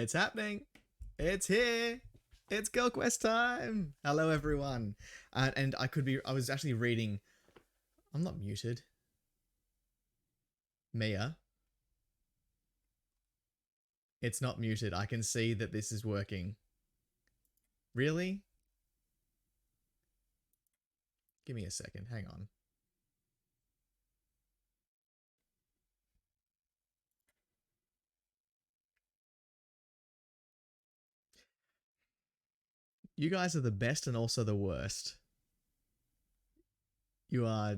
It's happening. It's here. It's Guild Quest time. Hello, everyone. And I was actually reading. I'm not muted. Mia. It's not muted. I can see that this is working. Really? Give me a second. Hang on. You guys are the best and also the worst. You are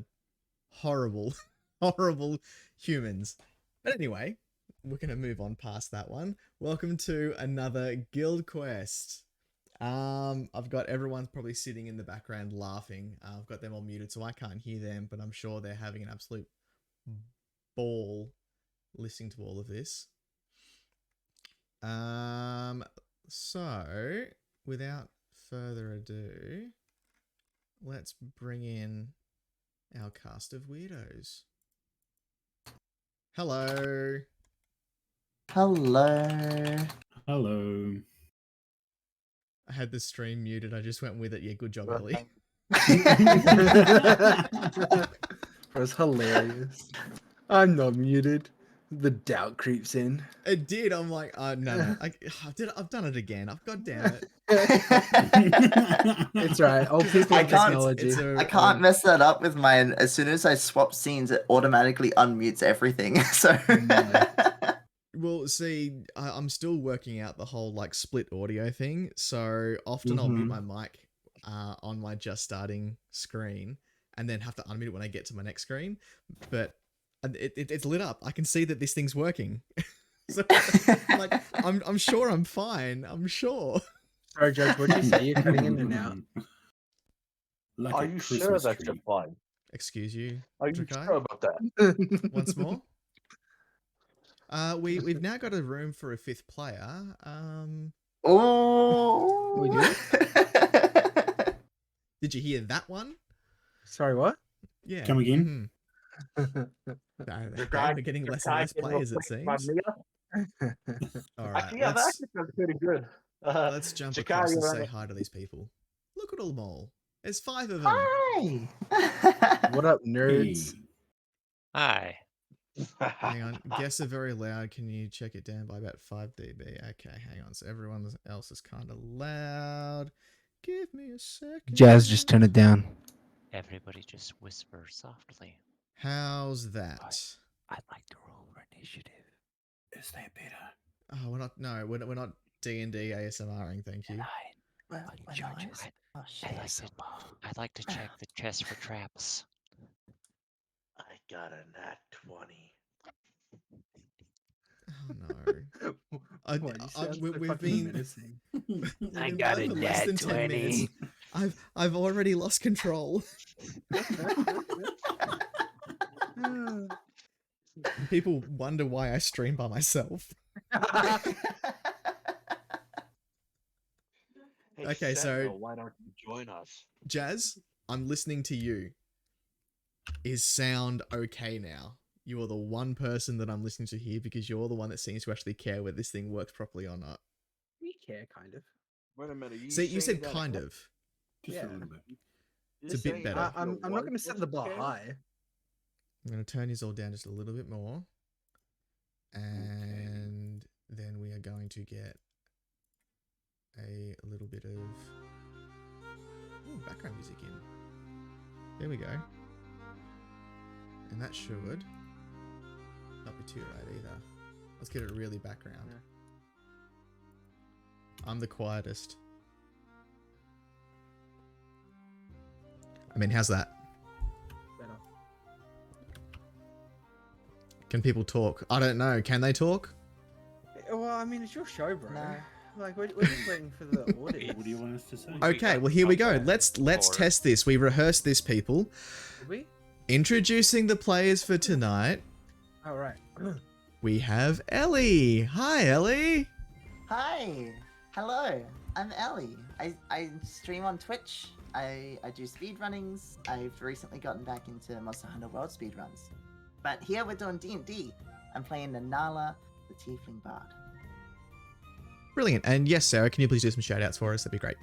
horrible, horrible humans. But anyway, we're going to move on past that one. Welcome to another Guild Quest. I've got everyone probably sitting in the background laughing. I've got them all muted so I can't hear them, but I'm sure they're having an absolute ball listening to all of this. So without further ado, let's bring in our cast of weirdos. Hello. Hello. Hello. I had the stream muted. I just went with it. Yeah, good job, Ellie. That was hilarious. I'm not muted. The doubt creeps in. It did. I'm like, no. I've done it again. God damn it. It's right. All people I in can't- technology. I can't mess that up with mine. As soon as I swap scenes, it automatically unmutes everything. So. Well, see, I'm still working out the whole like split audio thing. So often I'll mute my mic on my just starting screen and then have to unmute it when I get to my next screen. But it's lit up. I can see that this thing's working. So like, I'm sure I'm fine. I'm sure. Sorry, Judge, what did you say? You're cutting in and out. Like Are a you sure Christmas that's tree. fine? Excuse you. Are you Drakai? sure about that? Once more. We've now got a room for a fifth player. Oh. We do? Did you hear that one? Sorry, what? Yeah. Come again? No, we're getting less and less players, it seems. All right, Actually, yeah, that actually sounds pretty good. let's jump Jakai, across and you're say right. hi to these people. Look at them all. There's 5 of them. Hi. What up, nerds? Hey. Hi. Hang on. Guests are very loud. Can you check it down by about 5 dB? Okay, hang on. So everyone else is kind of loud. Give me a second. Jazz, just turn it down. Everybody just whisper softly. How's that? I'd like to roll for initiative. Is that better? Oh, we're not. No, we're not D&D ASMRing. Thank you. Well, Judges. oh, shit. I'd like to check the chest for traps. I got a nat 20. Oh no. What, you sound so we've fucking been. menacing. we've I been got playing a for less nat than 10 minutes. 20. I've already lost control. People wonder why I stream by myself. Hey, Okay, so- Sentinel, why don't you join us? Jazz, I'm listening to you. Is sound okay now? You are the one person that I'm listening to here because you're the one that seems to actually care whether this thing works properly or not. We care, kind of. Wait a minute. See, you said kind of. Just Yeah. a little bit. It's a bit better. I'm not going to set the bar high. I'm going to turn yours all down just a little bit more. And then we are going to get a little bit of background music in. There we go. And that should not be too loud either. Let's get it really background. Yeah. I'm the quietest. I mean, how's that? Better. Can people talk? I don't know. Can they talk? Well, I mean, it's your show, bro. No. Like, we're just waiting for the audience. What do you want us to say? Okay, well here we go. Let's test this. We rehearsed this, people. Did we? Introducing the players for tonight. All right. We have Ellie. Hi, Ellie. Hi. Hello. I'm Ellie. I stream on Twitch. I do speedrunnings. I've recently gotten back into Monster Hunter World speedruns. But here we're doing D&D. I'm playing Nanala, the Tiefling Bard. Brilliant. And yes, Sarah, can you please do some shout outs for us? That'd be great.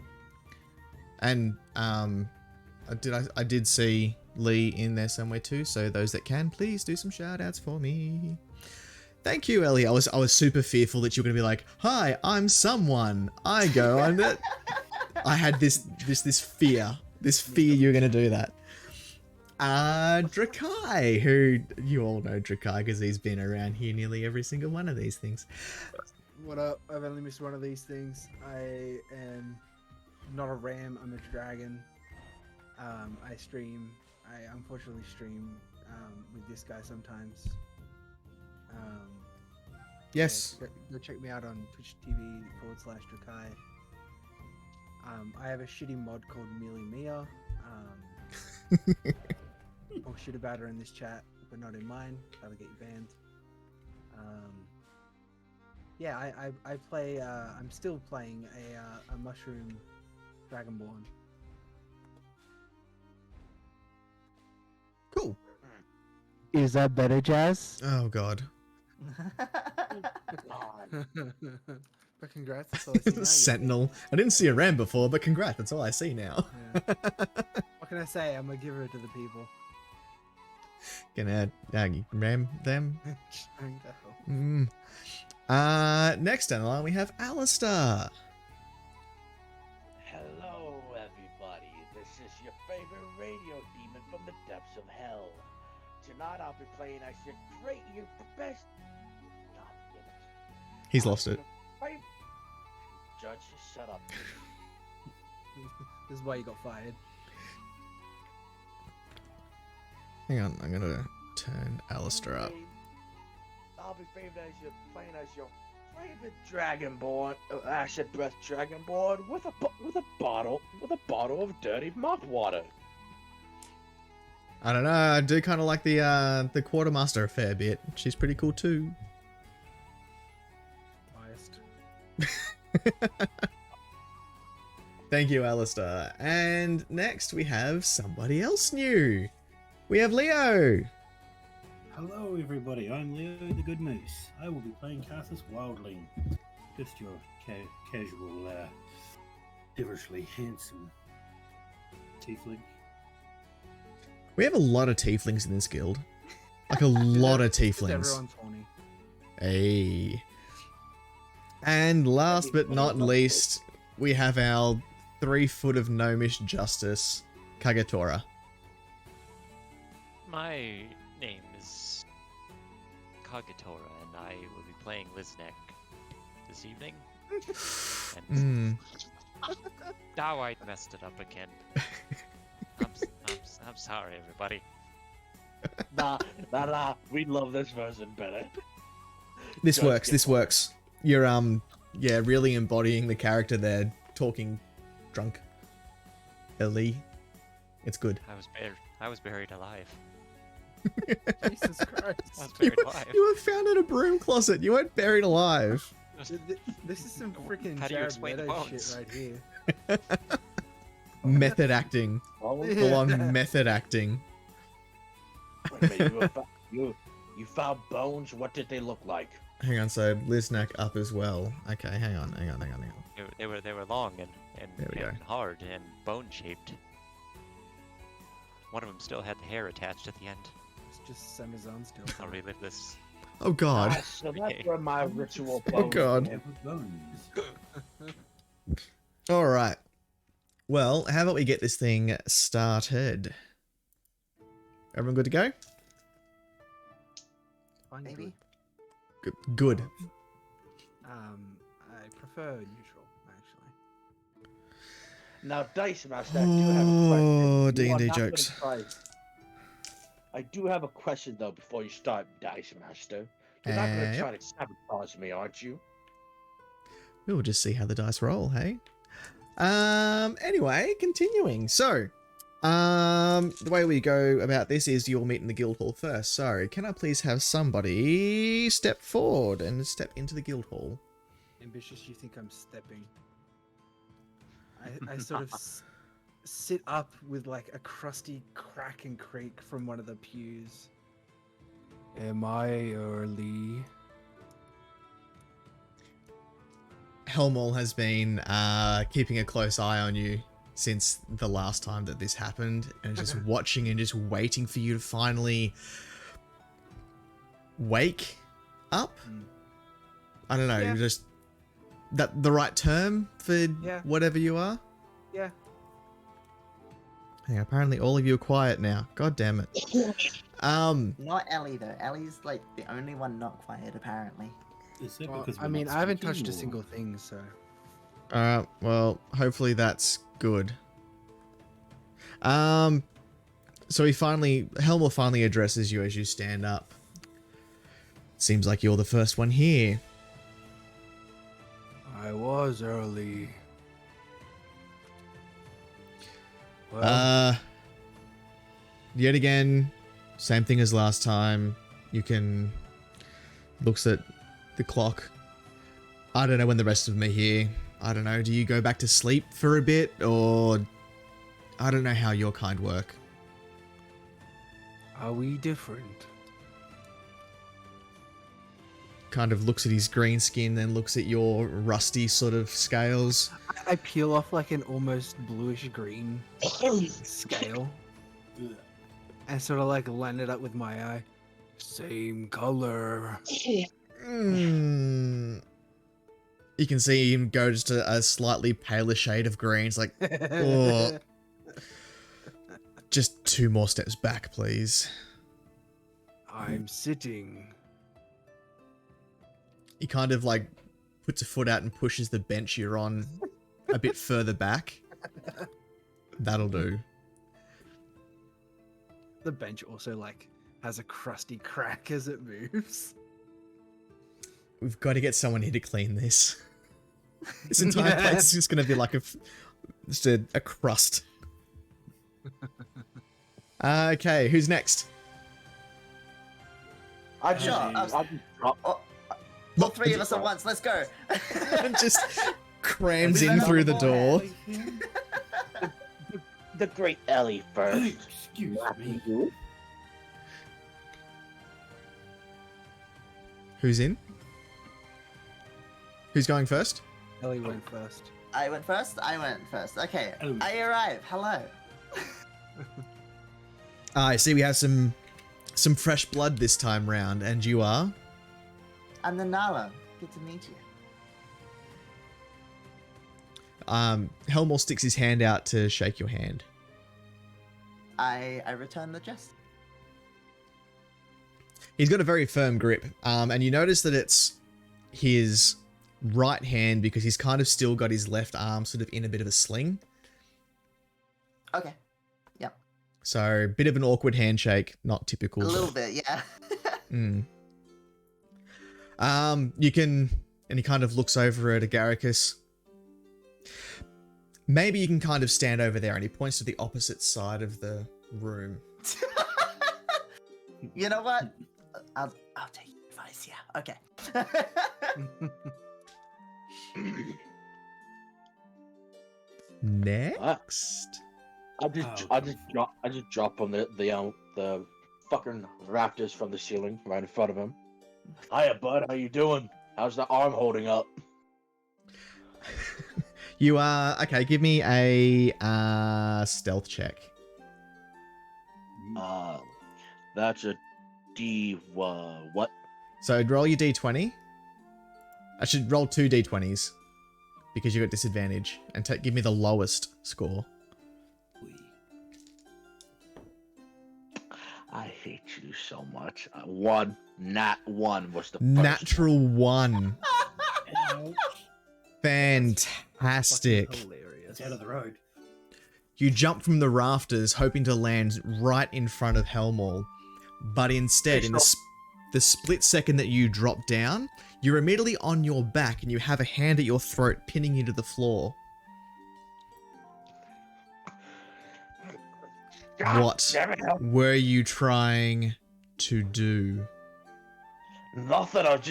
And I did see Lee in there somewhere too, so those that can, please do some shout outs for me. Thank you, Ellie. I was super fearful that you were gonna be like, "Hi, I'm someone. I go on that." I had this fear you were gonna do that. Drakai, who you all know Drakai because he's been around here nearly every single one of these things. What up? I've only missed one of these things. I am not a ram, I'm a dragon. I stream. I unfortunately stream with this guy sometimes. Yes. Yeah, go check me out on Twitch TV/Drakai. I have a shitty mod called Mealy Mia. Talk shit about her in this chat, but not in mine. That'll get you banned. Yeah, I play. I'm still playing a mushroom dragonborn. Cool. Is that better, Jazz? Oh God. But congrats. That's all I see now. Sentinel. I didn't see a ram before, but congrats. That's all I see now. Yeah. What can I say? I'm a giver to the people. Gonna ram them. Trying to help. Next on the line we have Alistair. Hello, everybody. This is your favorite radio demon from the depths of hell. Tonight I'll be playing as your great, your best. God damn it. He's lost it. Judge, shut up. This is why you got fired. Hang on, I'm gonna turn Alistair up. I'll be playing as your favorite dragonborn, acid breath dragonborn with a bottle of dirty mop water. I don't know. I do kind of like the quartermaster a fair bit. She's pretty cool too. Biased. Thank you, Alistair. And next we have somebody else new. We have Leo. Hello, everybody. I'm Leo the Good Moose. I will be playing Cassus Wildling. Just your casual, devilishly handsome tiefling. We have a lot of tieflings in this guild. Like a lot of tieflings. Everyone's horny. Hey. And last but not least, we have our 3 foot of gnomish justice, Kagatora. My name is Kagetora, and I will be playing Liznek this evening. And now I messed it up again. I'm sorry, everybody. Nah. We love this version better. This Just works. get This works. You're yeah, really embodying the character there, talking drunk. Ellie, it's good. I was buried alive. Jesus Christ. I was buried alive. You were found in a broom closet. You weren't buried alive. This is some freaking How do you Jared explain the Leto bones? shit right here. Method acting. Oh, Full on method acting. wait a minute, you found bones. What did they look like? Hang on, so Liznak up as well. Okay, hang on. They were long and There we go. hard and bone shaped. One of them still had the hair attached at the end. It's just Samazon still. I'll relive this. Oh God. Ah, so that's where my ritual Oh, bones God. came. Bones. All right. Well, how about we get this thing started? Everyone good to go? Fine, Maybe. Good. I prefer neutral, actually. Now, Dice Master, I do have a question. Oh, You are D&D not gonna jokes. try- I do have a question though before you start, Dice Master. You're not going to try to sabotage me, aren't you? We'll just see how the dice roll, hey? Anyway, continuing. So, the way we go about this is you'll meet in the guild hall first. So, can I please have somebody step forward and step into the guild hall? Ambitious, you think I'm stepping. I sort of sit up with like a crusty crack and creak from one of the pews. Am I early? Helmol has been keeping a close eye on you since the last time that this happened, and just watching and just waiting for you to finally wake up. I don't know, Yeah. just that the right term for Yeah. whatever you are. Yeah. Hey, apparently all of you are quiet now. God damn it. Not Ellie though. Ellie's like the only one not quiet apparently. Is it Well, because I we're mean, not I haven't speaking, touched a or- single thing, so. Alright, well, hopefully that's good. So Helmel finally addresses you as you stand up. Seems like you're the first one here. I was early. Well, Yet again, same thing as last time. Looks at the clock. I don't know when the rest of them are here. I don't know, do you go back to sleep for a bit, or I don't know how your kind work. are we different? Kind of looks at his green skin, then looks at your rusty sort of scales. I peel off like an almost bluish green scale Ugh. and sort of like line it up with my eye. Same color. Mm. You can see him go just a slightly paler shade of green. It's like, oh, just 2 more steps back, please. I'm sitting. He kind of like puts a foot out and pushes the bench you're on a bit further back. That'll do. The bench also like has a crusty crack as it moves. We've got to get someone here to clean this. This entire place is just going to be like just a crust. Okay, who's next? I Sure, I was- All 3 of us at once. Let's go. Just crams We in better through the not door. the great Ellie first. Excuse me. Who's in? Who's going first? Ellie went first. I went first. I went first. Okay. Oh. I arrive. Hello. I see we have some fresh blood this time round, and you are? I'm the Nala. Good to meet you. Helmol sticks his hand out to shake your hand. I return the gesture. He's got a very firm grip, and you notice that it's his right hand because he's kind of still got his left arm sort of in a bit of a sling. Okay. Yep. So, bit of an awkward handshake, not typical. A little bit, yeah. Mm. You can, and he kind of looks over at Agaricus. Maybe you can kind of stand over there, and he points to the opposite side of the room. You know what? I'll take your advice. Yeah. Okay. Next. I just drop on the fucking rafters from the ceiling right in front of him. Hiya, bud. How you doing? How's the arm holding up? You are okay. Give me a stealth check. That's a D. What? So roll your d20. I should roll 2 d20s because you got disadvantage, and give me the lowest score. I hate you so much. Nat 1 was the first. Natural 1. Ouch. Fantastic. Fucking hilarious. It's out of the road. You jump from the rafters, hoping to land right in front of Helmol, but instead, in the split second that you drop down, you're immediately on your back and you have a hand at your throat pinning you to the floor. God What damn it, help. were you trying to do? Nothing. I was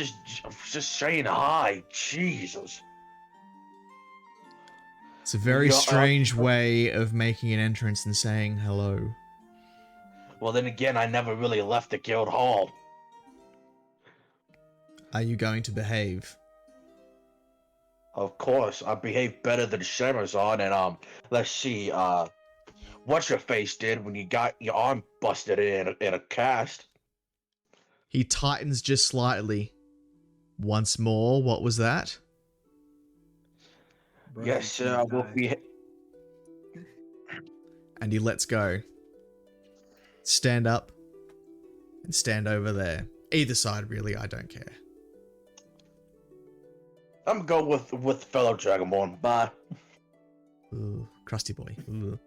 just saying hi. Jesus. It's a very Yeah, strange way of making an entrance and saying hello. Well, then again, I never really left the guild hall. Are you going to behave? Of course, I behave better than Shamazon, and let's see, what your face did when you got your arm busted in a cast. He tightens just slightly. Once more, what was that? Bro's Yes, itching sir, to will die. be. And he lets go. Stand up and stand over there. Either side, really, I don't care. I'm gonna go with fellow Dragonborn. Bye. Ooh, crusty boy. Ooh.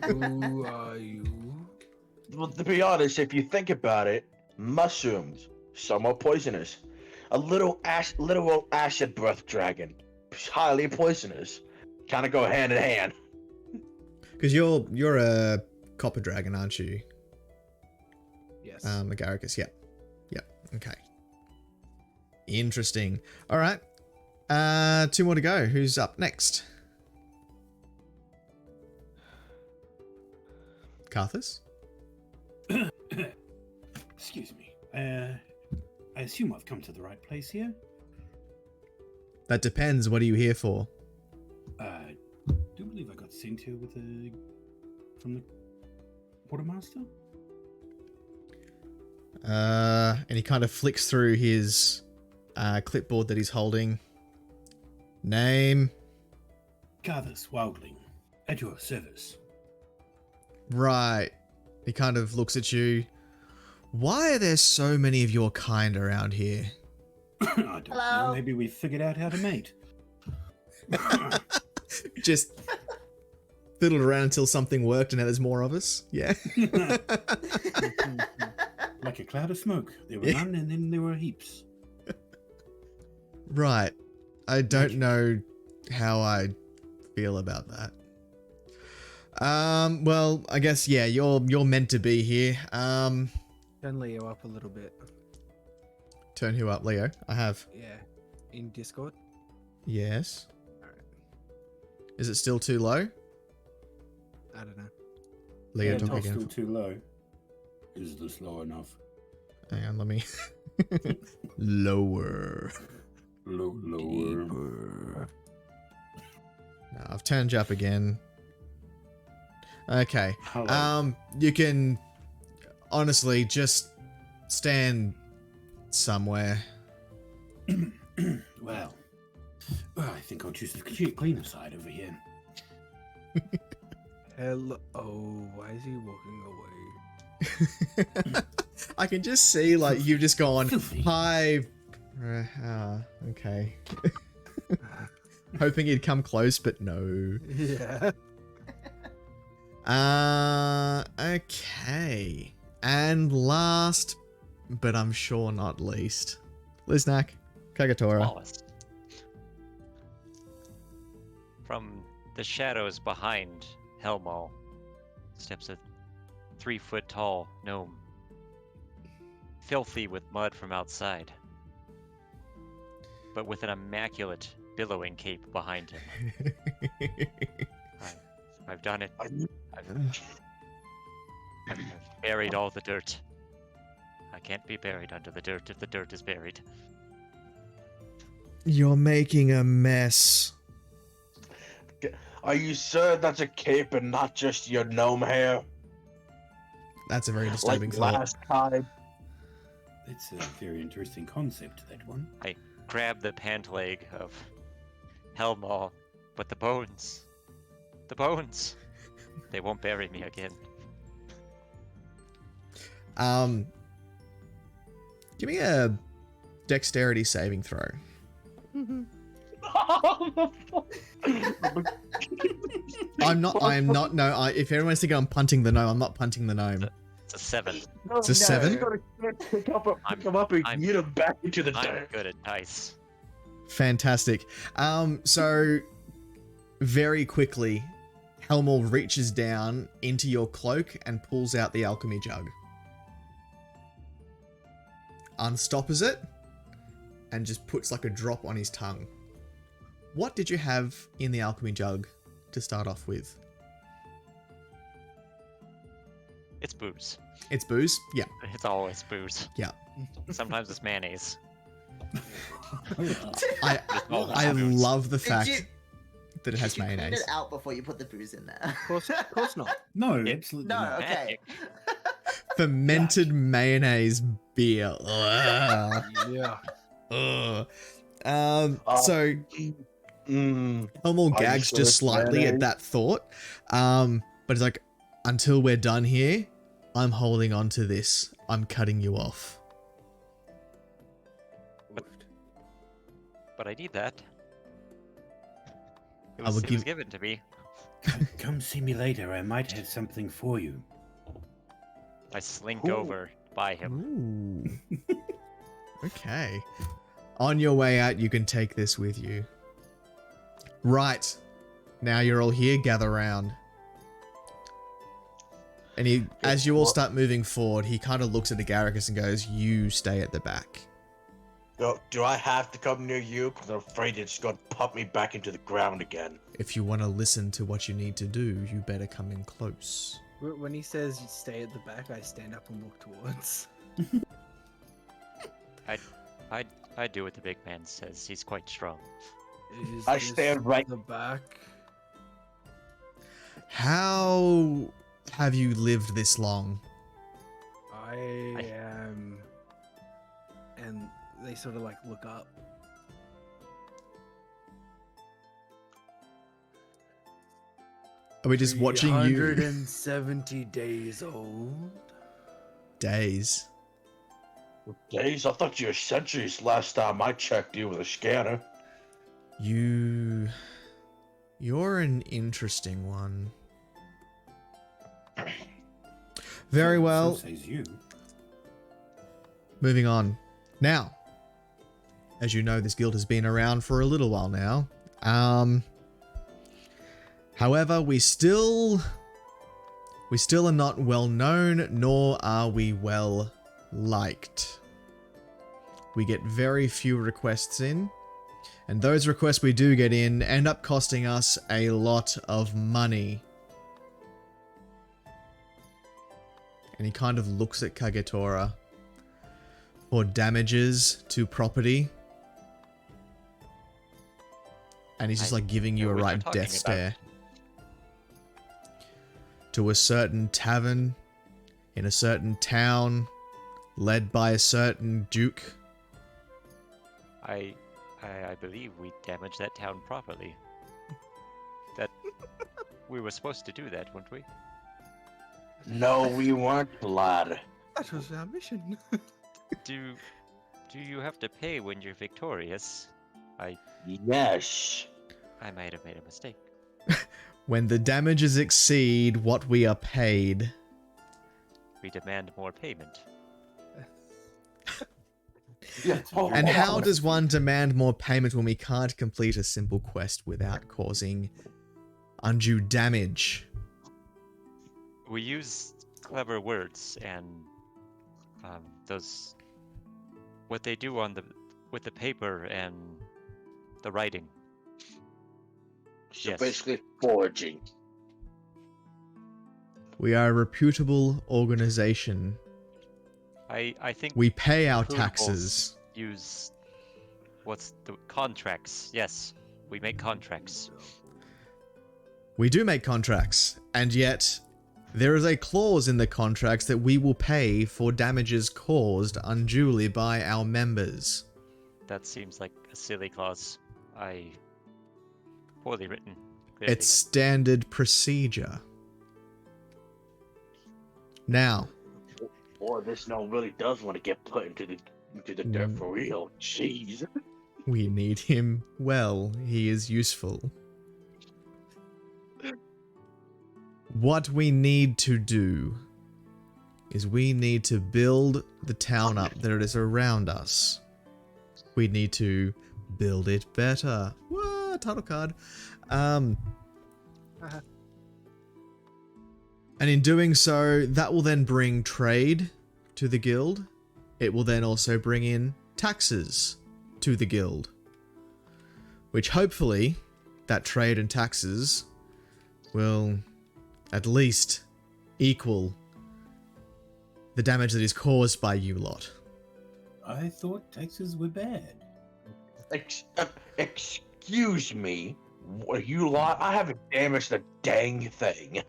Who are you? Well, to be honest, if you think about it, mushrooms, somewhat poisonous. A little literal acid breath dragon, highly poisonous. Kind of go hand in hand. Because you're a copper dragon, aren't you? Yes. Agaricus, yep. Yep, okay. Interesting. Alright. 2 more to go. Who's up next? Carthus? Excuse me. I assume I've come to the right place here. That depends. What are you here for? I do believe I got sent here from the quartermaster. And he kind of flicks through his clipboard that he's holding. Name. Carthus Wildling, at your service. Right. He kind of looks at you. Why are there so many of your kind around here? I don't Hello? know. Maybe we figured out how to mate. Just fiddled around until something worked and now there's more of us? Yeah. Like a cloud of smoke. There were none, and then there were heaps. Right. I don't know how I feel about that. Well, I guess, yeah, you're meant to be here. Turn Leo up a little bit. Turn who up, Leo? I have. Yeah. In Discord. Yes. Alright. Is it still too low? I don't know. Leo, Yeah, talk top's again. still too low. Is this low enough? Hang on, let me... Lower. Lower. No, I've turned you up again. Okay. Hello. You can honestly just stand somewhere. Well, I think I'll choose the cleaner side over here. Hello. Oh, why is he walking away? I can just see, like, you've just gone, Filthy. hi. Okay. Hoping he'd come close, but no. Yeah. Okay. And last, but I'm sure not least, Liznak, Kagatora. Smallest. From the shadows behind Helmo steps a 3-foot-tall gnome, filthy with mud from outside, but with an immaculate billowing cape behind him. I've done it. I've buried all the dirt. I can't be buried under the dirt if the dirt is buried. You're making a mess. Are you sure that's a cape and not just your gnome hair? That's a very disturbing Like thought. last time. It's a very interesting concept, that one. Grab the pant leg of Helmo, but the bones, they won't bury me again. Give me a dexterity saving throw. I am not, no, if everyone's thinking I'm punting the gnome, I'm not punting the gnome. It's a 7. It's a 7? You gotta pick him up and I'm- get him back into the I'm dirt. good at dice. Fantastic. So very quickly, Helmel reaches down into your cloak and pulls out the alchemy jug. Unstoppers it and just puts like a drop on his tongue. What did you have in the alchemy jug to start off with? It's booze. It's booze? Yeah. It's always booze. Yeah. Sometimes it's mayonnaise. I I love the fact you- that it has Did you clean mayonnaise. it out before you put the booze in there? Of course not. No, Yeah. absolutely No, not. okay. Fermented mayonnaise beer. Ugh. Yeah. Ugh. Oh. So Mm, Elmore Are you gags sure just it's slightly at mayonnaise? that thought. But he's like, until we're done here, I'm holding on to this. I'm cutting you off. But I need that. It I will was give- given to me. Come see me later. I might have something for you. I slink Ooh. over by him. Ooh. Okay. On your way out, you can take this with you. Right. Now you're all here, gather round. And he, as you all start moving forward, he kind of looks at Agaricus and goes, you stay at the back. Do I have to come near you? Because I'm afraid it's going to pop me back into the ground again. If you want to listen to what you need to do, you better come in close. When he says you stay at the back, I stand up and walk towards. I do what the big man says. He's quite strong. Is I this stand right- the back. How have you lived this long? I am. And they sort of like look up. Are we just watching you 170 days old. days? Days? I thought you were centuries last time I checked you with a scanner. You're an interesting one. Very well. So says you. Moving on. Now, as you know, this guild has been around for a little while now. However, we still are not well known, nor are we well liked. We get very few requests in, and those requests we do get in end up costing us a lot of money. And he kind of looks at Kagetora for damages to property. And he's just I like giving you know a what you're right talking death about. stare. To a certain tavern in a certain town led by a certain duke. I believe we damaged that town properly. That we were supposed to do that, weren't we? No, we weren't, blood. That was our mission. Do you have to pay when you're victorious? Yes. I might have made a mistake. When the damages exceed what we are paid. We demand more payment. Yeah. And how does one demand more payment when we can't complete a simple quest without causing undue damage? We use clever words and those what they do on with the paper and the writing. So Yes. basically forging. We are a reputable organization. I think We pay our Approvals. taxes. use what's the contracts. Yes, we make contracts. We do make contracts, and yet there is a clause in the contracts that we will pay for damages caused unduly by our members. That seems like a silly clause. Poorly written. Clearly. It's standard procedure. Now, Boy, this gnome really does want to get put into the dirt for real. Jeez. we need him well. He is useful. What we need to do is we need to build the town up that is around us. We need to build it better. What? Title card. And in doing so, that will then bring trade to the guild. It will then also bring in taxes to the guild. Which hopefully, that trade and taxes will at least equal the damage that is caused by you lot. I thought taxes were bad. Excuse me. What, you lot? I haven't damaged a dang thing.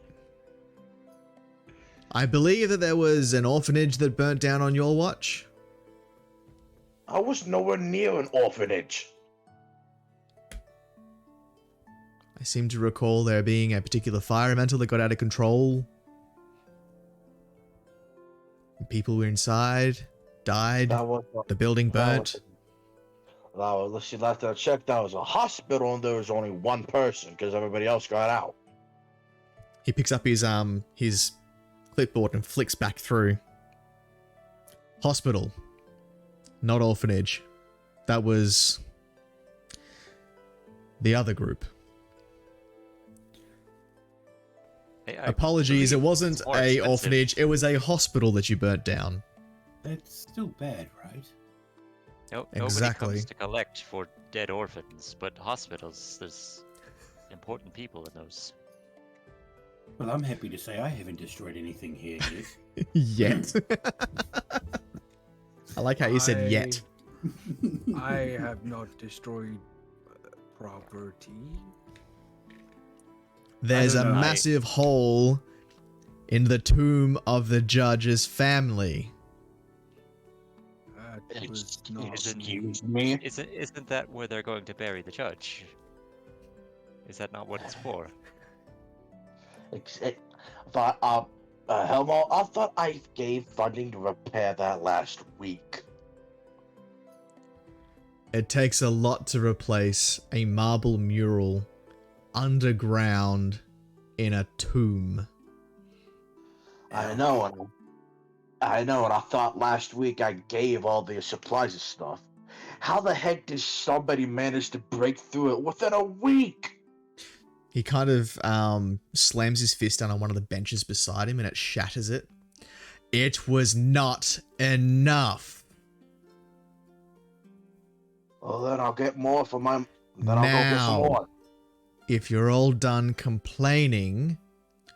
I believe that there was an orphanage that burnt down on your watch. I was nowhere near an orphanage. I seem to recall there being a particular fire elemental that got out of control. People were inside, died, That was the building burnt. Let's see, last I checked, that was a hospital and there was only one person because everybody else got out. He picks up his clipboard and flicks back through. Hospital. Not orphanage. That was the other group. I Apologies, it believe wasn't it's more a expensive. orphanage, it was a hospital that you burnt down. That's still bad, right? Nobody Exactly. comes to collect for dead orphans, but hospitals, there's important people in those. Well, I'm happy to say I haven't destroyed anything here yet. Yet. I like how you said yet. I have not destroyed property. There's a don't know. massive hole in the tomb of the judge's family. That was not Excuse me. Isn't that where they're going to bury the judge? Is that not what it's for? Helmo, I thought I gave funding to repair that last week. It takes a lot to replace a marble mural underground in a tomb. I know, and I thought last week I gave all the supplies and stuff. How the heck did somebody manage to break through it within a week? He kind of slams his fist down on one of the benches beside him and it shatters it. It was not enough. Well, then I'll get more for my. Then I'll go get some Now. more. If you're all done complaining,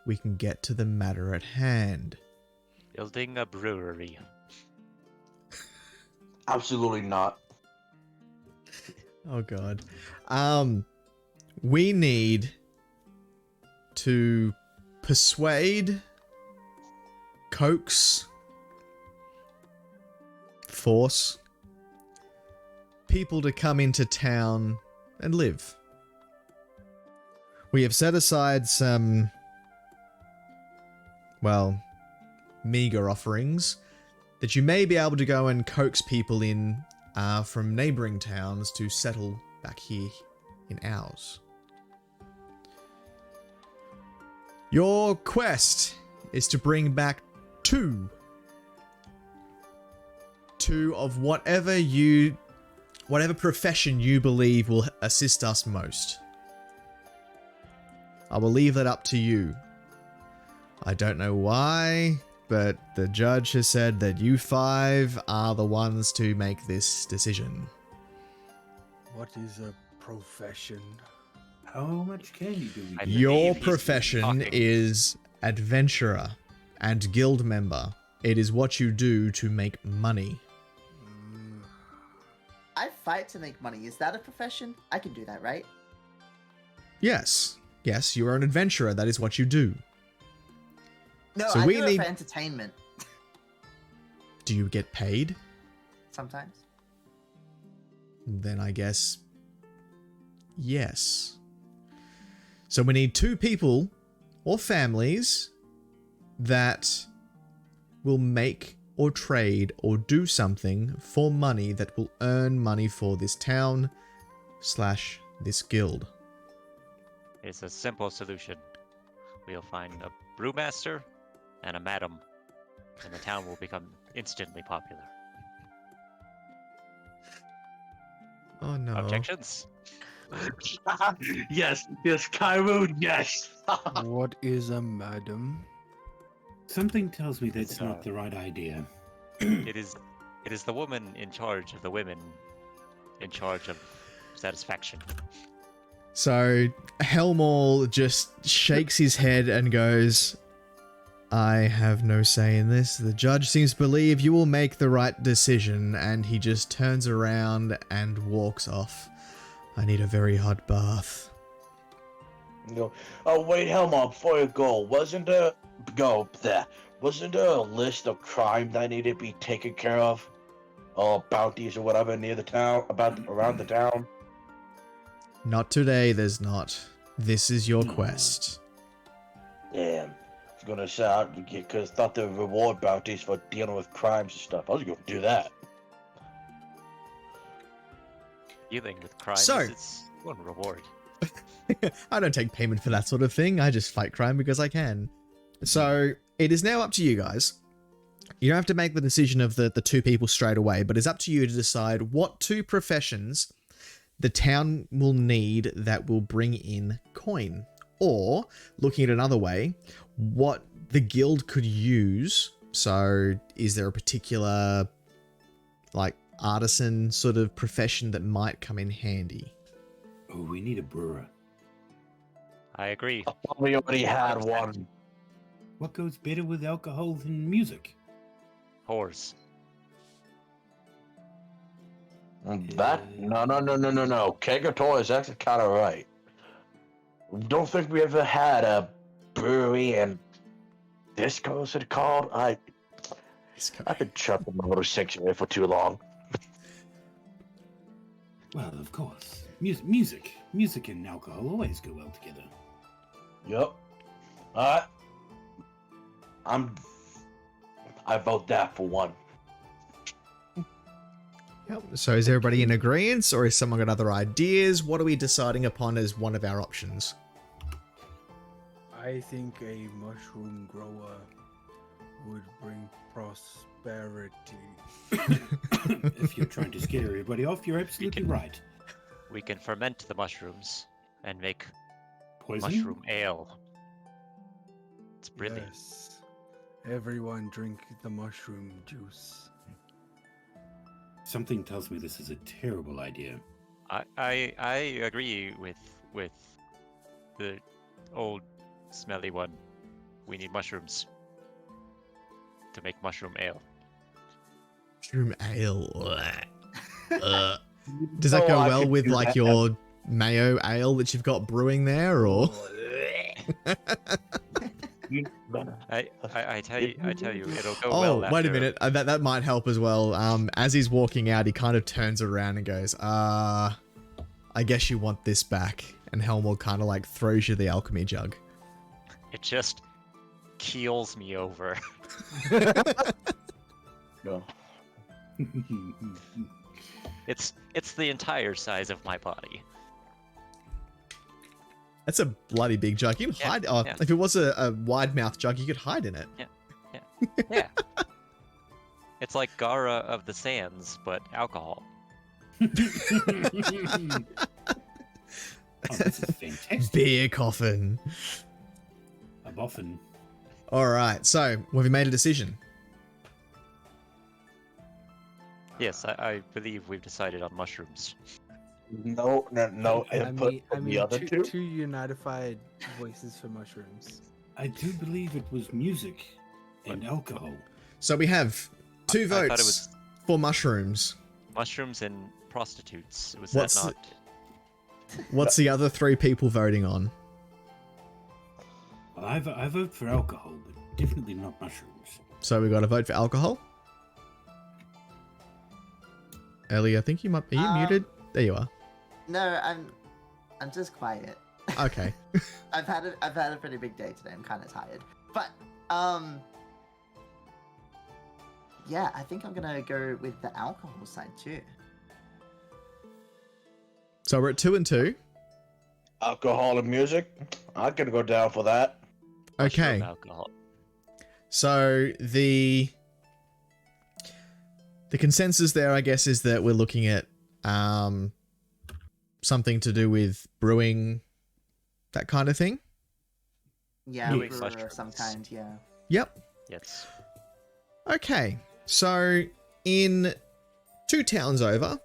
we can get to the matter at hand. Building a brewery. Absolutely not. Oh god. We need to persuade, coax, force people to come into town and live. We have set aside some, well, meager offerings that you may be able to go and coax people in from neighboring towns to settle back here in ours. Your quest is to bring back two of whatever profession you believe will assist us most. I will leave that up to you. I don't know why, but the judge has said that you five are the ones to make this decision. What is a profession? How much candy do we I get? Your believe he's profession talking. is adventurer and guild member. It is what you do to make money. I fight to make money. Is that a profession? I can do that, right? Yes. Yes, you are an adventurer. That is what you do. No, So I we do need- it for entertainment Do you get paid? sometimes. Then I guess yes. So we need two people or families that will make or trade or do something for money that will earn money for this town / this guild. It's a simple solution. We'll find a brewmaster and a madam, and the town will become instantly popular. Oh no. Objections? Yes, Cairo, yes. What is a madam? Something tells me that's So- not the right idea. It is the woman in charge of the women in charge of satisfaction. So Helmall just shakes his head and goes, I have no say in this. The judge seems to believe you will make the right decision, and he just turns around and walks off. I need a very hot bath. You go, oh wait, Helma, before you go, wasn't there a list of crime that needed to be taken care of? Or bounties or whatever near the town, around the town? Not today, there's not. This is your quest. Damn. I was gonna say, because I thought there were reward bounties for dealing with crimes and stuff. I was gonna do that. Dealing with crime So- is its one reward. I don't take payment for that sort of thing. I just fight crime because I can. So it is now up to you guys. You don't have to make the decision of the two people straight away, but it's up to you to decide what two professions the town will need that will bring in coin. Or, looking at another way, what the guild could use. So is there a particular, like, artisan sort of profession that might come in handy? Oh, we need a brewer. I agree. I thought we already had one. What goes better with alcohol than music? Whores. That? No. Kegatoy is actually kind of right. Don't think we ever had a brewery and disco, is it called? I've been trapped in my little sanctuary for too long. Well, of course. Music and alcohol always go well together. Yep. Alright. I vote that for one. Yep. So is everybody in agreement, or is someone got other ideas? What are we deciding upon as one of our options? I think a mushroom grower would bring prosperity. If you're trying to scare everybody off, you're absolutely right. We can ferment the mushrooms and make Poison? mushroom ale. It's brilliant. Yes. Everyone drink the mushroom juice. Something tells me this is a terrible idea. I agree with the old smelly one. We need mushrooms to make mushroom ale. Mushroom ale. Does that Oh, go I well could with do like that. your mayo ale that you've got brewing there, or? I tell you, it'll go Oh, well. wait a after- minute. That might help as well. As he's walking out, he kind of turns around and goes, I guess you want this back. And Helmut kind of like throws you the alchemy jug. It just keels me over. No. It's the entire size of my body. That's a bloody big jug. You can Yeah, hide. yeah. If it was a wide mouth jug, you could hide in it. Yeah. It's like Gara of the Sands, but alcohol. Oh, this is fantastic. Beer coffin. A boffin. All right. So, have you made a decision? Yes, I believe we've decided on mushrooms. No input from the other two? Two unified voices for mushrooms. I do believe it was music and alcohol. So we have two I thought it votes was for mushrooms. mushrooms and prostitutes. Was What's that not? What's the other three people voting on? Well, I vote for alcohol, but definitely not mushrooms. So we got a vote for alcohol. Ellie, I think you might. Are you muted? There you are. No, I'm just quiet. Okay. I've had a pretty big day today. I'm kind of tired, but yeah, I think I'm gonna go with the alcohol side too. So we're at 2 and 2. Alcohol and music? I can go down for that. Okay. Mushroom alcohol. So the consensus there, I guess, is that we're looking at something to do with brewing, that kind of thing. Yeah, Brewing brewer of some mushrooms. kind. Yeah. Yep. Yes. Okay. So in 2 towns over,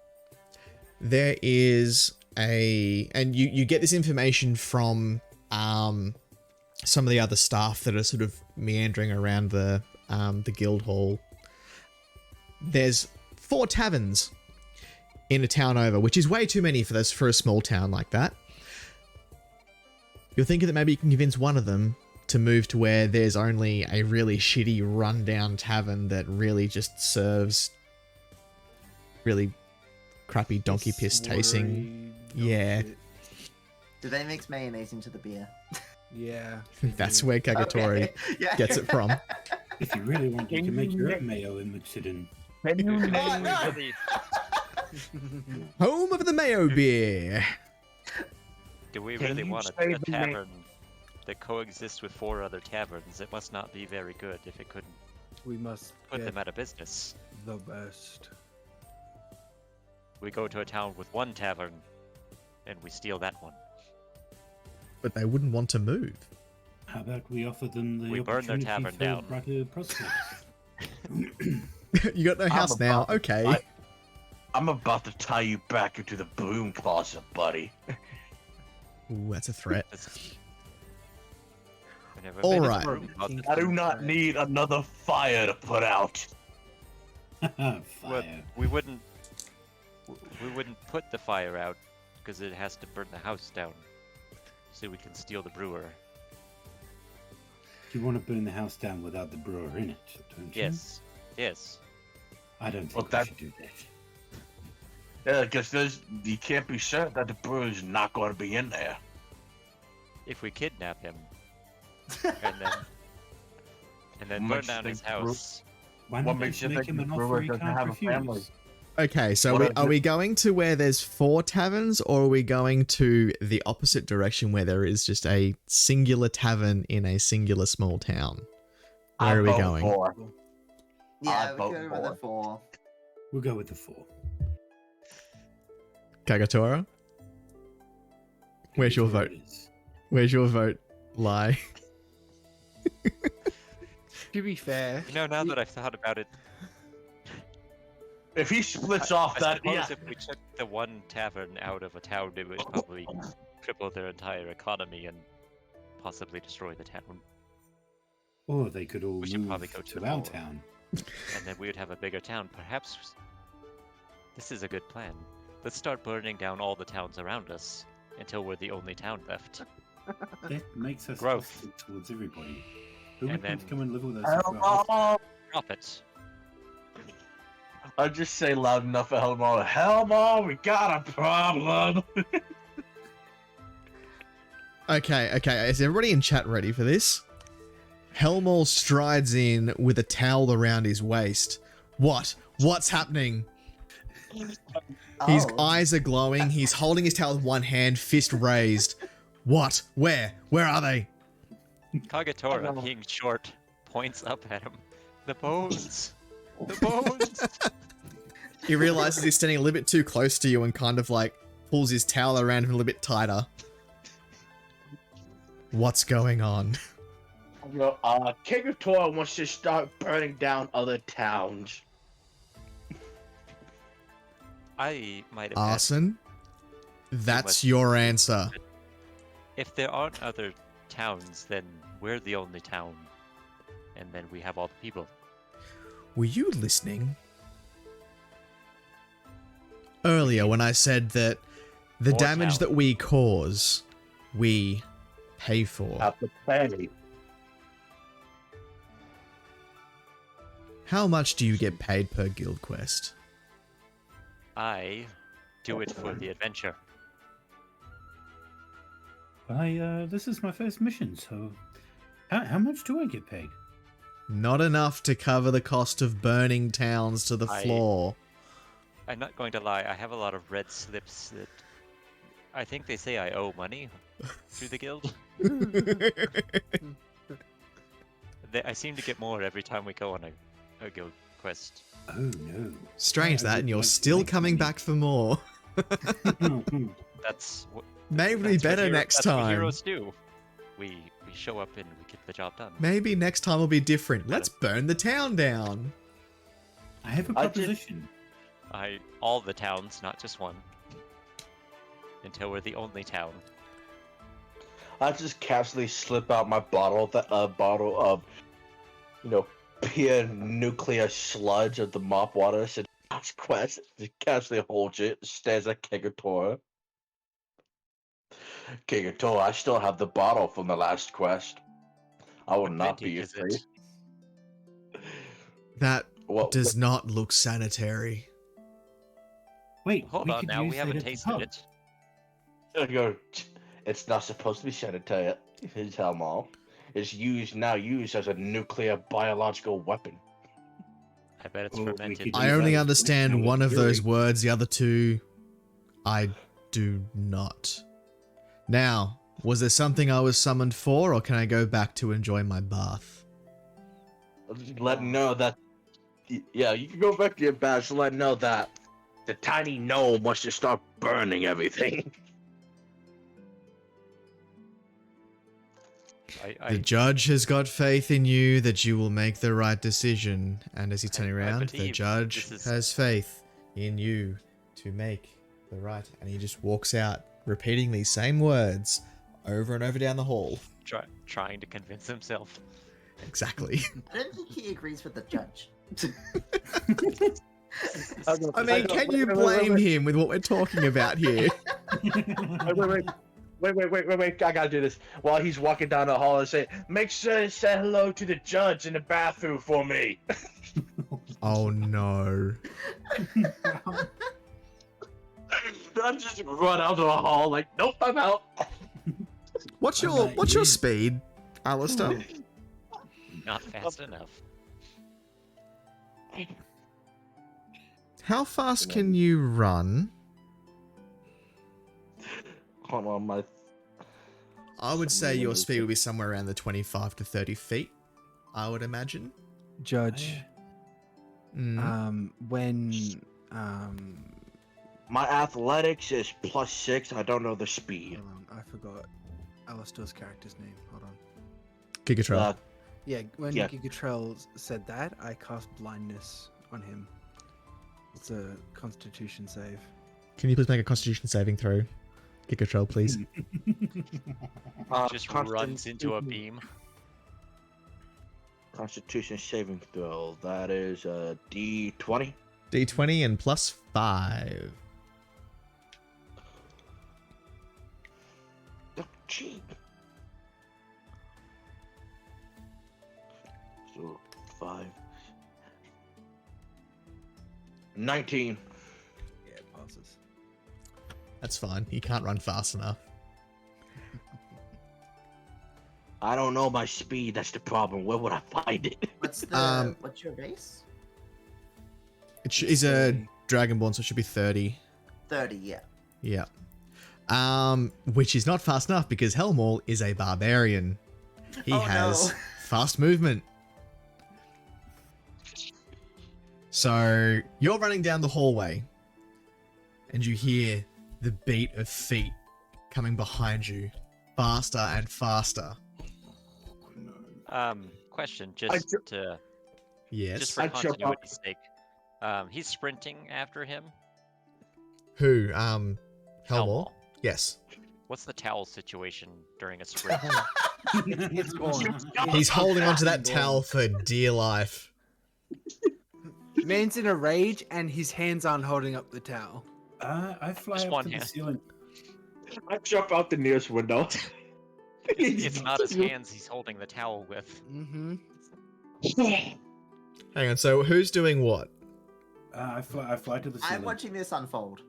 there is and you get this information from some of the other staff that are sort of meandering around the guild hall, there's 4 taverns in a town over, which is way too many for a small town like that. You're thinking that maybe you can convince one of them to move to where there's only a really shitty rundown tavern that really just serves really crappy donkey piss tasting. Yeah. Shit. Do they mix mayonnaise into the beer? Yeah. That's where Kagatori Okay, yeah. gets it from. If you really want, you can make your own mayo and mix it in. Can you Oh, name no. really- Home of the mayo beer. Do we Can really you want say a the name? tavern that coexists with 4 other taverns? It must not be very good if it couldn't We must put get them out of business. the best. We go to a town with 1 tavern, and we steal that one. But they wouldn't want to move. How about we offer them the We burn their opportunity tavern for down. brighter prospects? You got no house now. about- Okay. I'm about to tie you back into the broom closet, buddy. Ooh, that's a threat. That's- I've never All been in a right. room closet. I do not need another fire to put out. Well, Fire. we wouldn't put the fire out because it has to burn the house down, so we can steal the brewer. You want to burn the house down without the brewer in it, don't you? Yes, yes. I don't Well, think that- we should do that. Yeah, because you can't be certain that the brewer's not going to be in there. If we kidnap him and then What burn makes you down his think the brew- house, Why What not makes you make think him the an brewer offer he doesn't can't have a refuse? family? Okay, so What are are we going to where there's 4 taverns, or are we going to the opposite direction where there is just a singular tavern in a singular small town? Where I are we vote going? for- Yeah, I'd we vote go with for the it. 4. We'll go with the 4. Kagatora? Where's your Whatever vote? it is. Where's your vote lie? To be fair, now that I've thought about it, If he splits off I that, suppose yeah. if we took the 1 tavern out of a town, it would probably cripple their entire economy and possibly destroy the town. Or they could all We should move probably go to to the our 4. town. And then we would have a bigger town. Perhaps this is a good plan. Let's start burning down all the towns around us until we're the only town left. That makes us Growth. hostile towards everybody. Who And would want to then- come and live with us? if we're hostile? Helmo! Profit. I'll just say loud enough for Helmo. Helmo, we got a problem. Okay, is everybody in chat ready for this? Helmol strides in with a towel around his waist. What's happening? His Oh. eyes are glowing. He's holding his towel with one hand, fist raised. What? Where? Where are they? Kagatora, being short, points up at him. The bones! The bones! He realizes he's standing a little bit too close to you and kind of like pulls his towel around him a little bit tighter. What's going on? King of Tor wants to start burning down other towns. I might have asked Arson? That's much- your answer. if there aren't other towns, then we're the only town. And then we have all the people. Were you listening? Earlier when I said that the More damage town. that we cause, we pay for. Have to pay. How much do you get paid per guild quest? I do it for the adventure. This is my first mission, so how much do I get paid? Not enough to cover the cost of burning towns to the I- floor. I'm not going to lie, I have a lot of red slips that I think they say I owe money to the guild. I seem to get more every time we go on a guild quest. Oh no. Strange I that, would and you're like to still make coming money. back for more. That's what Maybe that's what better hero- next that's what time. heroes do. We show up and we get the job done. Maybe next time will be different. Let's burn the town down. I have a I just- proposition. All the towns, not just one. Until we're the only town. I just casually slip out my bottle of pure nuclear sludge of the mop water. So last quest, just casually holds it, stares at Kigatora. Kigatora, I still have the bottle from the last quest. I will What not be vintage is afraid. it? That Well, does not look sanitary. Wait, Hold we on could now, use we that haven't at the tasted pub. it. I go, it's not supposed to be sanitary. His Helmal is used as a nuclear biological weapon. I bet it's Oh, we fermented. could I use only that as understand connection one with of those Fury. words, the other two, I do not. Now, was there something I was summoned for, or can I go back to enjoy my bath? Let know that, yeah, you can go back to your badge. Let know that the tiny gnome wants to start burning everything. The judge has got faith in you that you will make the right decision, and as you turn I around, the believe judge this is- has faith in you to make the right, and he just walks out, repeating these same words over and over down the hall. Trying to convince himself. Exactly. I don't think he agrees with the judge. I mean, can you blame him with what we're talking about here? Wait, I gotta do this. While he's walking down the hall and say, make sure to say hello to the judge in the bathroom for me. Oh no. I just run out of the hall like, nope, I'm out. What's I'm your not what's your you. speed, Alistair? Not fast enough. How fast can you run? Hold on, my... I would say your speed would be somewhere around the 25 to 30 feet, I would imagine. Judge, Mm. My athletics is +6. I don't know the speed. Hold on, I forgot Alistair's character's name. Hold on. Gigatrell. Yeah, when Yeah. Gigatrell said that, I cast blindness on him. It's a Constitution save. Can you please make a Constitution saving throw? Gigatrell, please. Just runs into a beam. Constitution saving throw. That is a D20. D20 and +5. Oh, gee. So 5. 19. Yeah, it passes. That's fine. He can't run fast enough. I don't know my speed. That's the problem. Where would I find it? What's the what's your base? He's a Dragonborn, so it should be 30. 30, yeah. Yeah. Which is not fast enough because Helmall is a barbarian. He Oh, has no. fast movement. So you're running down the hallway and you hear the beat of feet coming behind you faster and faster. Question, just for Yes. I'd jump up. continuity's sake. He's sprinting after him. Who? Helmall? Helmall. Yes. What's the towel situation during a sprint? It's gone. He's holding onto that Gone. towel for dear life. Man's in a rage and his hands aren't holding up the towel. I fly Just up one to the hand. ceiling. I jump out the nearest window. It's not his hands he's holding the towel with. Mm-hmm. Hang on, so who's doing what? I fly to the ceiling. I'm watching this unfold.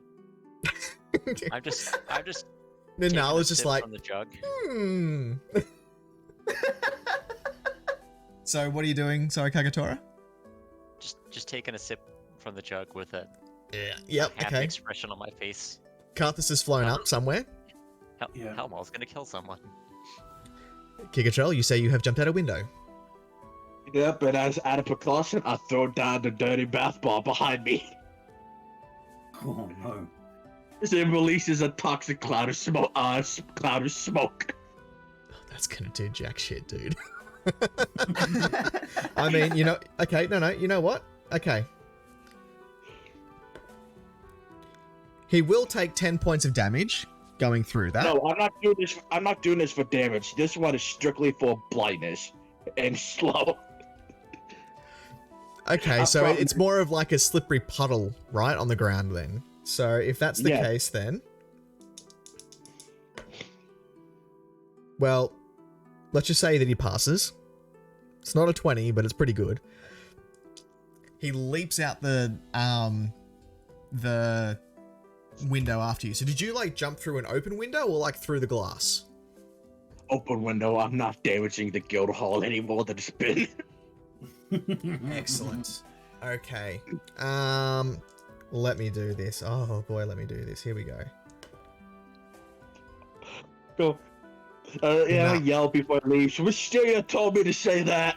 I'm just Ninal taking a is just sip like, from the jug. So what are you doing? Sorry, Kagatora? Just taking a sip from the jug with a Yeah. Yep, happy okay. expression on my face. Karthus has flown up somewhere. Yeah. Helmall's gonna kill someone. Gigatrell, you say you have jumped out a window. Yep, and as out of precaution, I throw down the dirty bath ball behind me. Oh no. It releases a toxic cloud of smoke. That's gonna do jack shit, dude. I mean, okay, no, you know what? Okay. He will take 10 points of damage going through that. No, I'm not doing this. I'm not doing this for damage. This one is strictly for blindness and slow. Okay, I so probably- it's more of like a slippery puddle, right, on the ground then. So if that's the Yeah. case then... Well, let's just say that he passes. It's not a 20, but it's pretty good. He leaps out the window after you. So did you like jump through an open window or like through the glass? Open window. I'm not damaging the guild hall any more than it's been. Excellent. Okay. Let me do this. Oh boy, let me do this. Here we go. Go. Yeah, No. yell before I leave. Wisteria told me to say that.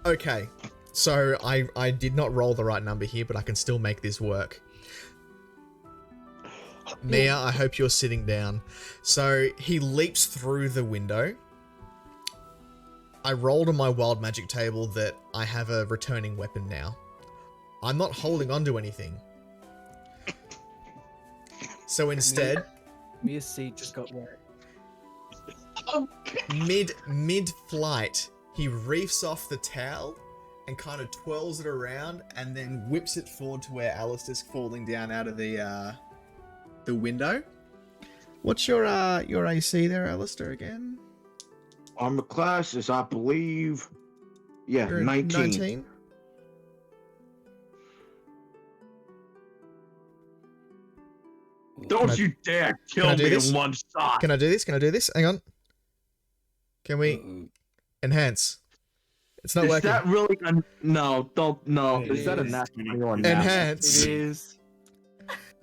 Okay. So I did not roll the right number here, but I can still make this work. Mia, I hope you're sitting down. So he leaps through the window. I rolled on my wild magic table that I have a returning weapon now. I'm not holding on to anything. So instead, Mia's seat just got wet. mid-flight, he reefs off the towel and kind of twirls it around and then whips it forward to where Alistair's falling down out of the window. What's your AC there, Alistair, again? Armor class is, I believe, yeah, You're at 19. Don't I- you dare Can I kill do me this? in one shot. Can I do this? Can I do this? Hang on. Can we Uh-oh. enhance? It's not Is working. that really no, don't no. It Is that a is. nasty or nasty? Enhance. It is.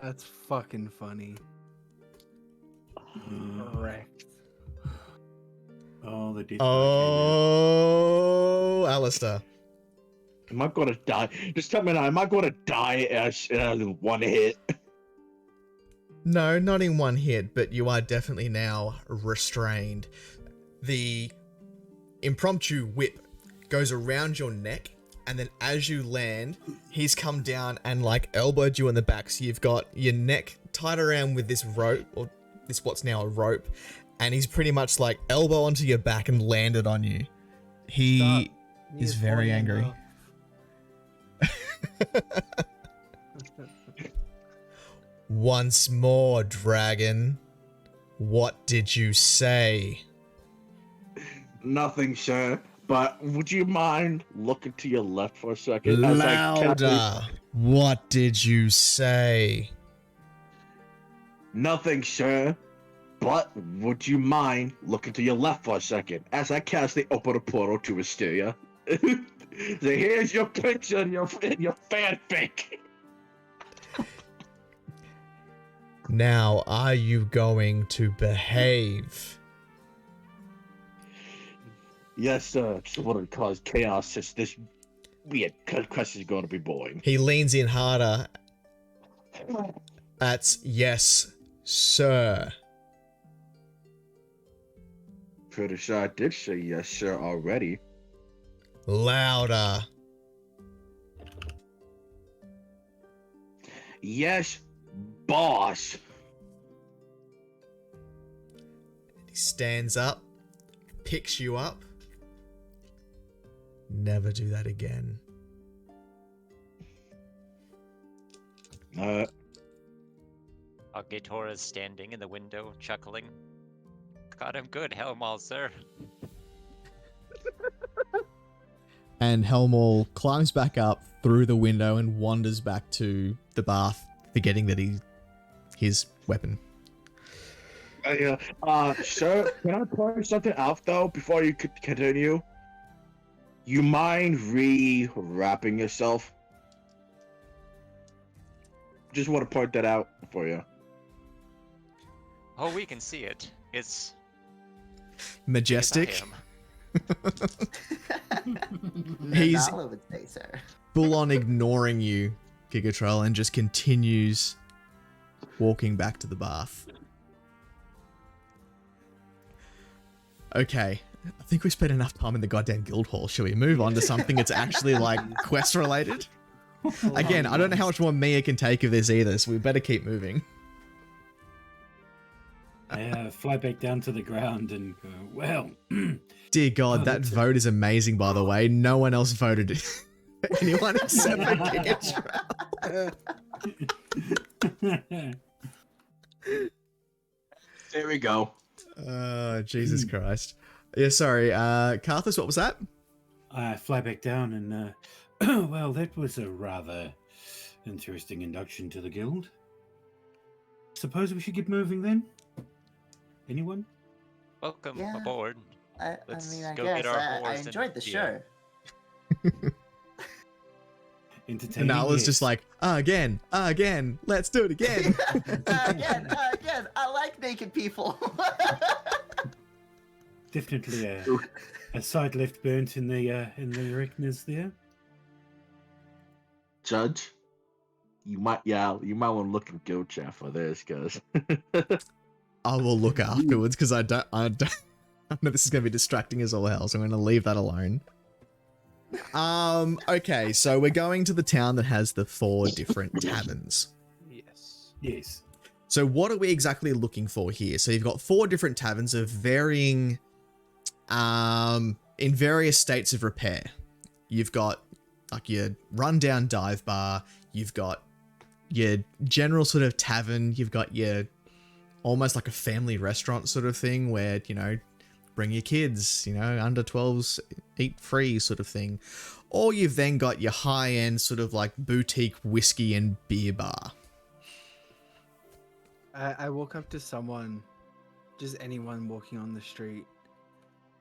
That's fucking funny. Correct. Oh, the disc. Oh, Alistair. Am I gonna die? Just tell me now, am I gonna die in one hit? No, not in one hit, but you are definitely now restrained. The impromptu whip goes around your neck, and then as you land, he's come down and like elbowed you in the back, so you've got your neck tied around with this rope, or this what's now a rope, and he's pretty much like elbow onto your back and landed on you. He Stop. is Mia's very falling angry. off. Once more, dragon. What did you say? Nothing, sir. But would you mind looking to your left for a second? as I cast- Louder. What did you say? Nothing, sir. But would you mind looking to your left for a second as I cast the open a portal to Wisteria? So here's your picture in your fanfic. Now, are you going to behave? Yes, sir. It's what would cause chaos since this weird question is going to be boring. He leans in harder. That's yes, sir. Pretty sure I did say yes, sir, already. Louder. Yes, boss. He stands up, picks you up. Never do that again. Gatora's standing in the window, chuckling. Got him good, Helmal, sir. And Helmall climbs back up through the window and wanders back to the bath, forgetting that his weapon. Sir, can I point something out though before you could continue? You mind re-wrapping yourself? Just want to point that out for you. Oh, we can see it. It's Majestic. I am. He's- Nala would say, sir. Full on ignoring you, Gigatrol, and just continues walking back to the bath. Okay, I think we spent enough time in the goddamn guild hall. Shall we move on to something that's actually like quest related? Again, I don't know how much more Mia can take of this either, so we better keep moving. I fly back down to the ground and go, well, Dear God, Oh, that that's it. vote is amazing, by the way. No one else voted Anyone except for Giga. There we go. Jesus Christ. Yeah, sorry. Carthus, what was that? I fly back down and, well, that was a rather interesting induction to the guild. Suppose we should get moving then? Anyone? Welcome Yeah. aboard. I Let's mean, I go guess get our I horse and enjoyed the deer. show. Entertaining. And Nala's yes. just like, again, let's do it again. Again, I like naked people. Definitely a side left burnt in the retinas there. Judge, you might want to look in guild chat for this, cause I will look afterwards because I know this is going to be distracting as all hell, so I'm going to leave that alone. Okay, so we're going to the town that has the 4 different taverns. Yes. Yes. So what are we exactly looking for here? So you've got 4 different taverns of varying, in various states of repair. You've got like your rundown dive bar, you've got your general sort of tavern, you've got your almost like a family restaurant sort of thing where, you know, bring your kids, you know, under 12s eat free sort of thing. Or you've then got your high-end sort of like boutique whiskey and beer bar. I walk up to someone, just anyone walking on the street,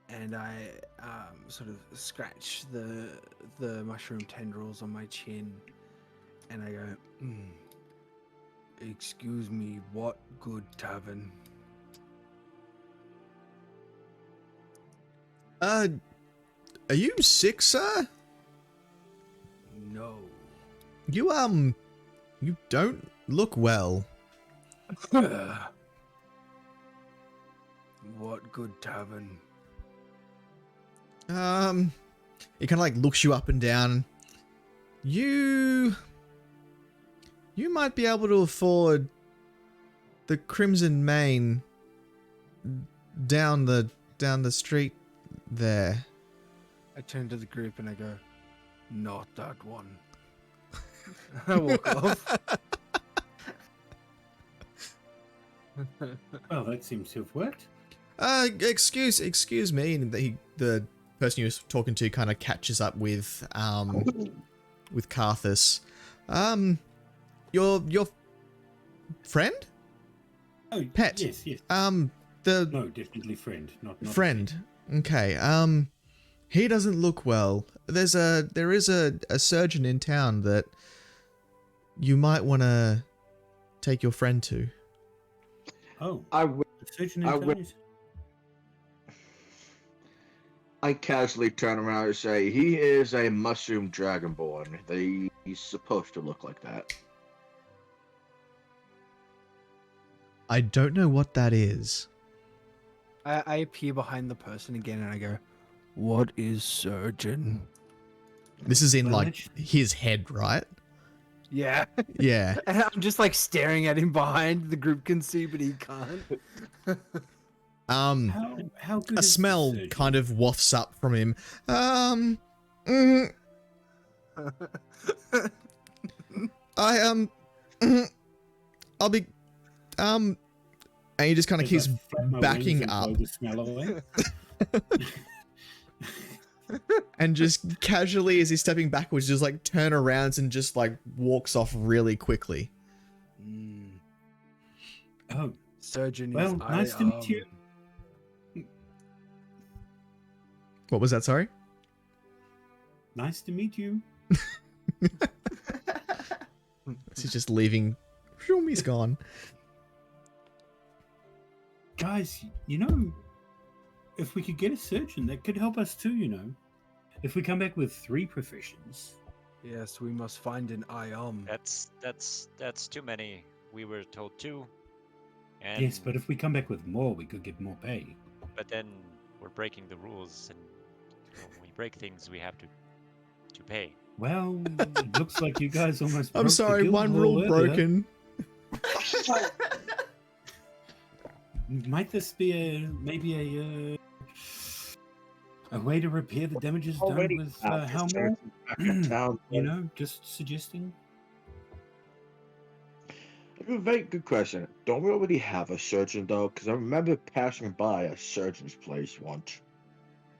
and I sort of scratch the mushroom tendrils on my chin, and I go, "Excuse me, what good tavern?" Are you sick, sir? No. You don't look well. What good tavern? He kind of like looks you up and down. You might be able to afford the Crimson Mane down the street there. I turn to the group and I go, "Not that one." I walk off. Well, that seems to have worked. Excuse me, and the person you're talking to kind of catches up with Carthus. Your friend? Oh, Pet. Yes. The No, definitely friend, not friend. Okay. He doesn't look well. There is a surgeon in town that you might want to take your friend to. Oh, I the surgeon I in will- town is- casually turn around and say he is a mushroom dragonborn. He's supposed to look like that. I don't know what that is. I appear behind the person again and I go, "What is surgeon?" This is in Well, like actually- his head, right? Yeah. Yeah. And I'm just like staring at him behind. The group can see, but he can't. How good A is the smell surgeon? kind of wafts up from him. I'll be and he just kind of As keeps I flap my wings backing and up blow the smell away. and just casually as he's stepping backwards just like turn around and just like walks off really quickly. Oh, Surgeon well, is nice to meet you. What was that, sorry? Nice to meet you. He's just leaving. He's gone. Guys, you know, if we could get a surgeon, that could help us too, you know. If we come back with 3 professions. Yes, we must find an Iom. That's too many. We were told 2. And Yes, but if we come back with more, we could get more pay. but then we're breaking the rules, and when we break things, we have to pay. Well, it looks like you guys almost I'm broke the sorry, guild one hall rule earlier. broken. Might this be maybe a A way to repair the damages done Already with out Helmore? back in town. You know, just suggesting. A very good question. Don't we already have a surgeon though? Because I remember passing by a surgeon's place once.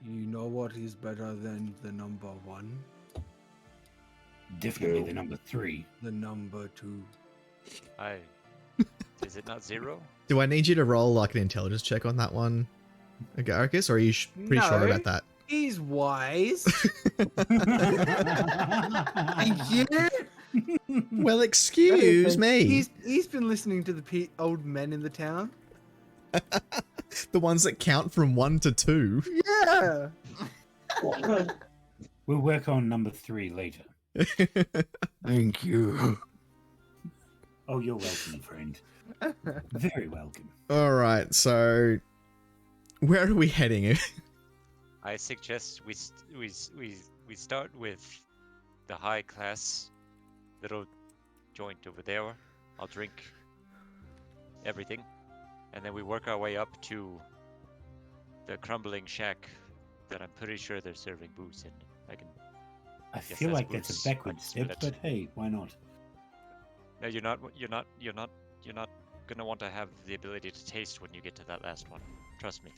You know what is better than the number 1? Definitely Two. the number 3. The number 2. Is it not 0? Do I need you to roll like an intelligence check on that one, Agaricus, or are you pretty sure No. about that? He's wise. Thank you. Well, excuse me. He's been listening to the old men in the town. The ones that count from 1 to 2. Yeah. We'll work on number 3 later. Thank you. Oh, you're welcome, friend. Very welcome. All right, so where are we heading? I suggest we start with the high class little joint over there. I'll drink everything, and then we work our way up to the crumbling shack that I'm pretty sure they're serving booze in. I Yes, feel that's like that's booze. a backward I step, smell but it. hey, why not? No, you're not gonna want to have the ability to taste when you get to that last one. Trust me.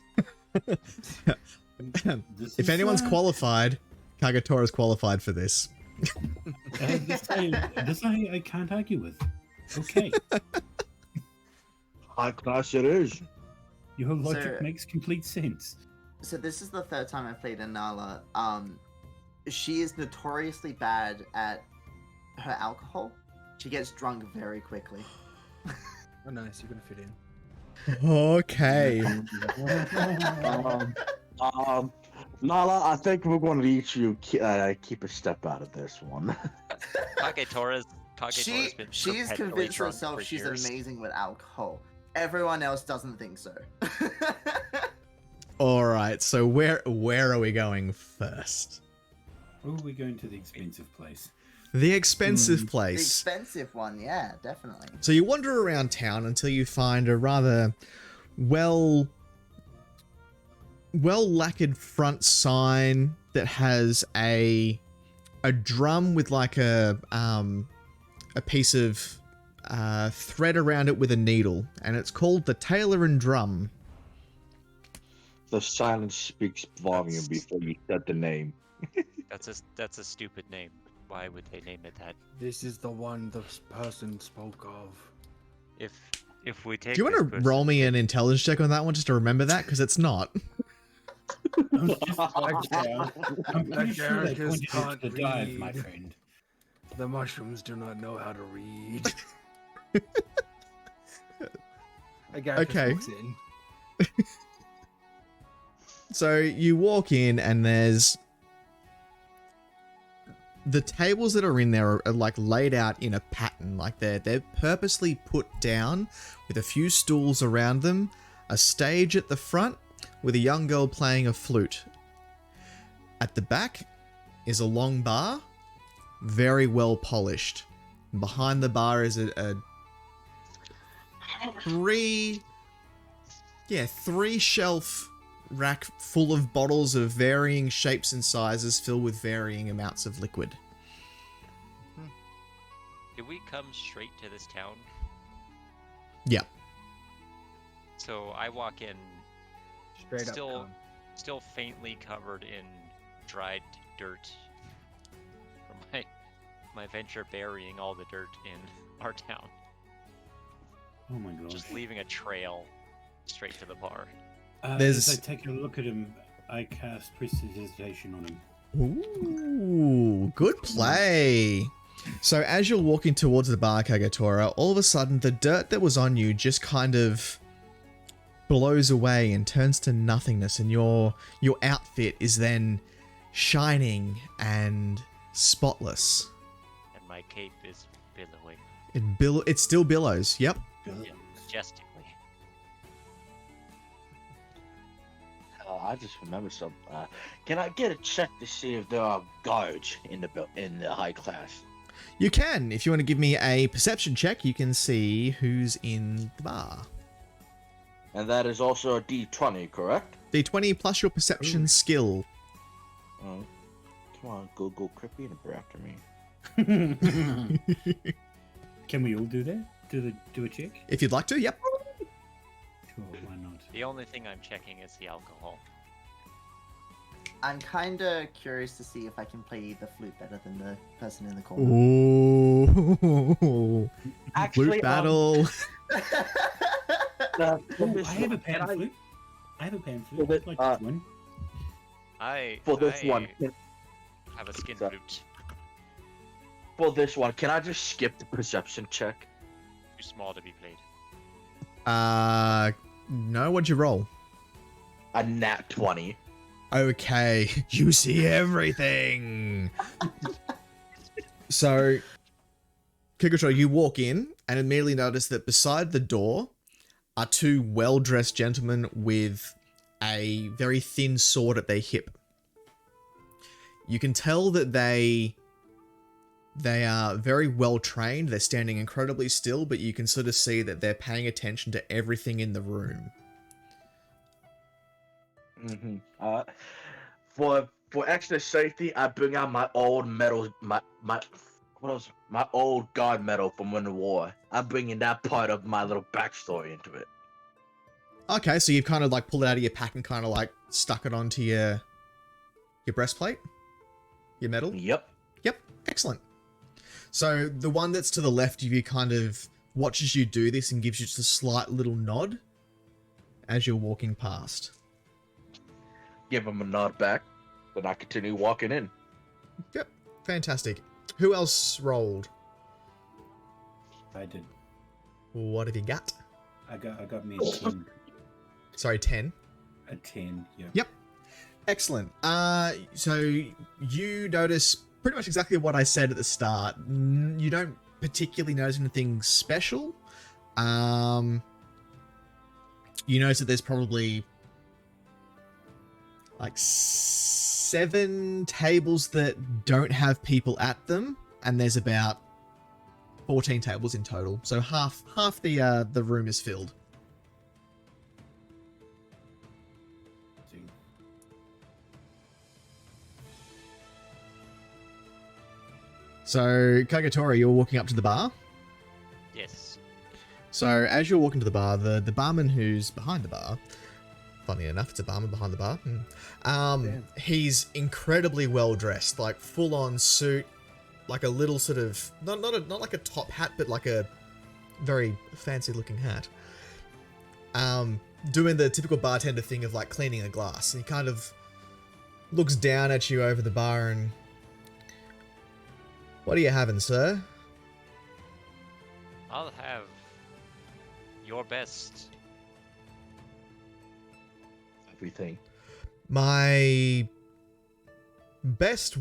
This If is, anyone's qualified, Kagatora's qualified for this. this I can't argue with. Okay, High class it is. your logic So- makes complete sense. So this is the 3rd time I've played Anala. She is notoriously bad at her alcohol. She gets drunk very quickly. Oh, nice. You're gonna fit in. Okay. Nala, I think we're going to need you keep a step out of this one. Kagetora's She's been convinced perpetually drunk herself for she's years. amazing with alcohol. Everyone else doesn't think so. All right, so where are we going first? Oh, we're going to the expensive place. The expensive The place. expensive one, yeah, definitely. So you wander around town until you find a rather well lacquered front sign that has a drum with like a piece of thread around it with a needle, and it's called the Tailor and Drum. The silence speaks volume That's- before you said the name. That's a stupid name. Why would they name it that? This is the one the person spoke of. If we take Do you want this to person- roll me an intelligence check on that one just to remember that? Because it's not. I'm pretty sure they characters pointed you to can't the dive, my read. friend. The mushrooms do not know how to read. A guy Okay. just walks in. So you walk in and there's the tables that are in there are like laid out in a pattern, like they're purposely put down with a few stools around them, a stage at the front with a young girl playing a flute. At the back is a long bar, very well polished. Behind the bar is a three shelf rack full of bottles of varying shapes and sizes filled with varying amounts of liquid. Did we come straight to this town? Yeah. So I walk in, Straight up. Still- town. still faintly covered in dried dirt from my venture burying all the dirt in our town, Oh my god. just leaving a trail straight to the bar. There's- As I take a look at him, I cast prestidigitation on him. Ooh, good play. So as you're walking towards the bar, Kagatora, all of a sudden the dirt that was on you just kind of blows away and turns to nothingness, and your outfit is then shining and spotless. And my cape is billowing It still billows. Yep. majestically. I just remember some. Can I get a check to see if there are guards in the high class? You can. If you want to give me a perception check, you can see who's in the bar. And that is also a D20, correct? D20 plus your perception skill. Oh, come on, go creepy and after me. Can we all do that? Do a check? If you'd like to, yep. Sure, why not? The only thing I'm checking is the alcohol. I'm kind of curious to see if I can play the flute better than the person in the corner. Ooh. Actually, Flute battle. Oh, I have a pan flute. I have a pan flute. I'd like to win. For this one, have a skin Sorry. flute. for this one, can I just skip the perception check? Too small to be played. No, what'd you roll? A nat 20. Okay, you see everything. So, Kikucho, you walk in and immediately notice that beside the door are two well-dressed gentlemen with a very thin sword at their hip. You can tell that they are very well trained. They're standing incredibly still, but you can sort of see that they're paying attention to everything in the room. Mm-hmm. For extra safety, I bring out my old medal, my old guard medal from when the war. I'm bringing that part of my little backstory into it. Okay, so you've kind of like pulled it out of your pack and kind of like stuck it onto your breastplate, your medal. Yep. Yep, excellent. So the one that's to the left of you kind of watches you do this and gives you just a slight little nod as you're walking past. Give him a nod back, then I continue walking in. Yep, fantastic. Who else rolled? I did. What have you got? I got me a 10. Sorry, 10. A 10, yeah. Yep. Excellent. So you notice pretty much exactly what I said at the start. You don't particularly notice anything special. You notice that there's probably like 7 tables that don't have people at them, and there's about 14 tables in total. So half the room is filled. See. So Kagatora, you're walking up to the bar. Yes. So as you're walking to the bar, the barman who's behind the bar, funny enough, it's a barman behind the bar. He's incredibly well dressed, like full on suit, like a little sort of not like a top hat, but like a very fancy looking hat. Doing the typical bartender thing of like cleaning a glass. And he kind of looks down at you over the bar and, "What are you having, sir?" I'll have your best. Everything. My best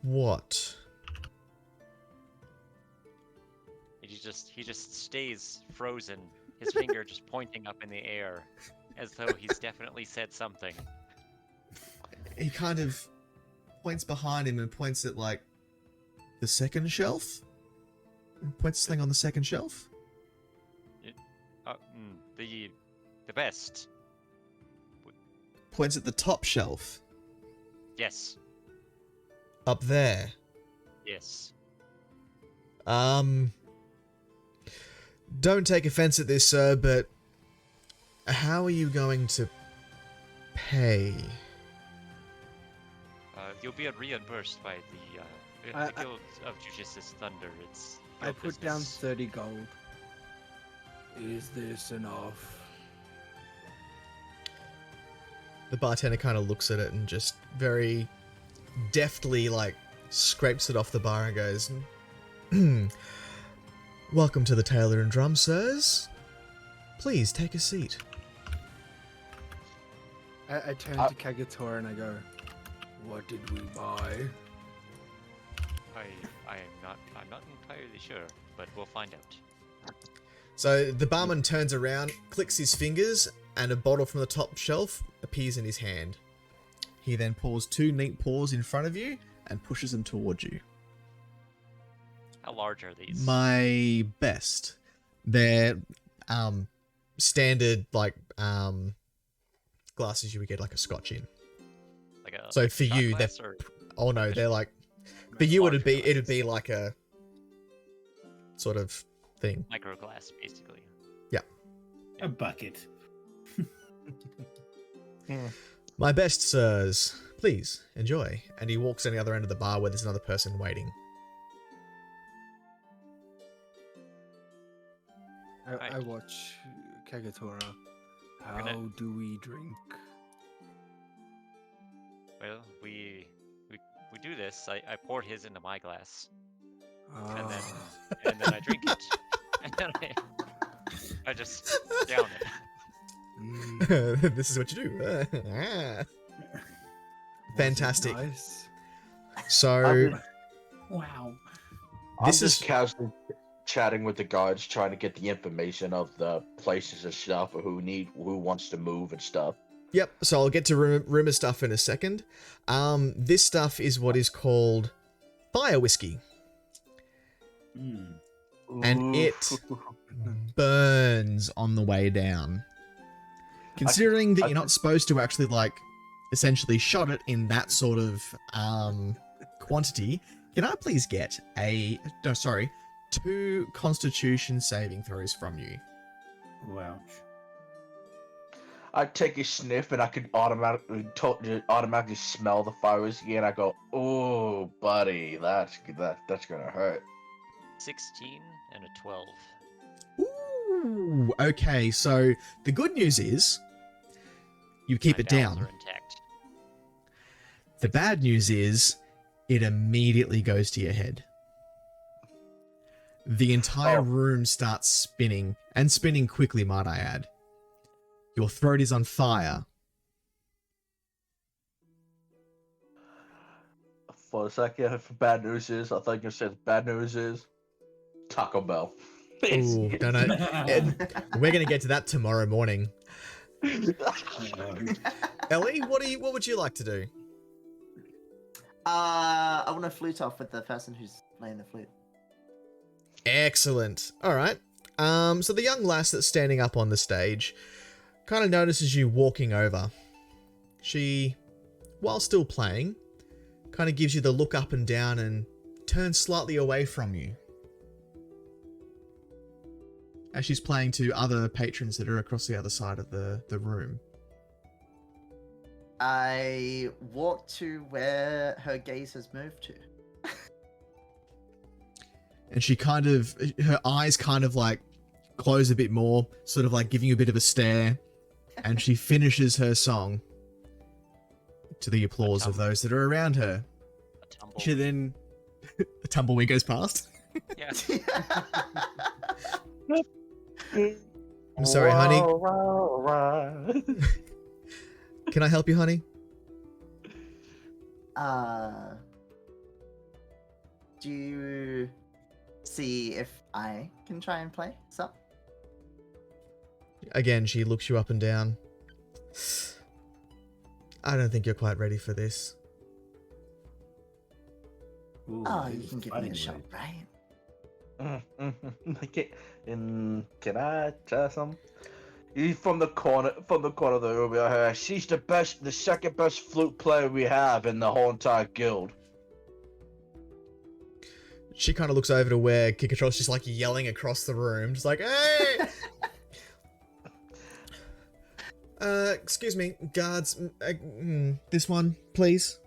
what? He just stays frozen, his finger just pointing up in the air, as though he's definitely said something. He kind of points behind him and points at like the second shelf. And points this thing on the second shelf. The best. Points at the top shelf. Yes. Up there. Yes. Don't take offense at this, sir, but how are you going to pay? You'll be reimbursed by the Guild of JUDICIAL Thunder. It's I put down business. 30 gold. Is this enough? The bartender kind of looks at it and just very deftly, like, scrapes it off the bar and goes, "Welcome to the Tailor and Drum, sirs. Please take a seat." I turn to Kagatora and I go, "What did we buy?" I'm not entirely sure, but we'll find out. So the barman turns around, clicks his fingers, and a bottle from the top shelf appears in his hand. He then pours 2 neat pours in front of you and pushes them towards you. How large are these? My best. They're standard like glasses you would get like a scotch in. Like a So like for shot you, they're glass or oh no, they're like for you larger it'd be glasses? like a sort of thing. micro glass, basically. A bucket. My best sirs, please enjoy. And he walks in the other end of the bar where there's another person waiting. I Right. watch Kagatora. How gonna- do we drink? Well, we do this. I pour his into my glass, and then I drink it, and then I just down it. Mm, This is what you do. was Fantastic. it nice? So Wow. I'm This just is- casually chatting with the guards, trying to get the information of the places and stuff, or who wants to move and stuff. yep. So I'll get to rumor stuff in a second. This stuff is what is called fire whiskey, Mm. and it burns on the way down. Considering that I you're not supposed to actually like essentially shot it in that sort of quantity, can I please get two Constitution saving throws from you? Ouch. I take a sniff and I can automatically smell the fire whiskey, and I go, "Oh, buddy, that's gonna hurt." 16 and a 12. Ooh, okay. So the good news is you keep My it bowels down. are intact. The bad news is it immediately goes to your head. The entire Oh. room starts spinning, and spinning quickly, might I add. Your throat is on fire. For a second, bad news is, I thought you said bad news is Taco Bell. Ooh, no, no. We're gonna get to that tomorrow morning. Ellie, what would you like to do? I want to flute off with the person who's playing the flute. Excellent. All right. So the young lass that's standing up on the stage kind of notices you walking over. She, while still playing, kind of gives you the look up and down and turns slightly away from you. As she's playing to other patrons that are across the other side of the room. I walk to where her gaze has moved to. And she kind of, her eyes kind of like close a bit more, sort of like giving you a bit of a stare. And she finishes her song to the applause of those that are around her. A tumble. She then, a tumbleweed goes past. Yeah. I'm sorry, honey. Wow. Can I help you, honey? Do you see if I can try and play some? Again, she looks you up and down. I don't think you're quite ready for this. Ooh, Oh, this you is can give me fighting a shot, word. right? Can I try some? He's from the corner of the room. She's the second best flute player we have in the whole entire guild. She kind of looks over to where Kikatrol's just like yelling across the room, just like, hey! Excuse me, guards, this one, please.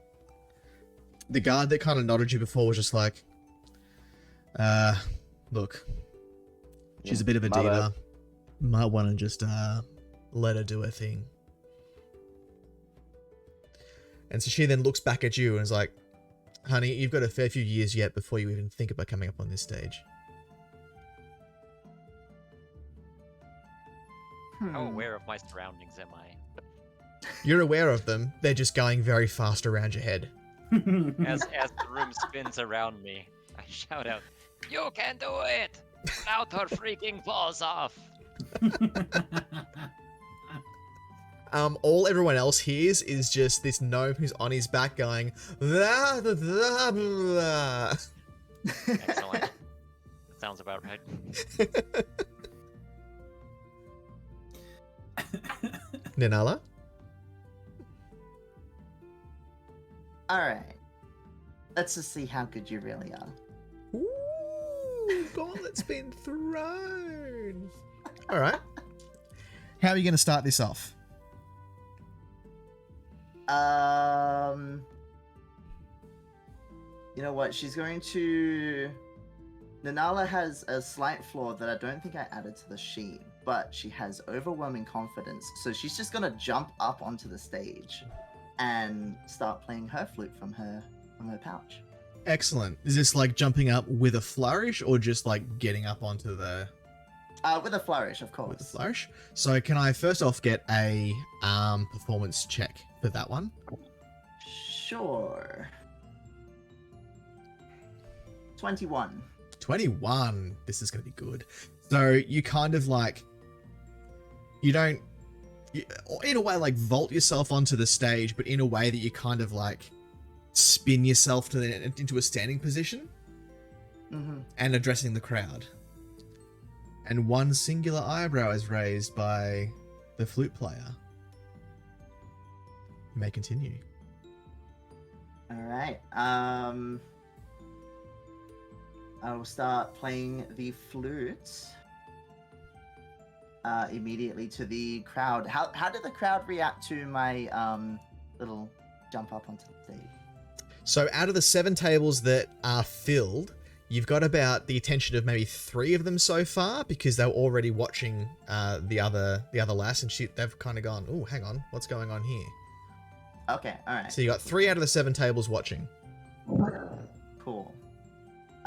The guard that kind of nodded you before was just like, look, she's a bit of a My bad. diva. Might want to just, let her do her thing. And so she then looks back at you and is like, honey, you've got a fair few years yet before you even think about coming up on this stage. How Hmm. aware of my surroundings am I? You're aware of them. They're just going very fast around your head. As the room spins around me, I shout out, "You can do it! Without her freaking balls off!" All everyone else hears is just this gnome who's on his back going, "Blah, blah, blah, blah." Excellent. That sounds about right. Ninala? All right. Let's just see how good you really are. Ooh, gauntlet's been thrown. All right. How are you going to start this off? You know what? She's going to. Nanala has a slight flaw that I don't think I added to the sheet, but she has overwhelming confidence. So she's just gonna jump up onto the stage and start playing her flute from her pouch. Excellent. Is this like jumping up with a flourish or just like getting up onto the... With a flourish, of course. With a flourish? So can I first off get a performance check for that one? Sure. 21. 21. This is going to be good. So you kind of like... You don't... in a way, like, vault yourself onto the stage, but in a way that you kind of like spin yourself into a standing position and addressing the crowd. And one singular eyebrow is raised by the flute player. You may continue. All right. I'll start playing the flute immediately to the crowd. How did the crowd react to my little jump up onto the stage? So out of the 7 tables that are filled, you've got about the attention of maybe 3 of them so far, because they're already watching the other lass, and they've kind of gone, oh, hang on, what's going on here? Okay, all right. So you got 3 out of the 7 tables watching. Cool.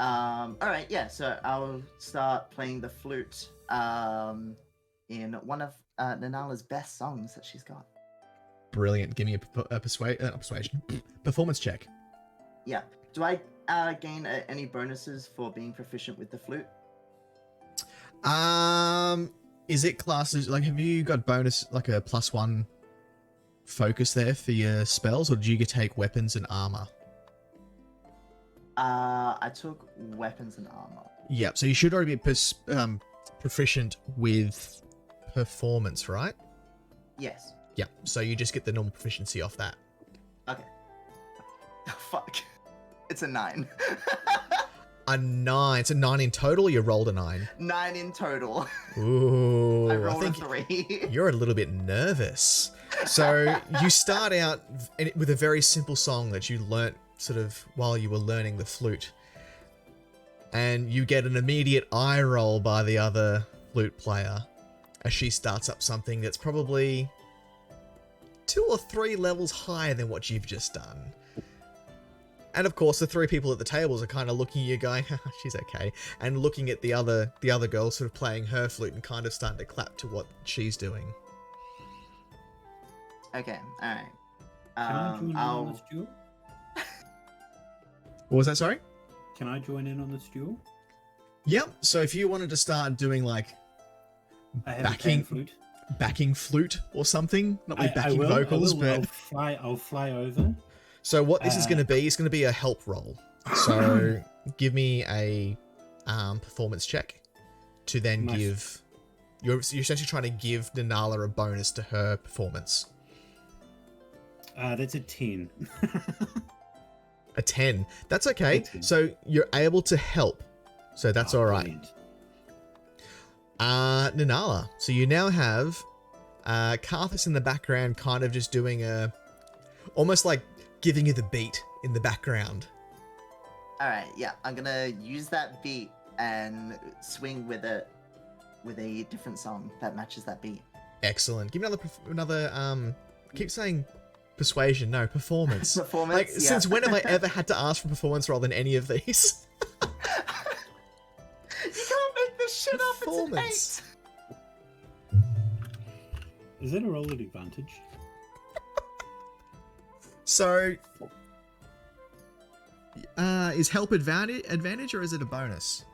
All right, yeah. So I'll start playing the flute in one of Nanala's best songs that she's got. Brilliant. Give me a persuasion performance check. Yeah. Do I gain any bonuses for being proficient with the flute? Is it classes like, have you got bonus like a +1 focus there for your spells, or do you take weapons and armor? I took weapons and armor. Yep. So you should already be proficient with performance, right? Yes. Yep. So you just get the normal proficiency off that. Okay. Oh, fuck. It's a 9. A 9. It's a 9 in total. You rolled a 9. 9 in total. Ooh. I rolled think a 3. you're a little bit nervous. So you start out with a very simple song that you learnt sort of while you were learning the flute. And you get an immediate eye roll by the other flute player as she starts up something that's probably 2 or 3 levels higher than what you've just done. And of course, the 3 people at the tables are kind of looking at you going, she's okay, and looking at the other girl sort of playing her flute and kind of starting to clap to what she's doing. Okay, alright. Can I join in on this duel? What was that, sorry? Can I join in on this duel? Yep. So if you wanted to start doing like I have a pan flute. backing flute or something, not like backing I will, vocals, but I'll fly over. So what this is going to be is going to be a help roll. So give me a performance check to then give. You're essentially trying to give Nanala a bonus to her performance. That's a 10. A 10. That's okay. 10. So you're able to help. So that's all right. Brilliant. Nanala. So you now have Karthus in the background, kind of just doing almost like giving you the beat in the background. Alright, yeah. I'm gonna use that beat and swing with a different song that matches that beat. Excellent. Give me another keep saying persuasion, no, performance. Performance, like, yeah. Since when have I ever had to ask for performance roll in any of these? You can't make this shit up, Performance. it's an 8! Is that a roll at advantage? So, is help advantage or is it a bonus?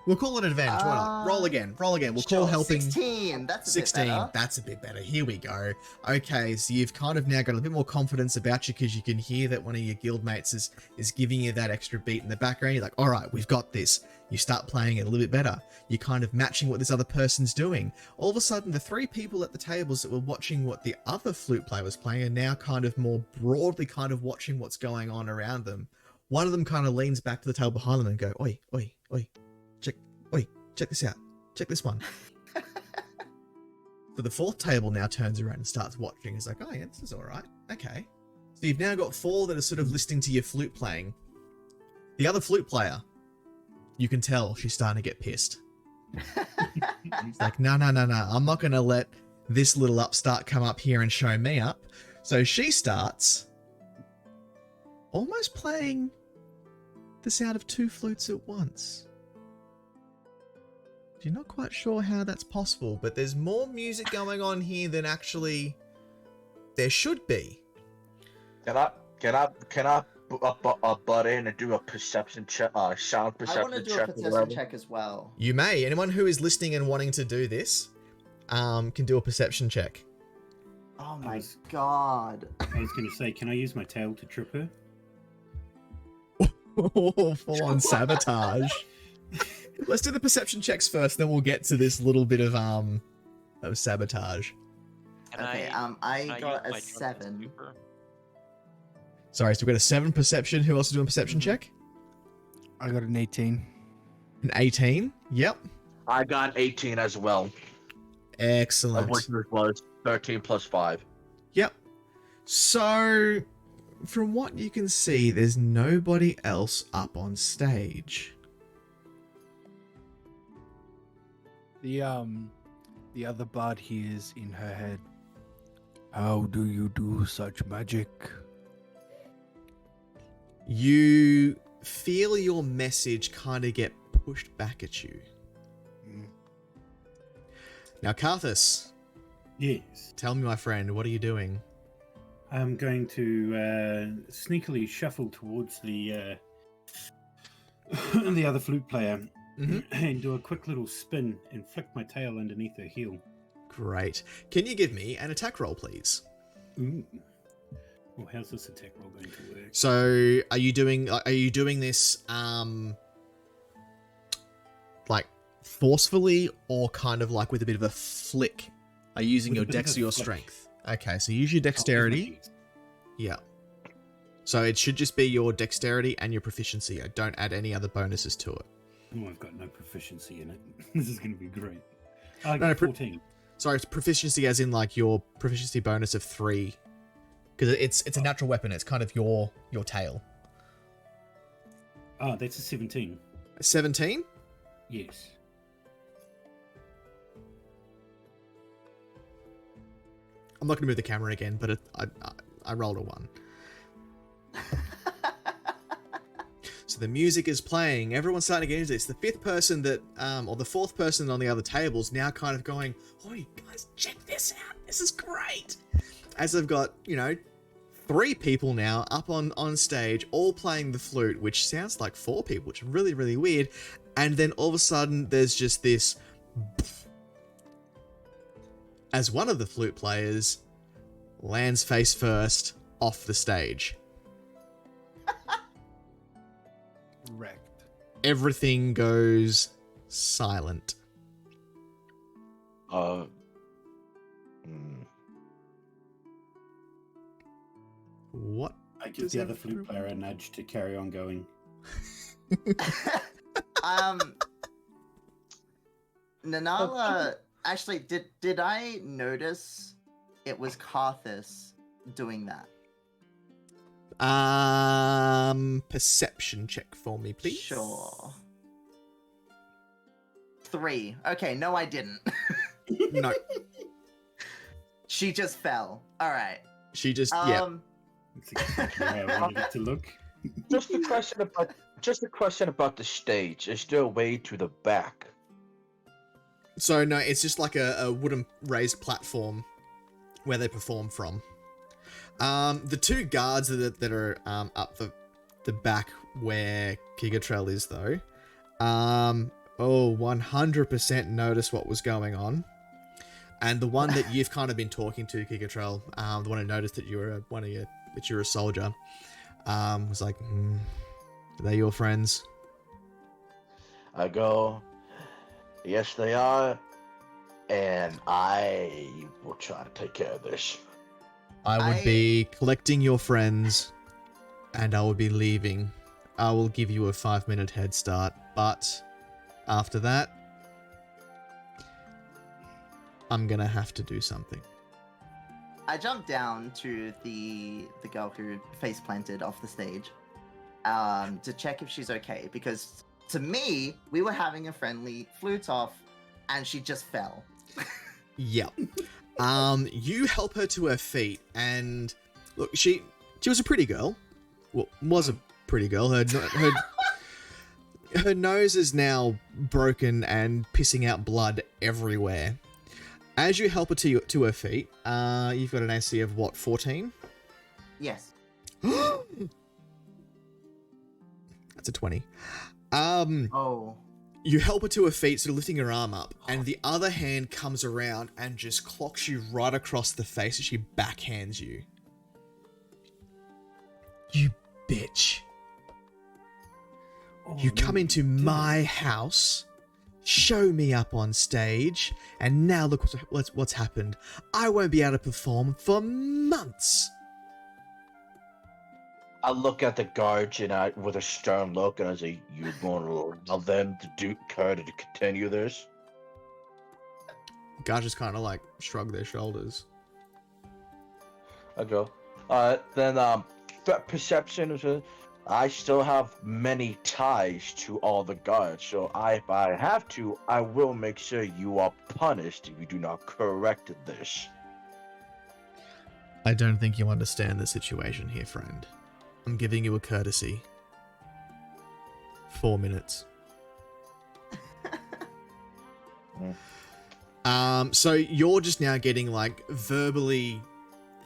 We'll call it advantage. Why not? Roll again. Roll again. We'll call Sure, helping. 16. That's a 16. bit better. That's a bit better. Here we go. Okay, so you've kind of now got a bit more confidence about you because you can hear that one of your guildmates is giving you that extra beat in the background. You're like, all right, we've got this. You start playing it a little bit better. You're kind of matching what this other person's doing. All of a sudden, the three people at the tables that were watching what the other flute player was playing are now kind of more broadly kind of watching what's going on around them. One of them kind of leans back to the table behind them and go, oi, oi, oi, check this out. Check this one. So the fourth table now turns around and starts watching. It's like, oh yeah, this is all right. Okay. So you've now got four that are sort of listening to your flute playing. The other flute player, you can tell she's starting to get pissed. It's like, no. I'm not going to let this little upstart come up here and show me up. So she starts almost playing the sound of two flutes at once. You're not quite sure how that's possible, but there's more music going on here than actually there should be. Can I butt in and do a perception check, sound I perception want to do check? a perception check as well. You may. Anyone who is listening and wanting to do this can do a perception check. Oh my god. I was going to say, can I use my tail to trip her? Full on sabotage. Let's do the perception checks first, then we'll get to this little bit of sabotage. Can Okay, can I use got a my drunken 7. stupor? Sorry, so we've got a 7 perception. Who else is doing a perception check? I got an 18. An 18. Yep. I got 18 as well. Excellent. Which was 13 plus 5. Yep. So, from what you can see, there's nobody else up on stage. The other bard hears in her head, "How do you do such magic?" You feel your message kind of get pushed back at you. Mm. Now, Karthus, Yes. tell me, my friend, what are you doing? I'm going to sneakily shuffle towards the the other flute player Mhm. and do a quick little spin and flick my tail underneath her heel. Great. Can you give me an attack roll, please? Ooh. Well, how's this attack roll going to work? So, are you doing this like forcefully or kind of like with a bit of a flick? Are you using With a your bit of dex a or your flick. strength? Okay, so use your dexterity. Yeah. So it should just be your dexterity and your proficiency. Don't add any other bonuses to it. Oh, I've got no proficiency in it. This is going to be great. I No, got 14. Sorry, it's proficiency as in like your proficiency bonus of 3. Because it's a natural weapon. It's kind of your tail. Oh, that's a 17. 17? Yes. I'm not going to move the camera again, but I rolled a 1. So the music is playing. Everyone's starting to get into this. The fifth person that, or the fourth person on the other table is now kind of going, "Oh, you guys, check this out. This is great." As I've got, 3 people now up on stage, all playing the flute, which sounds like 4 people, which is really, really weird. And then all of a sudden, there's just this, as one of the flute players lands face first off the stage. Wrecked. Everything goes silent. Hmm. What? I give Does the other everyone- flute player a nudge to carry on going. Nanala, actually, did I notice it was Karthus doing that? Perception check for me, please. Sure. 3. Okay, no, I didn't. No, She just fell. All right. she just, yeah. That's exactly how I wanted it to look. Just a question about the stage. Is there a way to the back? So, no, it's just like a wooden raised platform where they perform from. The 2 guards that are up the back where Gigatrell is, though, 100% noticed what was going on. And the one that you've kind of been talking to, Gigatrell, the one who noticed that you're a soldier, was like, are they your friends? I go, yes, they are, and I will try to take care of this. I would be collecting your friends, and I will be leaving. I will give you a 5-minute head start, but after that, I'm gonna have to do something. I jumped down to the girl who face planted off the stage to check if she's okay, because to me, we were having a friendly flute off, and she just fell. Yeah. You help her to her feet, and look, she was a pretty girl. Well, was a pretty girl. Her nose is now broken and pissing out blood everywhere. As you help her to her feet, you've got an AC of what, 14? Yes. That's a 20. Oh. You help her to her feet, sort of lifting her arm up, and the other hand comes around and just clocks you right across the face as she backhands you. You bitch. Oh, You come no, into didn't. my house, show me up on stage, and now look what's happened. I won't be able to perform for months. I look at the guards and I, with a stern look, and I say, "You're going to allow them to do care to continue this?" Guys just kind of like shrug their shoulders. I go, then threat perception is I still have many ties to all the guards, so if I have to, I will make sure you are punished if you do not correct this. I don't think you understand the situation here, friend. I'm giving you a courtesy. 4 minutes. So you're just now getting like verbally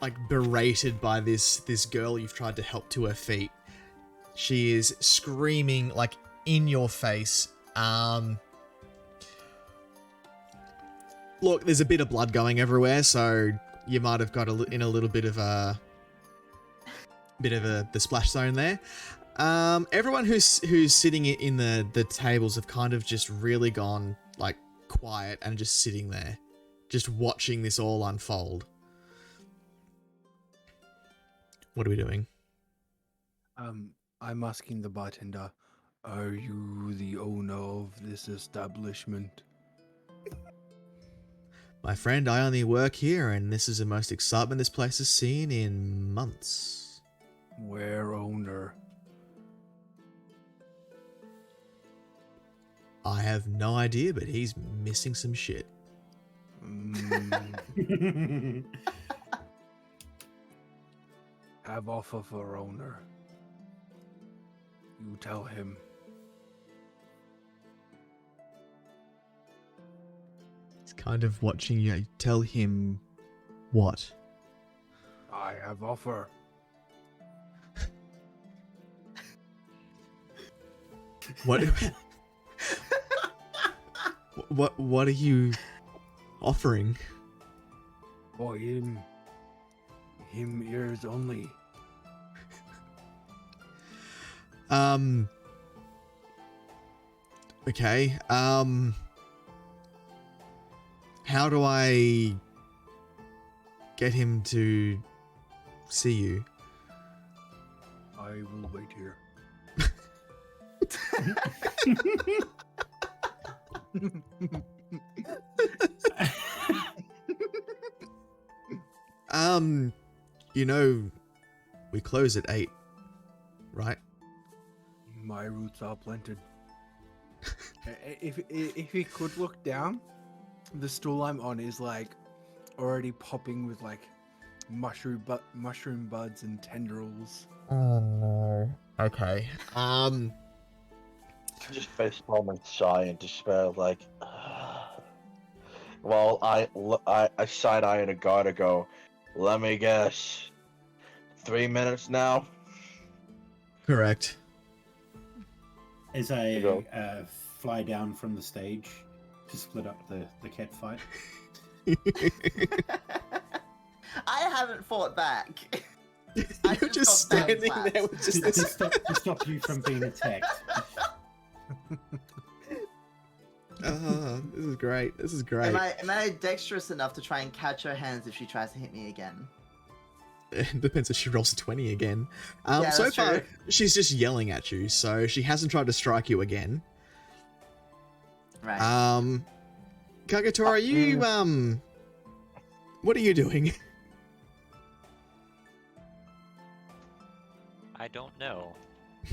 like berated by this girl you've tried to help to her feet. She is screaming like in your face. Look, there's a bit of blood going everywhere, so you might have got in a little bit of the splash zone there. Everyone who's sitting in the tables have kind of just really gone like quiet and just sitting there, just watching this all unfold. What are we doing? I'm asking the bartender, are you the owner of this establishment? My friend, I only work here, and this is the most excitement this place has seen in months. Where owner? I have no idea, but he's missing some shit. Have offer for owner. You tell him. He's kind of watching you. Tell him what? I have offer. What? What are you offering? For him. Him ears only. Okay. How do I get him to see you? I will wait here. You know, we close at 8, right? My roots are planted. If he could look down, the stool I'm on is like already popping with like mushroom buds and tendrils. Oh no. Okay. I just face palm and sigh in despair, like. Well, I side eye at a guard and go, let me guess, 3 minutes now? Correct. As You I go. fly down from the stage to split up the cat fight. I haven't fought back. You're just got standing backslapped. there with just To this. stop you from being attacked. Oh, this is great. This is great. Am I dexterous enough to try and catch her hands if she tries to hit me again? It depends if she rolls a 20 again. Yeah, So that's far, true. she's just yelling at you, so she hasn't tried to strike you again. Right. Kagatora, you, what are you doing? I don't know.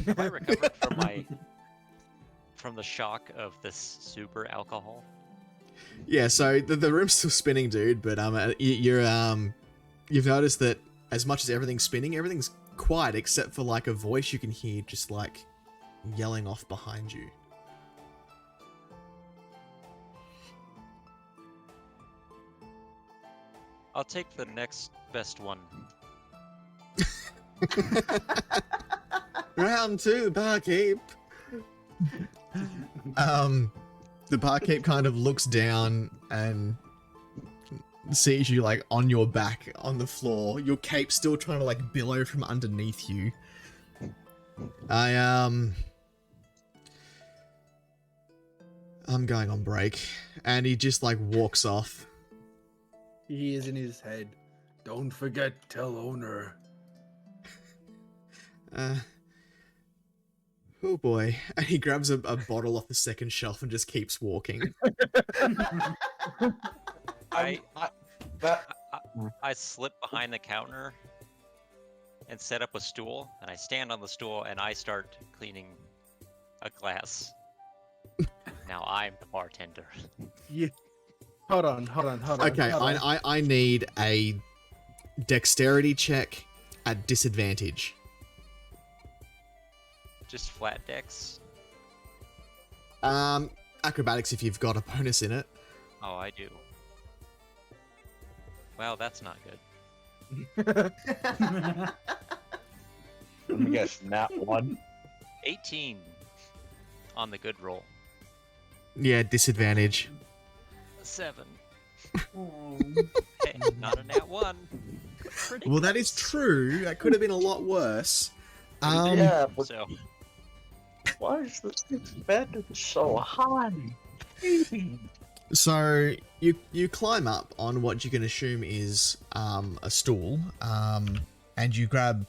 Have I recovered from the shock of this super alcohol? Yeah, so the room's still spinning, dude, but you've noticed that as much as everything's spinning, everything's quiet except for like a voice you can hear just like yelling off behind you. I'll take the next best one. Round 2, barkeep. The barkeep kind of looks down and sees you like on your back on the floor. Your cape still trying to like billow from underneath you. I'm going on break, and he just like walks off. He is in his head. Don't forget, tell owner. Oh boy. And he grabs a bottle off the second shelf and just keeps walking. I slip behind the counter and set up a stool, and I stand on the stool and I start cleaning a glass. Now I'm the bartender. Yeah. Hold on. Okay, hold on. I need a dexterity check at disadvantage. Just flat decks. Acrobatics if you've got a bonus in it. Oh, I do. Well, that's not good. Let me guess, nat 1. 18 on the good roll. Yeah, disadvantage. 7. Hey, not a nat 1. Pretty Well, that is close. true. That could have been a lot worse. Yeah, but So, why is this bed so high? So you climb up on what you can assume is a stool, and you grab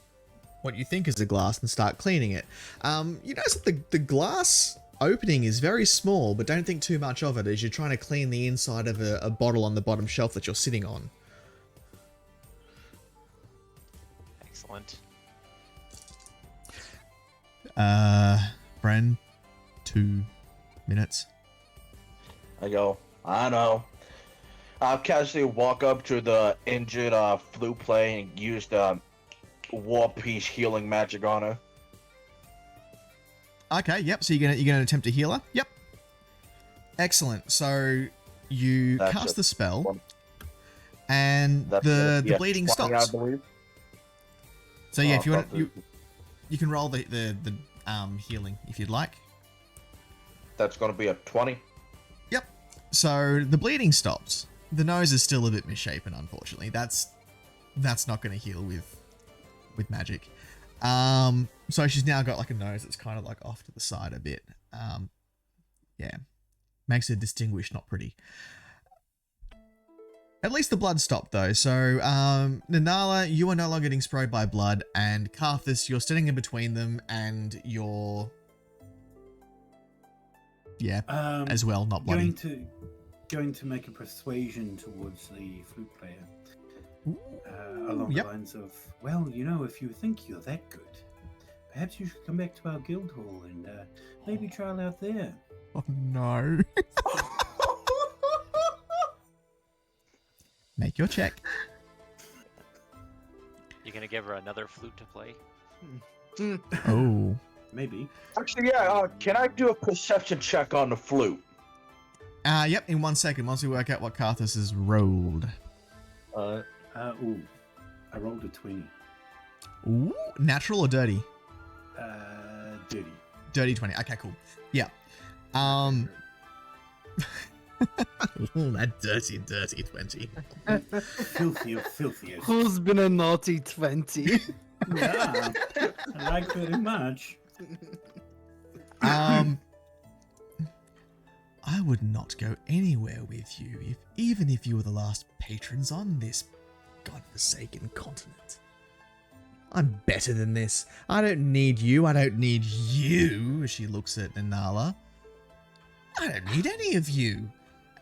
what you think is a glass and start cleaning it. You notice that the glass opening is very small, but don't think too much of it as you're trying to clean the inside of a bottle on the bottom shelf that you're sitting on. excellent. Bren, 2 minutes. I go, I know. I'll casually walk up to the injured flute player and use the War Piece healing magic on her. Okay, yep. So you're gonna attempt to heal her. Yep. Excellent. So you That's cast it. the spell, One. and That's the yeah, bleeding 20, stops. I believe. So yeah, Oh, if you want, fuck, you can roll the healing if you'd like. That's gonna be a 20. Yep. So the bleeding stops. The nose is still a bit misshapen, unfortunately. That's not going to heal with magic. So she's now got like a nose that's kind of like off to the side a bit. Yeah, makes her distinguished, not pretty. At least the blood stopped though. So Nanala, you are no longer getting sprayed by blood, and Karthus, you're standing in between them, and you're as well, not bloody. Going to make a persuasion towards the flute player. Along Yep. the lines of, well, you know, if you think you're that good, perhaps you should come back to our guild hall and maybe trial out there. Oh no. Make your check. You gonna give her another flute to play? Oh. Maybe. Actually, yeah. Can I do a perception check on the flute? Yep, in 1 second, once we work out what Karthus has rolled. Ooh, I rolled a 20. Ooh, natural or dirty? Dirty. Dirty 20. Okay, cool. Yeah. Ooh, that dirty, dirty 20. Filthy of filthiest. Who's been a naughty 20? Yeah, I like very much. I would not go anywhere with you, even if you were the last patrons on this godforsaken continent. I'm better than this. I don't need you. I don't need you. She looks at Nanala. I don't need any of you.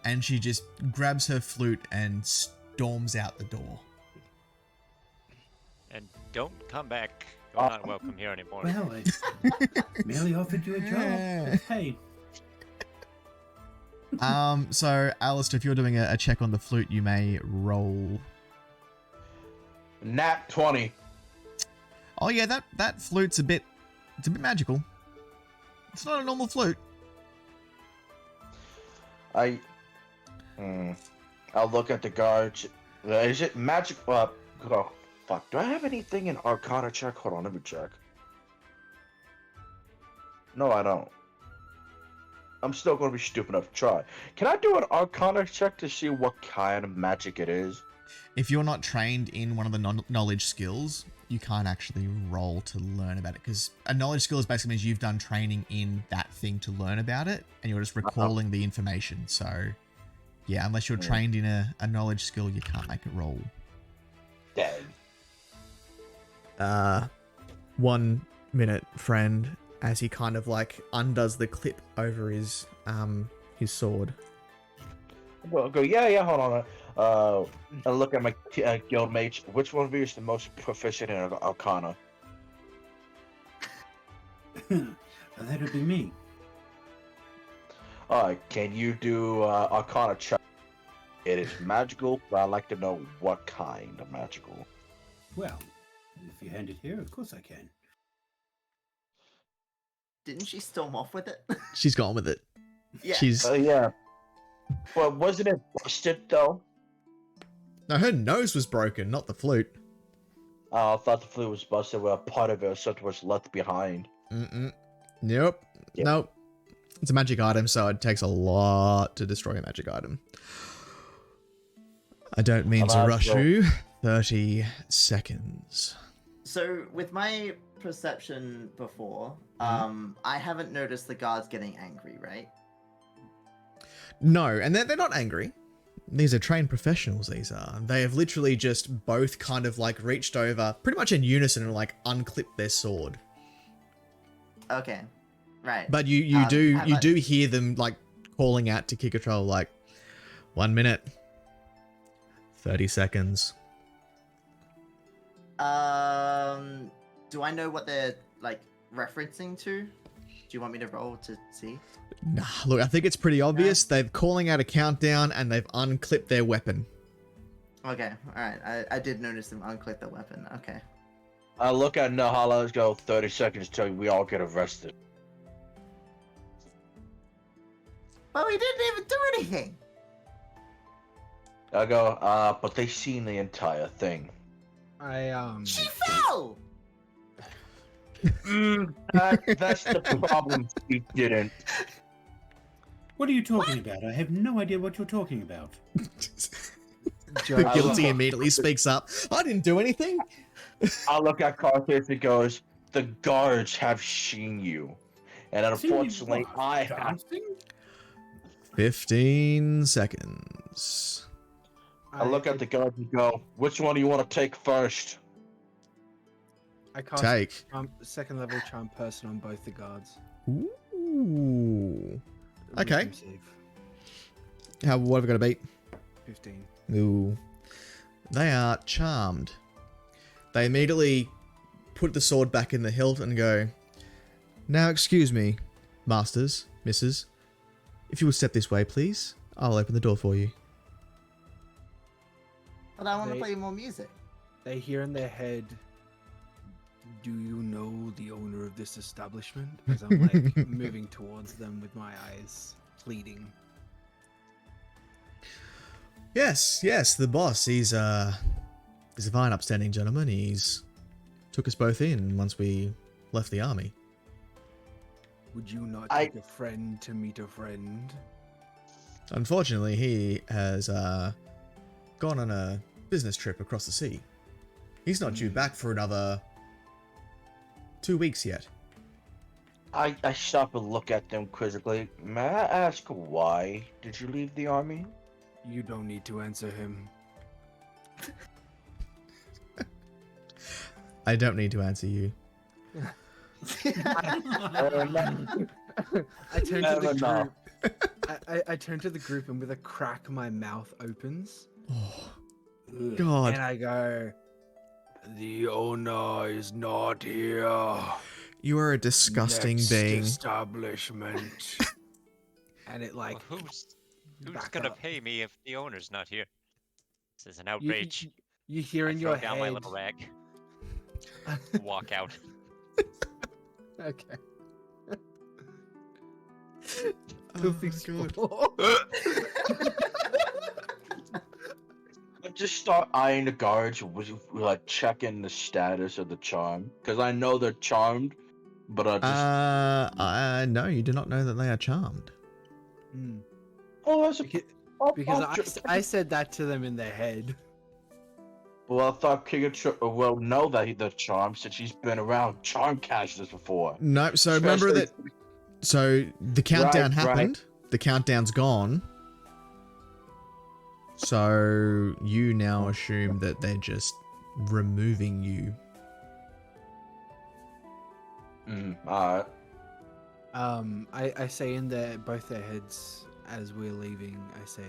And she just grabs her flute and storms out the door. And don't come back. You're not welcome here anymore. Well, I merely offered you a job. Hey, So Alistair, if you're doing a check on the flute, you may roll. Nat 20. Oh yeah, that flute's a bit magical. It's not a normal flute. I'll look at the guards. Is it magic? Oh, fuck. Do I have anything in Arcana check? Hold on, let me check. No, I don't. I'm still going to be stupid enough to try. Can I do an Arcana check to see what kind of magic it is? If you're not trained in one of the knowledge skills, you can't actually roll to learn about it, because a knowledge skill is basically means you've done training in that thing to learn about it, and you're just recalling the information. So, yeah, unless you're trained in a knowledge skill, you can't make a roll. Dang. 1 minute, friend, as he kind of like undoes the clip over his sword. Well, I'll go, yeah, hold on. I'll look at my guild mates. Which one of you is the most proficient in Arcana? that would be me. Alright, can you do Arcana check? It is magical, but I'd like to know what kind of magical. Well, if you hand it here, of course I can. Didn't she storm off with it? She's gone with it. Yeah. She's Yeah. Well, wasn't it busted though? no, her nose was broken, not the flute. I thought the flute was busted where a part of it or something was left behind. Nope. Yeah. Nope. It's a magic item, so it takes a lot to destroy a magic item. I don't mean to rush you. 30 seconds. So with my perception before, I haven't noticed the guards getting angry, right? No, and they're not angry. These are trained professionals, these are. They have literally just both kind of like reached over, pretty much in unison, and like unclipped their sword. Okay. Right. But you do hear them like calling out to Kikatrol like 1 minute. 30 seconds. Do I know what they're like referencing to? Do you want me to roll to see? Nah, look, I think it's pretty obvious. They're calling out a countdown and they've unclipped their weapon. Okay, alright. I did notice them unclip the weapon. Okay. I look at Nahala and go 30 seconds till we all get arrested. But we didn't even do anything! I go, but they seen the entire thing. She fell! That's the problem. She didn't. What are you talking about? I have no idea what you're talking about. The guilty immediately speaks up. I didn't do anything. I look at Carthage and goes, the guards have seen you. And unfortunately, I have. 15 seconds. I look at the guards and go, which one do you want to take first? I cast Take. second level charm person on both the guards. Ooh. Okay. Wisdom save. What have we got to beat? 15. Ooh. They are charmed. They immediately put the sword back in the hilt and go, now excuse me, masters, misses. If you will step this way, please, I'll open the door for you. But I want to play more music. They hear in their head, do you know the owner of this establishment? As I'm like moving towards them with my eyes pleading. Yes, the boss. He's a fine, upstanding gentleman. He's took us both in once we left the army. Would you not I- take a friend to meet a friend? Unfortunately, he has gone on a business trip across the sea. He's not due back for another 2 weeks yet. I stop and look at them quizzically. May I ask why did you leave the army? You don't need to answer him. I don't need to answer you. I turn to the Never know. group. I turn to the group and with a crack my mouth opens Oh, Ugh. God. and I go, "The owner is not here. You are a disgusting Next being. establishment." And it like Well, who's back gonna up. pay me if the owner's not here? This is an You- outrage. You hear I in throw your down head. my little rag, walk out. Okay. Oh, my God. I just start eyeing the guards, like checking the status of the charm, because I know they're charmed, but I just No, you do not know that they are charmed. Hmm. oh, that's a, Because I said that to them in their head. well, I thought Pikachu will know that they're charmed since he's been around charm casters before. No, so remember Especially- that. So the countdown Right, right. happened. The countdown's gone. So you now assume that they're just removing you. Alright. I say in both their heads as we're leaving, I say,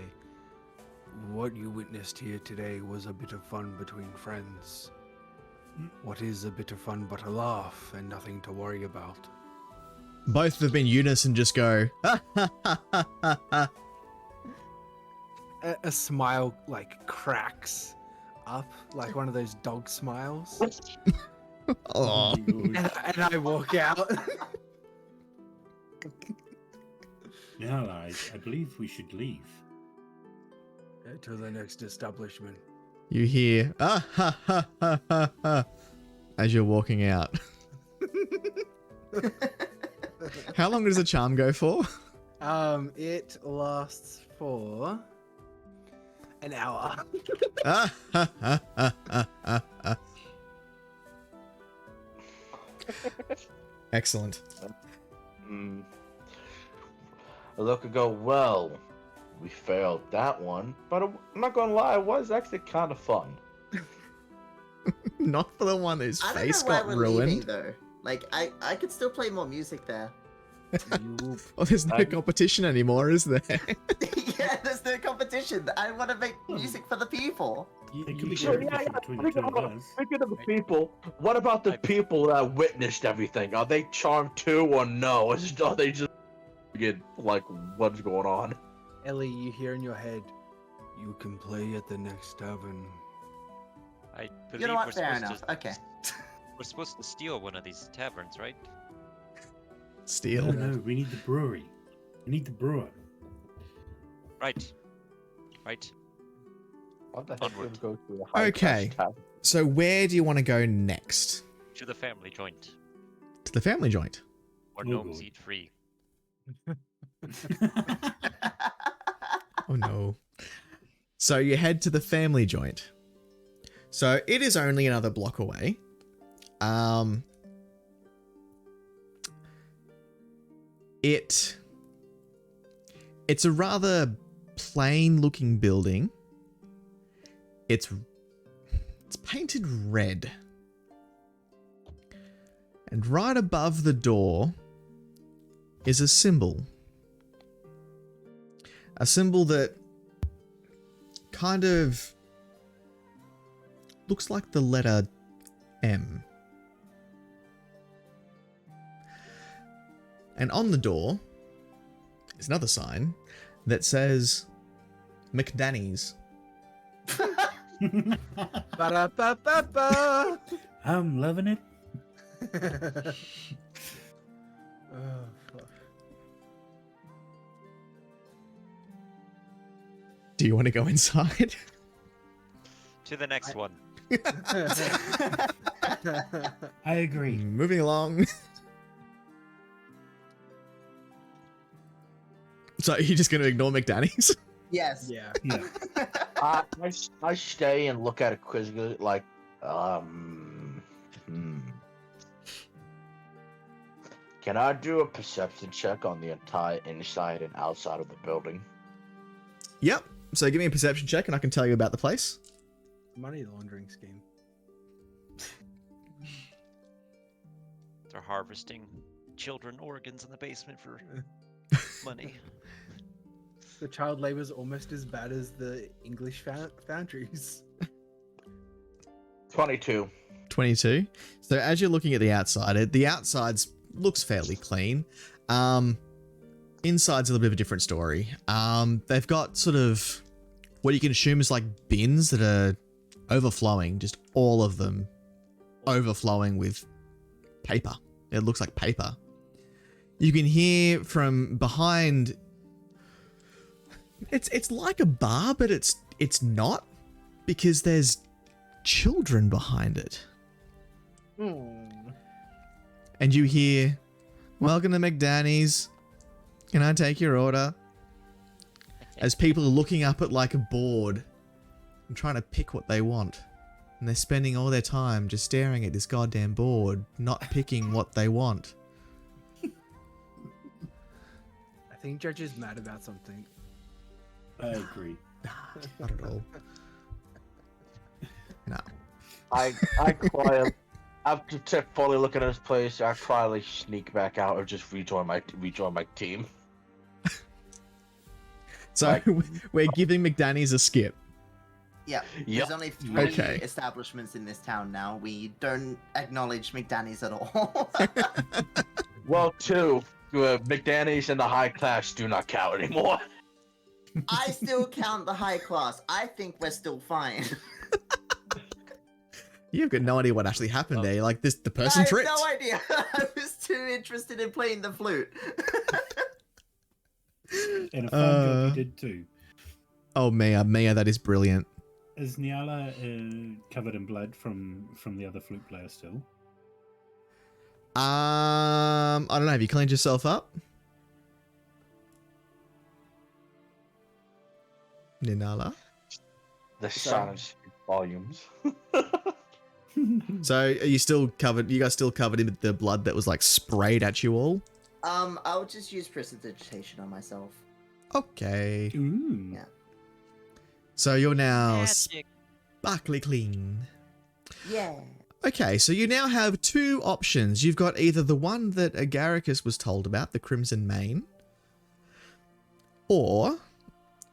"What you witnessed here today was a bit of fun between friends. What is a bit of fun but a laugh and nothing to worry about?" Both of them in unison just go, ha ha ha ha ha ha. A smile like cracks up, like one of those dog smiles, Oh, and I walk out. Now, I believe we should leave. To the next establishment. you hear, ah ha ha ha ha ha, as you're walking out. How long does a charm go for? It lasts for an hour. Ah ha ha ha ha ha ha. Excellent. I look and go, well, we failed that one, but I'm not gonna lie, it was actually kind of fun. Not for the one whose I don't face know why got we're ruined. leaving though. Like I could still play more music there. You Oh, there's no I- competition anymore, is there? Yeah, there's no competition. I want to make music for the people. It could be So, competition between the two of us. Speaking of the people, what about the people that witnessed everything? Are they charmed too, or no? Are they just get like what's going on? Ellie, you hear in your head, "You can play at the next tavern." I believe You know what? we're Fair supposed enough. Okay. we're supposed to steal one of these taverns, right? Steal. No, we need the brewery. We need the brewer. Right. Right. What the Onward. heck go to the high Okay. class tavern? So where do you want to go next? To the family joint, To the family joint. where Oh, gnomes God. eat free. Oh no. So you head to the family joint. So it is only another block away. It's a rather plain looking building. It's painted red. And right above the door is a symbol. A symbol that kind of looks like the letter M. And on the door is another sign that says McDanny's. Ba-da-ba-ba-ba. I'm loving it. Oh, fuck. Do you want to go inside? To the next one. I agree. Moving along. So are you just going to ignore McDanny's? Yes. Yeah. Yeah. I stay and look at it quizzically, like, Can I do a perception check on the entire inside and outside of the building? Yep. So give me a perception check and I can tell you about the place. Money laundering scheme. They're harvesting children organs in the basement for money. The child labor is almost as bad as the English foundries. 22. 22. So as you're looking at the outside looks fairly clean. Inside's a little bit of a different story. They've got sort of what you can assume is like bins that are overflowing, just all of them overflowing with paper. It looks like paper. You can hear from behind. It's like a bar, but it's not, because there's children behind it. And you hear, "Welcome to McDanny's. Can I take your order?" As people are looking up at like a board and trying to pick what they want. And they're spending all their time just staring at this goddamn board, not picking what they want. I think Judge is mad about something. I agree. Not at all. No. I quietly, after fully looking at this place, I quietly sneak back out or just rejoin my team. So Like- we're giving McDanny's a skip. Yeah. Yep. There's only 3 Okay. establishments in this town now. We don't acknowledge McDanny's at all. Well, 2, McDanny's and the high class do not count anymore. I still count the high class. I think we're still fine. You've got no idea what actually happened there. Like the I person have tripped. no idea. I was too interested in playing the flute. And a fun job you did too. Oh, Mia, that is brilliant. Is Nyala covered in blood from the other flute player still? I don't know. Have you cleaned yourself up? Ninala? The silence speaks volumes. So are you still covered? You guys still covered in the blood that was like sprayed at you all? I'll just use prestidigitation on myself. Okay. Ooh. Yeah. So you're now Magic. sparkly clean. Yeah. Okay, so you now have 2 options. You've got either the one that Agaricus was told about, the Crimson Mane, or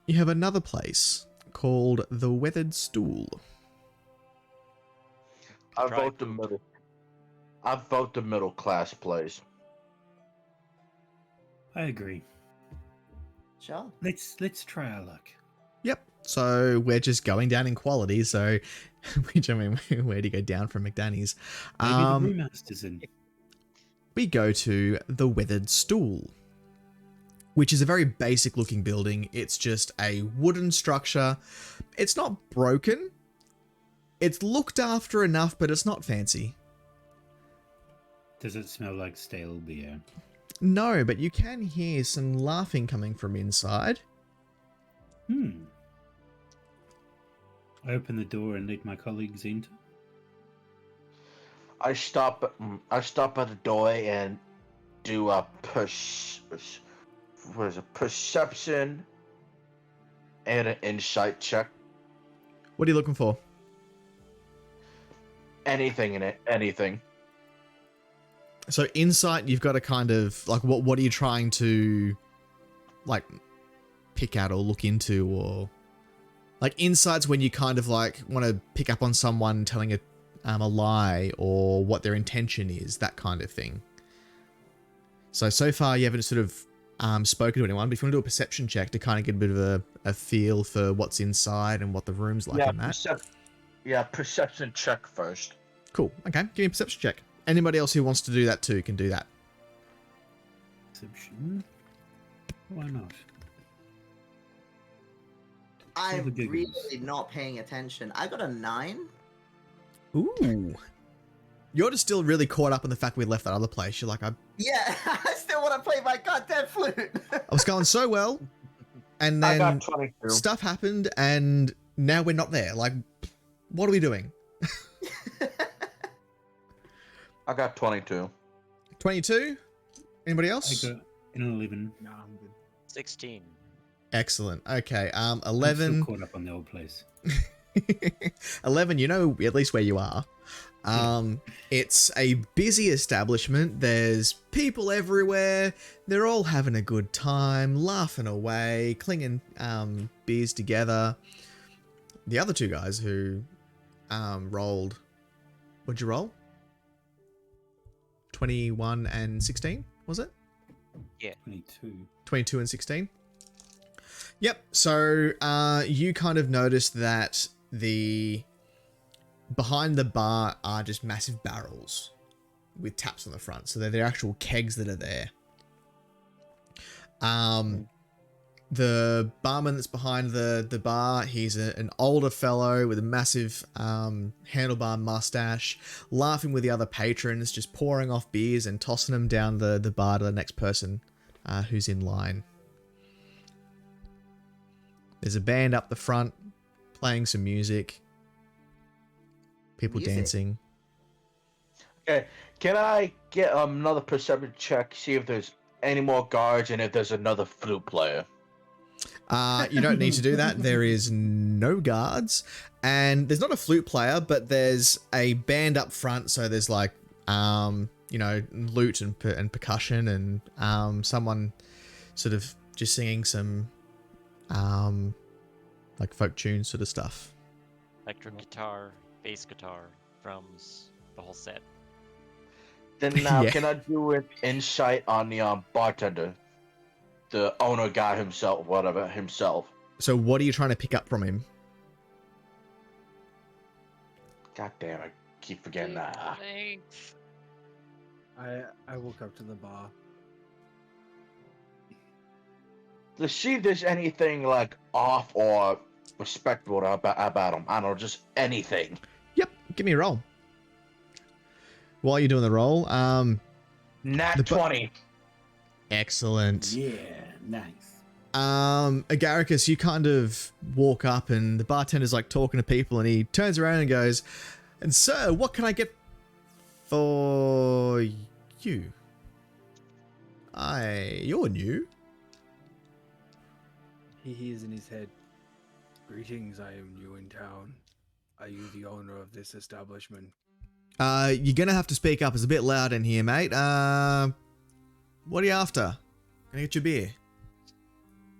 you have another place called the Weathered Stool. I Try vote the middle. I vote the middle class place. I agree. Sure. Let's try our luck. Yep. So we're just going down in quality. So, which I mean, where do you go down from McDanny's? Maybe the brewmaster's in. We go to the Weathered Stool, which is a very basic looking building. It's just a wooden structure. It's not broken. It's looked after enough, but it's not fancy. Does it smell like stale beer? No, but you can hear some laughing coming from inside. I open the door and let my colleagues enter. I stop at the door and do a perception and an insight check. What are you looking for? Anything in it, anything. So insight, you've got to kind of like what are you trying to like pick out or look into, or like insight's when you kind of like want to pick up on someone telling a lie or what their intention is, that kind of thing. So far you haven't sort of spoken to anyone, but if you want to do a perception check to kind of get a bit of a feel for what's inside and what the room's like and that. Perception check first. Cool. Okay, give me a perception check. Anybody else who wants to do that too can do that. Perception. Why not? I'm the giggles. really not paying attention. I got a 9. Ooh. You're just still really caught up in the fact we left that other place. You're like, Yeah, I still don't want to play my goddamn flute. I was going so well, and I then got 22. stuff happened, and now we're not there. Like, what are we doing? I got 22. 22? Anybody I else? got an 11. No, I'm good. 16. Excellent. Okay, I'm 11. still caught up on the old place. 11, you know at least where you are. It's a busy establishment. There's people everywhere. They're all having a good time, laughing away, clinging beers together. The other two guys who rolled, what'd you roll? 21 and 16, was it? 22. 22 and 16. Yep. So you kind of noticed that behind the bar are just massive barrels with taps on the front. So they're the actual kegs that are there. The barman that's behind the bar, he's an older fellow with a massive handlebar mustache, laughing with the other patrons, just pouring off beers and tossing them down the bar to the next person who's in line. There's a band up the front playing some music. People Music? dancing. Okay, can I get another perception check, see if there's any more guards and if there's another flute player? You don't need to do that. There is no guards. And there's not a flute player, but there's a band up front. So there's like, lute and percussion and someone sort of just singing some like folk tunes sort of stuff. Electric guitar, bass guitar, drums, the whole set. Then now, Yeah. can I do an insight on the bartender? The owner guy himself, whatever, himself. So what are you trying to pick up from him? God damn, I keep forgetting that. Thanks. I walk up to the bar. Let's see if there's anything like off or respectable about him. I don't know, just anything. Yep, give me a roll. While you're doing the roll, Nat The 20. excellent. Yeah, nice. Agaricus, you kind of walk up and the bartender's like talking to people and he turns around and goes, "And sir, what can I get for you? You're new." He hears in his head, "Greetings, I am new in town. Are you the owner of this establishment?" You're gonna have to speak up. It's a bit loud in here, mate. What are you after? Can I get you a beer?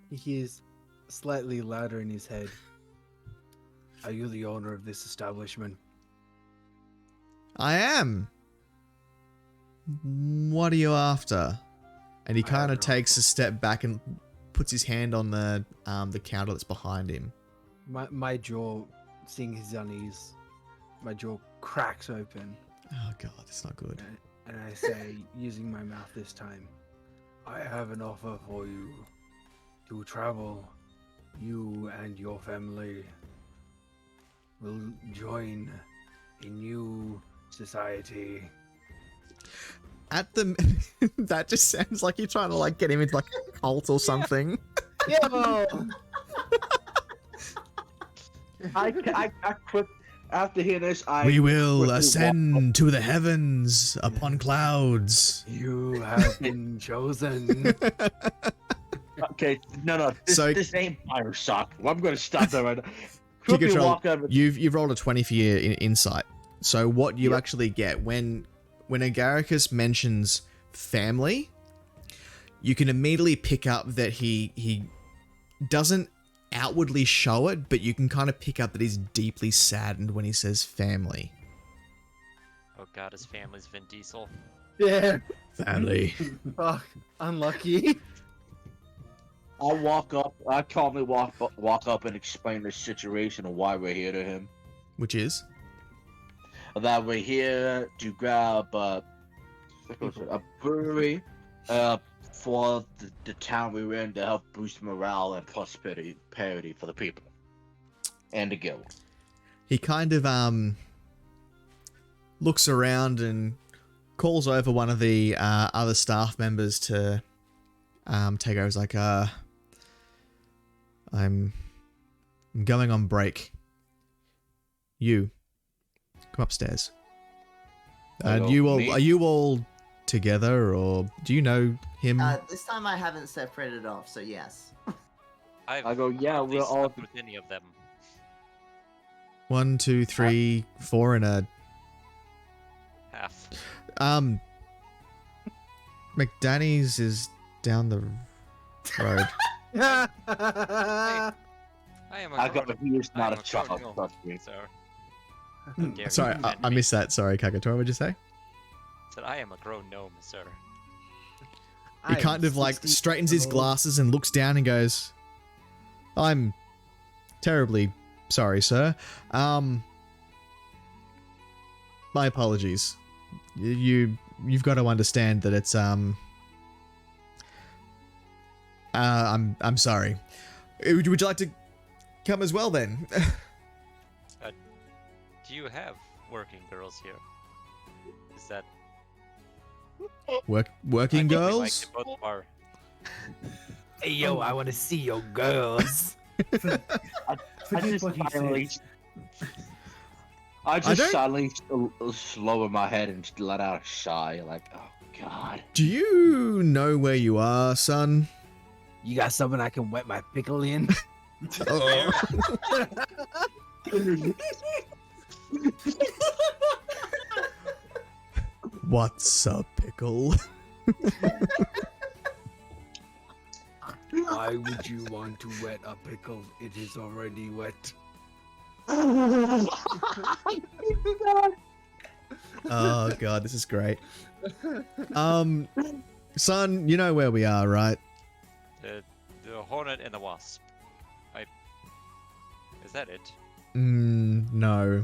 He hears slightly louder in his head, "Are you the owner of this establishment?" I am. What are you after? And he I kind of have no takes a step back and puts his hand on the counter that's behind him. My jaw, seeing his unease, my jaw cracks open, Oh god, that's not good. and I say, using my mouth this time, "I have an offer for you to travel. You and your family will join a new society." At the that just sounds like you're trying to like get him into like a cult or something. Yo! I quit. After hearing this, We will quickly ascend to the heavens upon clouds. You have been chosen. Okay, no. So- This ain't Bioshock. I'm gonna stop that right now. Key Quickly control, walk over. you've rolled a 20 for your insight. So what you Yep. actually get when Agaricus mentions family, you can immediately pick up that he doesn't outwardly show it, but you can kind of pick up that he's deeply saddened when he says family. Oh god, his family's Vin Diesel. Yeah. Family. Fuck. Unlucky. I calmly walk up and explain the situation and why we're here to him. Which is? That we're here to grab a brewery for the town we were in to help boost morale and prosperity for the people and the guild. He kind of looks around and calls over one of the other staff members to take over. He's like, I'm going on break. You come upstairs. Hello, me? Are you all together, or do you know him? This time I haven't separated off, so yes. I go, yeah, hardly we're all- slept with any of them. 1, 2, 3, 4 and a Half. McDanny's is down the road. I am a I got grown- he is I not am a grown child, gnome, trust me. sir. How dare you Sorry, offend I me. missed that. Sorry, Kakatora, what'd you say? Said I am a grown gnome, sir. He kind of like straightens his glasses and looks down and goes, I'm terribly sorry, sir. My apologies. You've got to understand that it's I'm sorry. Would you like to come as well then? Do you have working girls here? Is that Working I think we might girls? get both are. Hey yo, I want to see your girls. Forget what he said. I just don't- suddenly lower my head and just let out a sigh, like, oh god. Do you know where you are, son? You got something I can wet my pickle in? Oh. What's a pickle? Why would you want to wet a pickle? It is already wet. Oh god, this is great. Son, you know where we are, right? The hornet and the wasp. Is that it? No.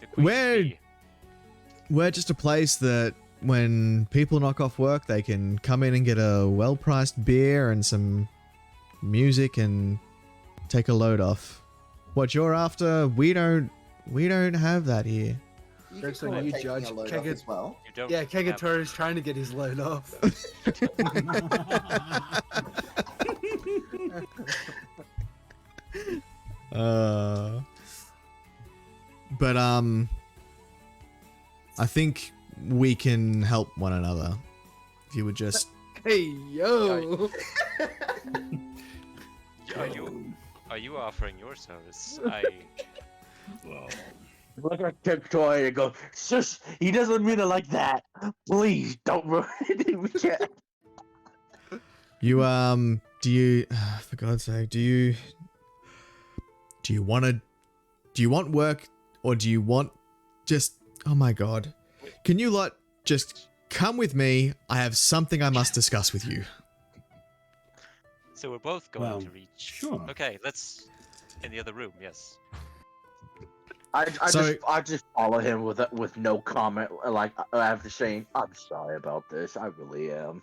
The queen's Where- bee. We're just a place that when people knock off work, they can come in and get a well-priced beer and some music and take a load off. What you're after, we don't have that here. You Looks can like call it you taking judge a load off Kega- as well. You don't Yeah, have- Kagatora is trying to get his load off. But I think we can help one another. If you would just Hey yo. Are you offering your service? Well, Look at Victoria and go, shush, he doesn't mean it like that. Please don't ruin it. We can't. you do you for God's sake, do you want work, or do you want just, oh my god. Can you lot just come with me? I have something I must discuss with you. So we're both going Well, to reach. sure. Okay, let's in the other room. Yes. I So- just follow him with no comment. Like after saying, I'm sorry about this. I really am.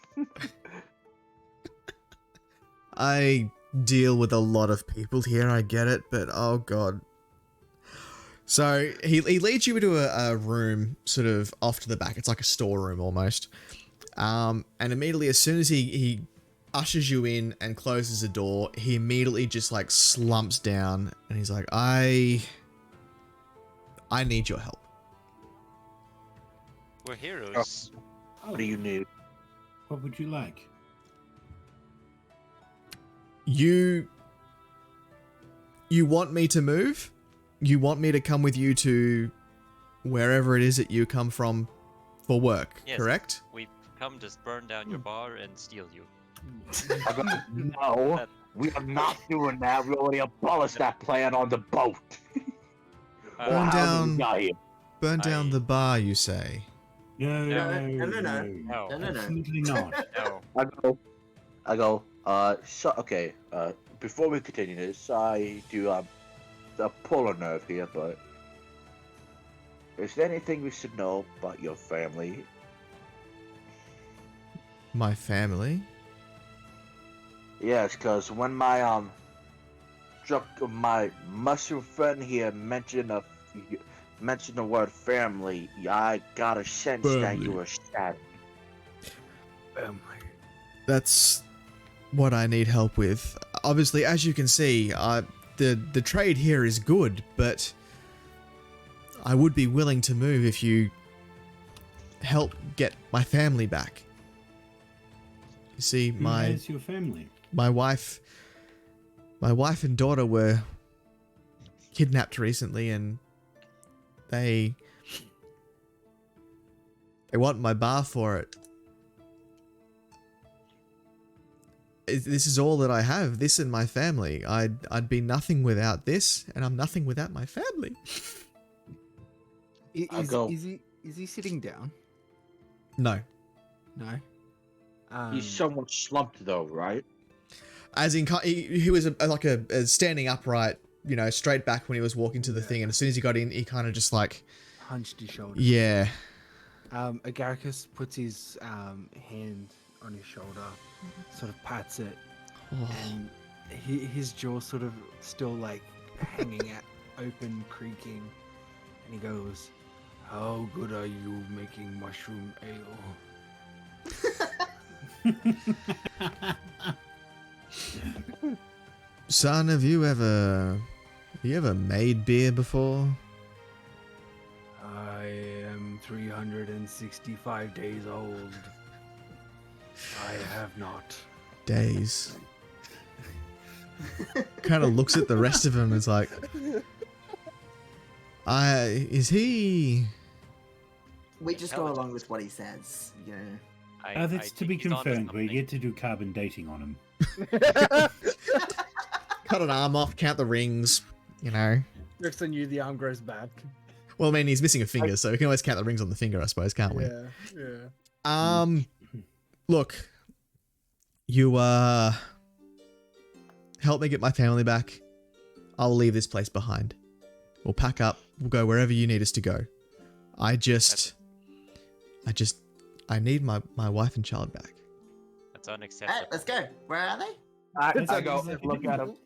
I deal with a lot of people here, I get it, but oh god. So he leads you into a room sort of off to the back. It's like a storeroom almost. And immediately as soon as he ushers you in and closes the door, he immediately just like slumps down and he's like, I need your help. We're heroes. What do you need? what would you like? You want me to move? You want me to come with you to wherever it is that you come from for work, Yes. correct? We've come to burn down your bar and steal you. I go, no, we are not doing that. We already abolished that plan on the boat. Burn How down- did we get here? Burn down I- the bar, you say? No, No, no, no. No. No, no, no. Absolutely not. No. Okay, before we continue this, I do pull a nerve here, but is there anything we should know about your family? My family? Yes, because when my mushroom friend here mentioned mention the word family, I got a sense that you were sad. That's what I need help with. Obviously, as you can see, the trade here is good, but I would be willing to move if you help get my family back. You see, Who has your family? my wife and daughter were kidnapped recently, and they want my bar for it. This is all that I have, this and my family. I'd be nothing without this, and I'm nothing without my family. Is he sitting down? No. No. He's somewhat slumped though, right? As in, he was like a standing upright, you know, straight back when he was walking to the thing, and as soon as he got in, he kind of just like... hunched his shoulder. Yeah. Agaricus puts his hand on his shoulder, sort of pats it, and his jaw sort of still like hanging out, open, creaking, and he goes, "How good are you making mushroom ale?" Son, have you ever made beer before? I am 365 days old. I have not. Days. Kind of looks at the rest of him and is like, is he... We just go along with what he says, you know. That's to be confirmed. We get to do carbon dating on him. Cut an arm off, count the rings, you know. Next on you, the arm grows back. Well, I mean, he's missing a finger, so we can always count the rings on the finger, I suppose, can't we? Yeah. Look, you help me get my family back. I'll leave this place behind. We'll pack up. We'll go wherever you need us to go. I need my wife and child back. That's unacceptable. Alright, let's go. Where are they? I go look at him.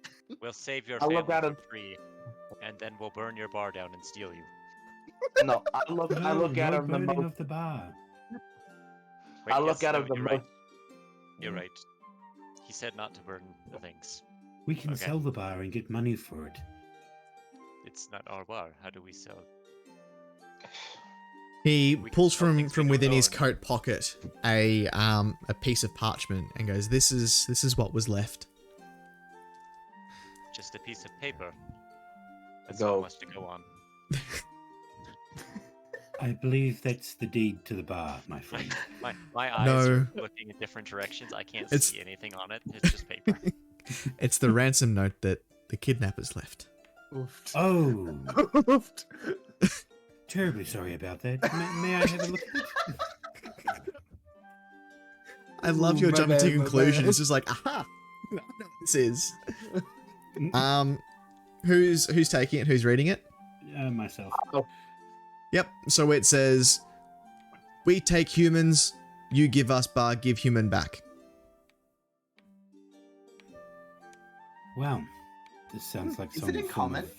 We'll save your I family look at for him. free, and then we'll burn your bar down and steal you. No, I look at No him the burning most. of the bar. Wait, I look yes, at no, him the you're most. right. You're right. He said not to burn the things. We can Okay. sell the bar and get money for it. It's not our bar. How do we sell? He We can pulls sell from things we within don't his own. coat pocket a piece of parchment and goes, "This is what was left." Just a piece of paper. That's Go. not much to go on. I believe that's the deed to the bar, my friend. My eyes No. are looking in different directions. I can't It's- see anything on it. It's just paper. It's the ransom note that the kidnappers left. Oofed. Oh, Oofed. terribly sorry about that. May I have a look at it? I love Ooh, your my jumping to bad, my conclusion. bad. It's just like, aha, I know what this is. Who's taking it? Who's reading it? Myself. Yep. So it says, "We take humans. You give us bar. Give human back." Wow. This sounds like Is it some in form common? of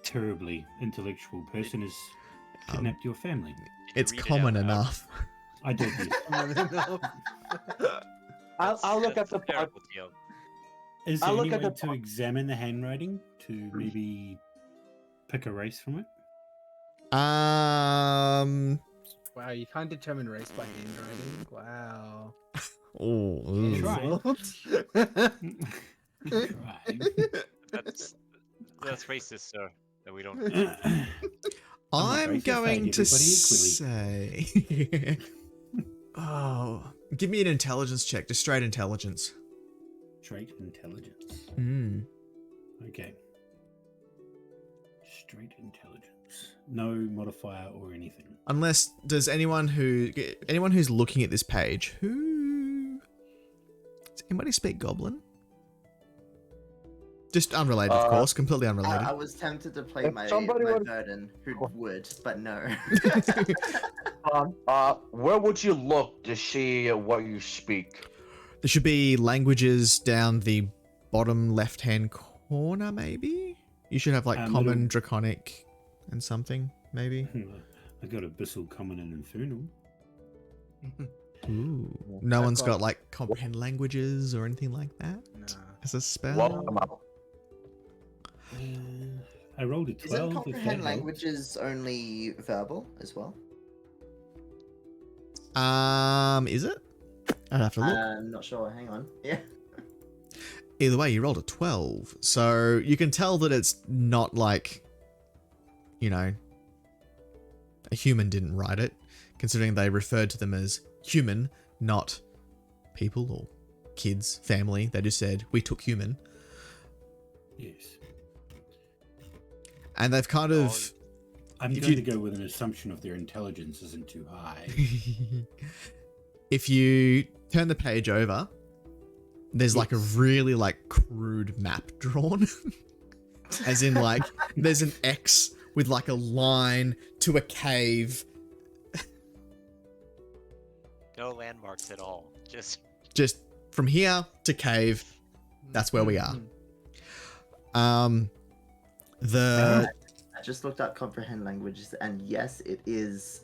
terribly intellectual person has kidnapped your family. Did you It's read it common out loud? enough. I did this. I'll look at That's the a terrible deal. Is I there look any at way the to examine the handwriting to maybe pick a race from it? Wow, you can't determine race by handwriting. Wow. Oh, ooh. Try. Insult. Try. That's racist, sir. That we don't. I'm racist, I going hate to everybody say. Oh, give me an intelligence check. Just straight intelligence. Straight intelligence. Hmm. Okay. Straight intelligence. No modifier or anything. Unless does anyone who's looking at this page who does anybody speak Goblin? Just unrelated, of course, completely unrelated. I was tempted to play If my somebody would- burden who would, but no. Where would you look to see what you speak? There should be languages down the bottom left-hand corner, maybe. You should have like Little- common, draconic, and something maybe. I got Abyssal, Common, and Infernal. Ooh. No I've one's got got- like comprehend languages or anything like that Nah. as a spell. Welcome out. I rolled a Isn't 12. If that comprehend helps. languages only verbal as well? Is it? I'd have to look. I'm not sure. Hang on. Yeah. Either way, you rolled a 12. So you can tell that it's not like, you know, a human didn't write it, considering they referred to them as human, not people or kids, family. They just said, we took human. Yes. And they've kind of... I'm If going you- to go with an assumption of their intelligence isn't too high. If you turn the page over, there's like a really like crude map drawn. As in like, there's an X with like a line to a cave. No landmarks at all. Just Just from here to cave, that's where we are. The I just looked up comprehend languages, and yes, it is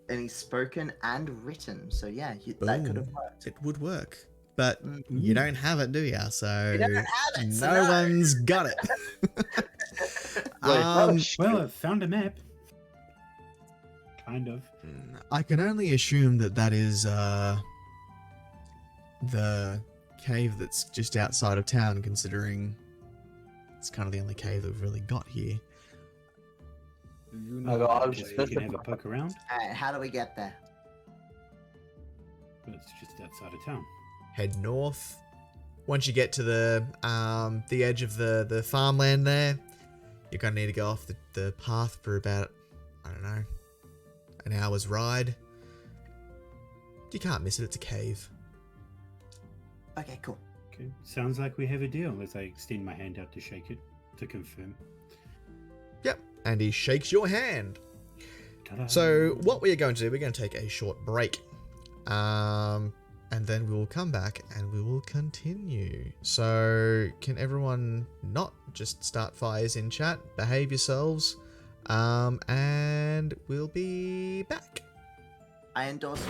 any spoken and written. So yeah, that could have Boom. worked. It would work. But Mhm. you don't have it, do ya? So, You don't have it, so no no. one's got it. Wait, Well, I've found a map. Kind of. I can only assume that that is the cave that's just outside of town, considering it's kind of the only cave that we've really got here. You I know was the just way. You can have a poke around, Alright, how do we get there? but it's just outside of town. Head north. Once you get to the edge of the farmland there, you're gonna need to go off the path for about, I don't know, an hour's ride. You can't miss it, it's a cave. Okay, cool. Okay. Sounds like we have a deal as I extend my hand out to shake it to confirm. Yep, and he shakes your hand. Ta-da. So what we are going to do, we're going to take a short break. And then we will come back and we will continue. So can everyone not just start fires in chat, behave yourselves, and we'll be back. I endorse.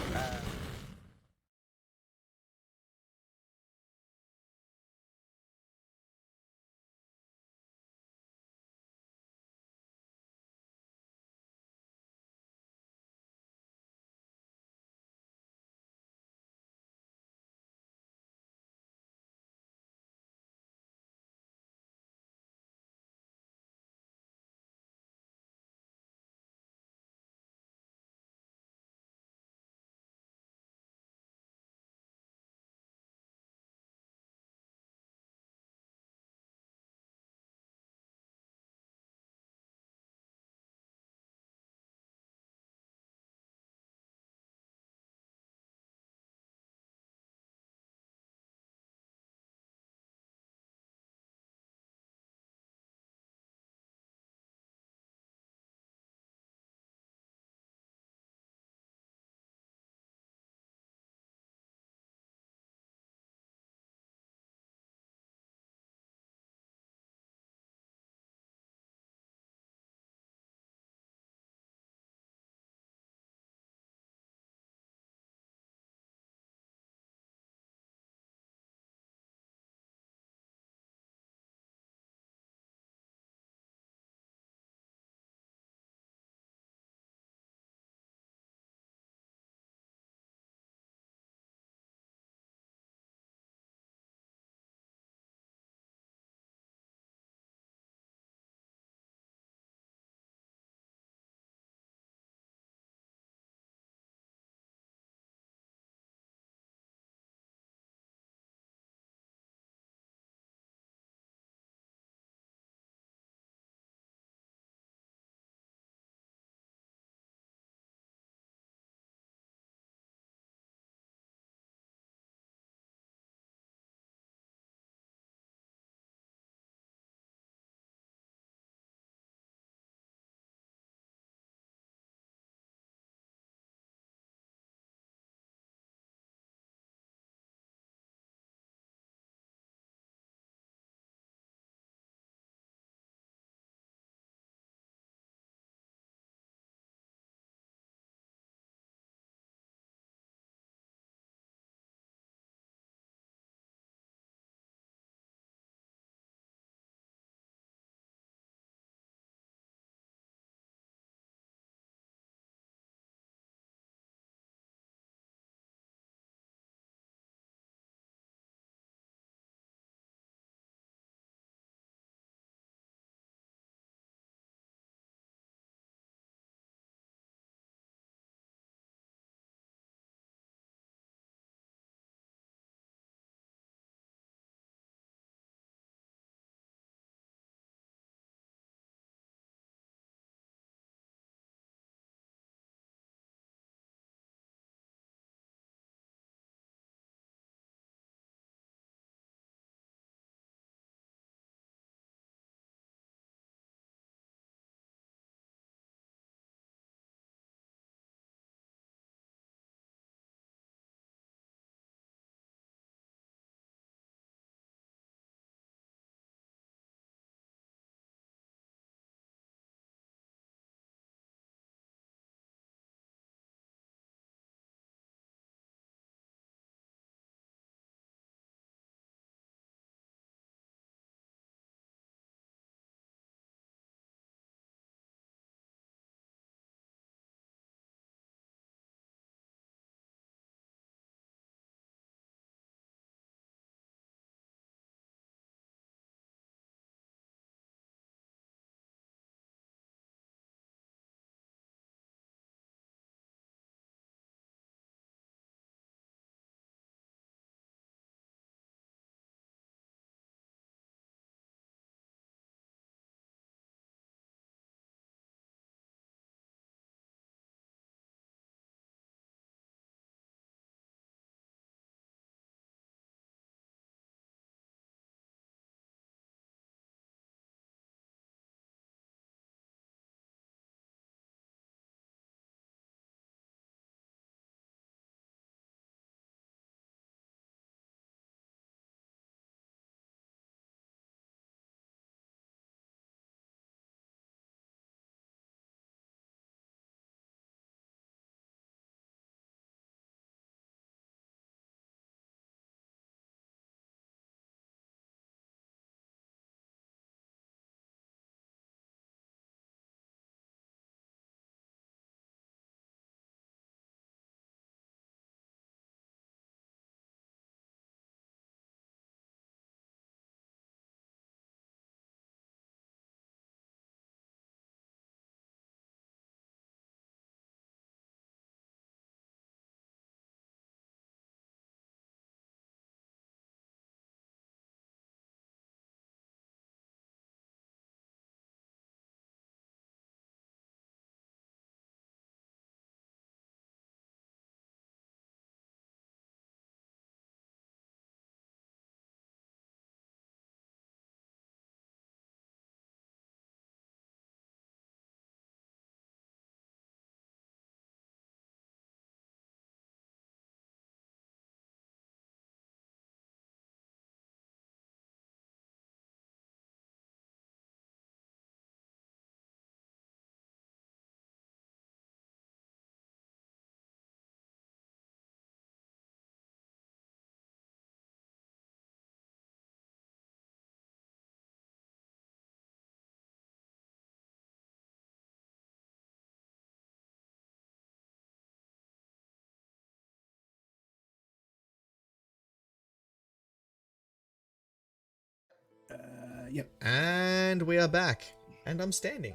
Yep. And we are back. And I'm standing.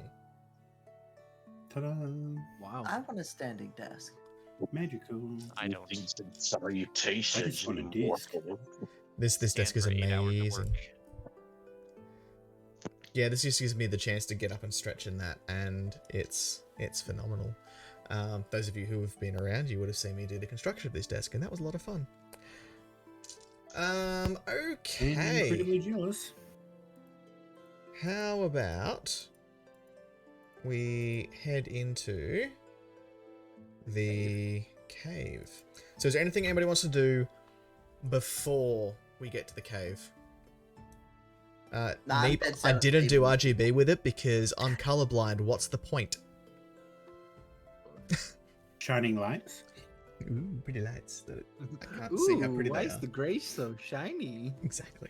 Ta-da! Wow. I want a standing desk. Magical. I don't. Salutations, I just want a you disc. mortal. This stand desk is for 8 hours of amazing. work. Yeah, this just gives me the chance to get up and stretch in that, and it's phenomenal. Those of you who have been around, you would have seen me do the construction of this desk, and that was a lot of fun. And Okay. incredibly jealous. How about we head into the cave? So is there anything anybody wants to do before we get to the cave? Nah, I'm Neep, dead I set on didn't do leaving. RGB with it because I'm colorblind. What's the point? Shining lights. Ooh, pretty lights. I can't see how pretty why they is are. the grey so shiny? Exactly.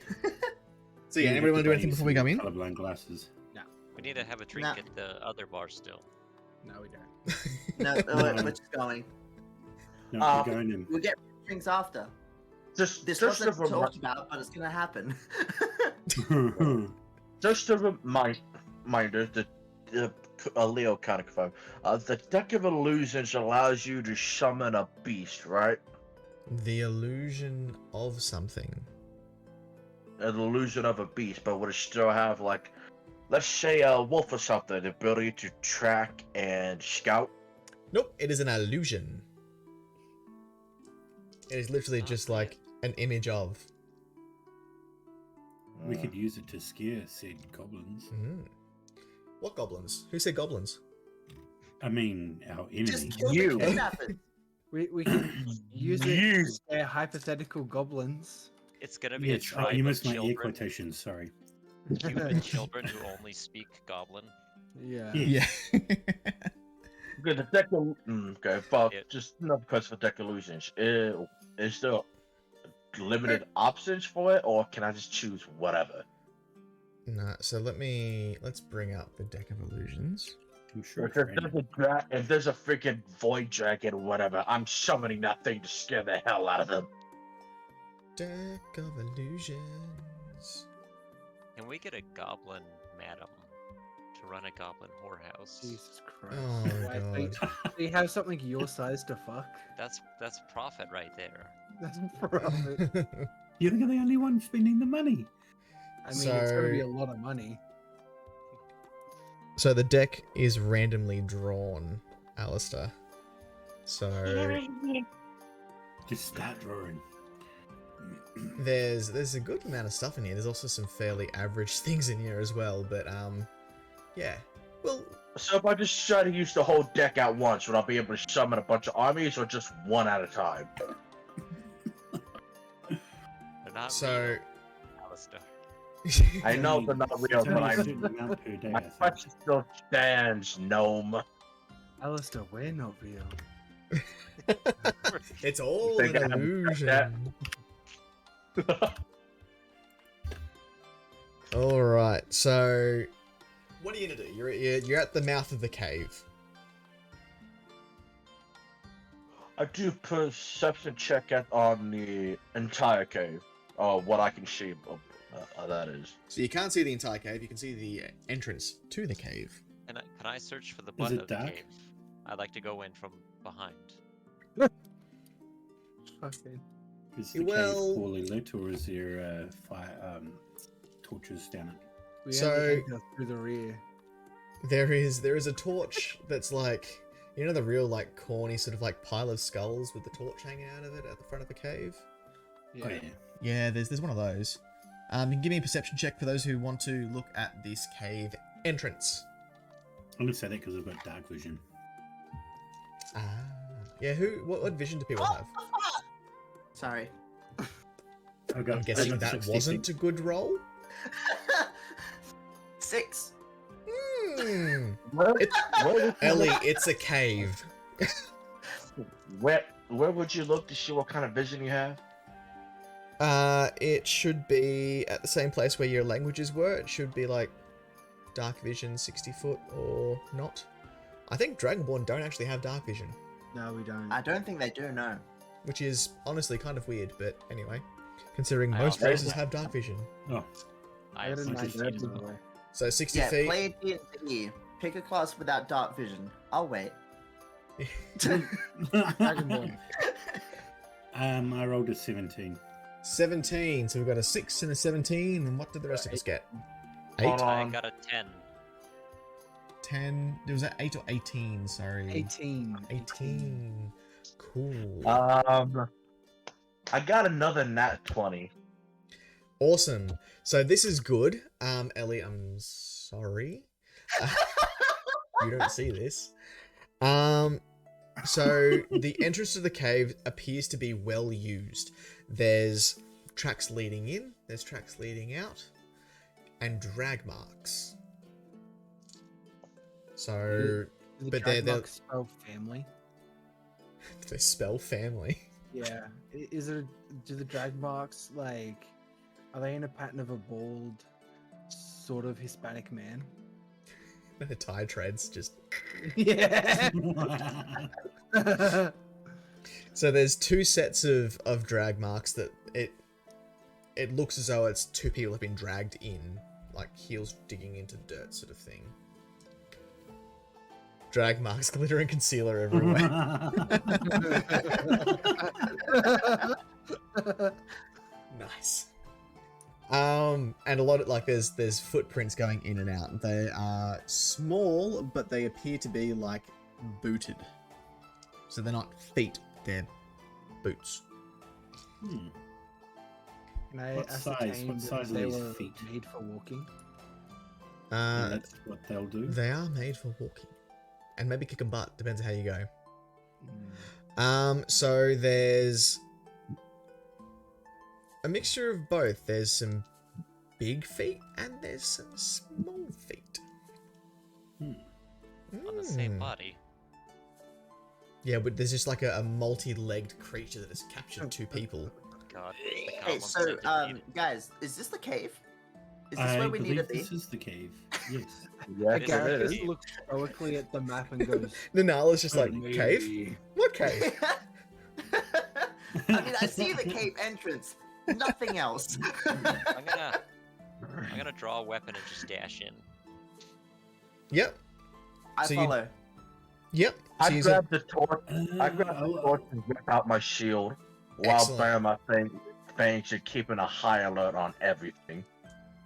So yeah, anybody want to do anything before we go in? Colorblind glasses. We need to have a drink Nah. at the other bar still. No, we don't. No, No. we're just going. No, Uh, we're going in. We'll get drinks after. Just This just wasn't a remi- talked about, but it's gonna happen. just a reminder that Leo kind of confirmed. The Deck of Illusions allows you to summon a beast, right? The illusion of something. An illusion of a beast, but would it still have, like, let's say a wolf or something, the ability to track and scout? Nope, it is an illusion. It is literally just like an image of. We could use it to scare said goblins. What goblins? Who said goblins? I mean, our enemy. Just kill You. the kidnappers. We can use it You. to scare hypothetical goblins. It's gonna be Yeah, a tribe you of missed my ear children, quotations. Sorry. human children who only speak goblin. Yeah. Yeah. Yeah. Okay, the Deck of... okay, but Yeah. just another question for Deck of Illusions. Is there limited options for it, or can I just choose whatever? Nah, so let's bring up the deck of illusions. I'm sure. If it's there's, random. if there's a freaking void dragon or whatever, I'm summoning that thing to scare the hell out of them. Deck of illusions. Can we get a goblin madam to run a goblin whorehouse? Jesus Christ. Oh Why, god. so you have something your size to fuck? That's profit right there. That's profit. You're the only one spending the money. I mean, it's gonna be So- a lot of money. So the deck is randomly drawn, Alistair. So Just start drawing. there's a good amount of stuff in here. There's also some fairly average things in here as well, but yeah. Well, So if I just try to use the whole deck at once, would I be able to summon a bunch of armies, or just one at a time? They're not so real, Alistair. I know they're not real, It's but only a I'm... certain amount per day, My I think. question still stands, gnome. Alistair, we're not real. it's all Think I an have illusion. All right. So what are you gonna do? You're at the mouth of the cave. I do perception check on the entire cave, or what I can see of that is. So you can't see the entire cave. You can see the entrance to the cave. Can I search for the Is butt it of the dark? cave? I'd like to go in from behind. Okay. Is the Well- cave poorly lit, or is there fire torches down it? We So- only enter through the rear. There is a torch that's like, you know, the real like corny sort of like pile of skulls with the torch hanging out of it at the front of the cave. Oh yeah. Yeah, there's one of those. You can give me a perception check for those who want to look at this cave entrance. I only say that because I've got dark vision. Ah, yeah. What vision do people have? Sorry. I've got, I'm guessing I've got that 66. wasn't a good roll. 6. Hmm. Where Ellie, it's a cave. where would you look to see what kind of vision you have? It should be at the same place where your languages were. It should be like dark vision, 60 foot or not. I think Dragonborn don't actually have dark vision, No, we don't. I don't think they do, no. which is honestly kind of weird. But anyway, considering I most also- races have dark vision. Oh, I got a I just 19 read by them. the way. So 60 Yeah, feet. play D&D. Pick a class without dark vision. I'll wait. Dragonborn. I rolled a 17. 17. So we've got a 6 and a 17. And what did the rest of us get? 8? Hold I on. got a 10. 10. There was an 8 or 18. Sorry. 18. 18. Cool. I got another nat 20. Awesome. So this is good. Ellie, I'm sorry. You don't see this. So the entrance to the cave appears to be well used. There's tracks leading in, there's tracks leading out, and drag marks. So The But they're- Dragmarks spell family. they spell family. Yeah. Is it? Do the drag marks like? Are they in a pattern of a bald, sort of Hispanic man? The tie treads just. Yeah. So there's two sets of drag marks that it looks as though it's two people have been dragged in, like heels digging into dirt sort of thing. Drag marks, glitter and concealer everywhere. Nice. And a lot of there's footprints going in and out. They are small, but they appear to be like booted. So they're not feet, they're boots. Hmm. Can I What size? ascertain What that size are they these were feet? made for walking? And that's what they'll do. They are made for walking. And maybe kicking butt, depends on how you go. Mm. So there's a mixture of both. There's some big feet and there's some small feet. Hmm. On the same Mm. body. Yeah, but there's just like a multi-legged creature that has captured two people. God. the Hey, goblins so, centipede. guys, is this the cave? Is this I where we need to believe be? this is the cave. Yes. Yes, It Gareth is. just looks stoically at the map and goes, Nanala's just like, "Maybe." cave? What cave? I mean, I see the cave entrance. Nothing else. I'm gonna draw a weapon and just dash in. Yep, I So you- follow. yep. So I you grabbed the torch. I grabbed the I'll- torch and whipped out my shield while Excellent. bearing my fangs and keeping a high alert on everything.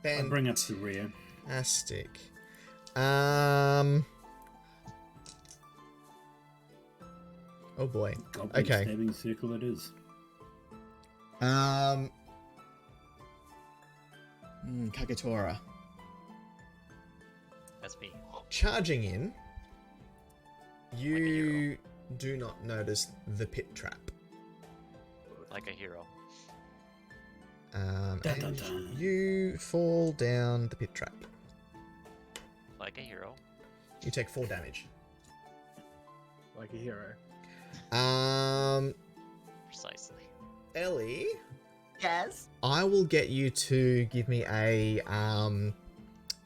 I'll bring up the rear. Fantastic. Oh boy. Goblin Okay. stabbing circle it is. Kagatora. That's me. Charging in, you hero. do not notice the pit trap. Like a hero. Dun, dun, And dun. you fall down the pit trap. Like a hero. You take 4 damage. like a hero. Precisely. Ellie, Yes. I will get you to give me a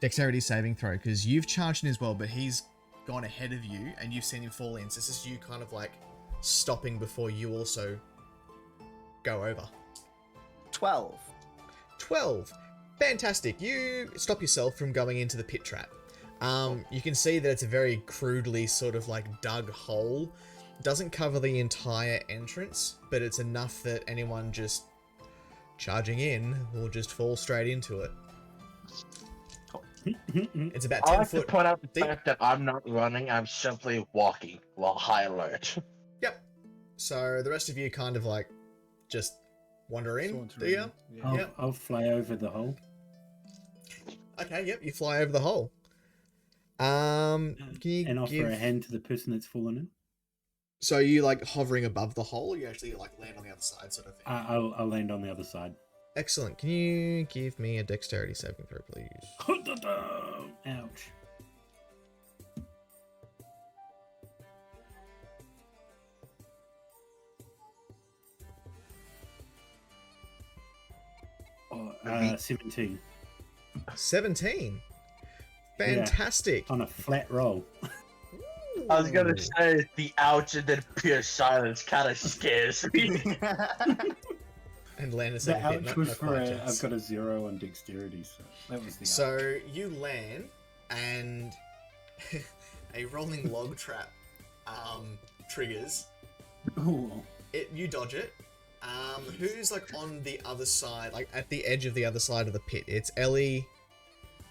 dexterity saving throw because you've charged in as well, but he's gone ahead of you and you've seen him fall in. So this is you kind of like stopping before you also go over. 12. 12. Fantastic. You stop yourself from going into the pit trap. You can see that it's a very crudely sort of like dug hole. Doesn't cover the entire entrance, but it's enough that anyone just charging in will just fall straight into it. It's about I 10 like to foot. point out the deep. fact that I'm not running, I'm simply walking while high alert. Yep. So the rest of you kind of like just wander in, Saunter do you? in, yeah. Yep. I'll fly over the hole. Okay, yep, you fly over the hole. Can you And offer give... a hand to the person that's fallen in. So are you like hovering above the hole, or you actually like land on the other side sort of thing? I'll land on the other side. Excellent. Can you give me a dexterity saving throw, please? Ouch. Oh, 17 17. Fantastic. on a flat roll. I was gonna Ooh. say the ouch and then pure silence kind of scares me. And land a The saving pit. ouch Not, was not for quite a, chance. I've got a 0 on dexterity, so that was the ouch. So you land, and a rolling log trap triggers. Ooh. You dodge it. Who's like on the other side, like at the edge of the other side of the pit? It's Ellie,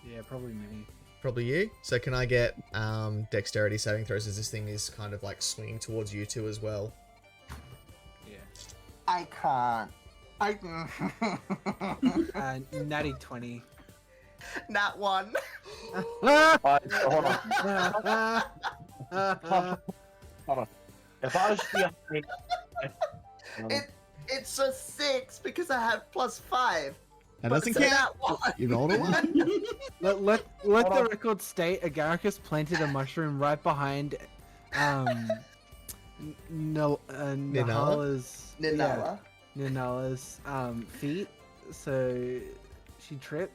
Yeah, probably me. probably you. So can I get dexterity saving throws as this thing is kind of like swinging towards you two as well? Yeah. I can't. Natty 20. Not one. Hold on. If I was behind, It's a 6 because I have +5. That But doesn't so count. that one. You rolled a 1. Let the record state Agaricus planted a mushroom right behind Nihala's Ninala. Ninala's feet, so she tripped.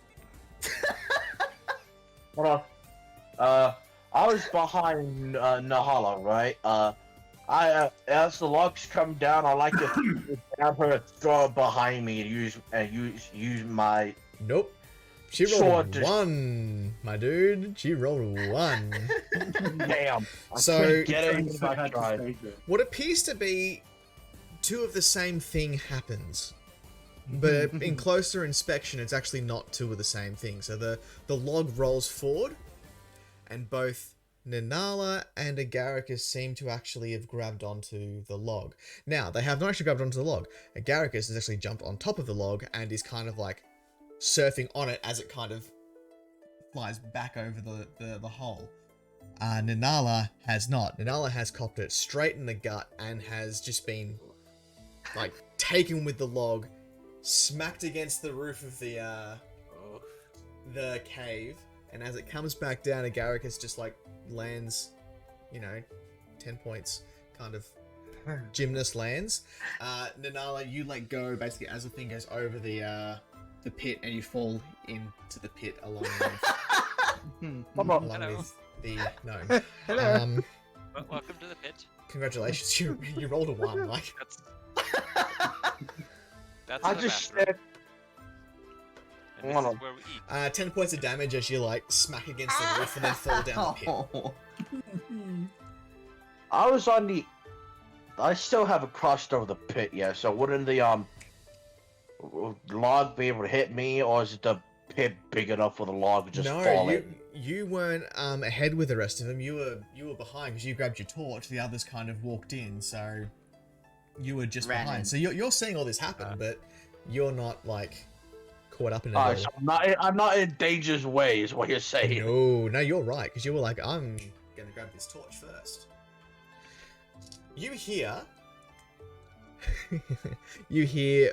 hold on. I was behind Nahala, right? As the logs come down, I like to grab her, throw it behind me, and use my. Nope. She rolled Sword a to- 1, my dude. She rolled a 1. Damn. So- couldn't get it Trying even so if I hard to tried. save it. What appears to be two of the same thing happens. But in closer inspection, it's actually not two of the same thing. So the log rolls forward, and both Ninala and Agaricus seem to actually have grabbed onto the log. Now, they have not actually grabbed onto the log. Agaricus has actually jumped on top of the log and is kind of like surfing on it as it kind of flies back over the hole. Ninala has not. Ninala has copped it straight in the gut and has just been like taken with the log, smacked against the roof of the cave, and as it comes back down, Agaricus just like lands, 10 points, kind of gymnast lands. Ninala, you let go basically as the thing goes over the pit, and you fall into the pit along with Hello. the gnome. Hello. Welcome to the pit. Congratulations, you rolled a 1. Like That's I the just bathroom. said. And this Hold is on. where we eat. 10 points of damage as you like smack against the roof and then fall down the pit. I was on the. I still haven't crossed over the pit yet, so wouldn't the log be able to hit me, or is the pit big enough for the log to just fall No, in? you weren't ahead with the rest of them. You were behind because you grabbed your torch. The others kind of walked in, so you were just Ran behind. in. So you're seeing all this happen, but you're not like caught up in it. Alright, all. so I'm not in danger's way, is what you're saying. No, you're right because you were like, I'm gonna grab this torch first. You hear,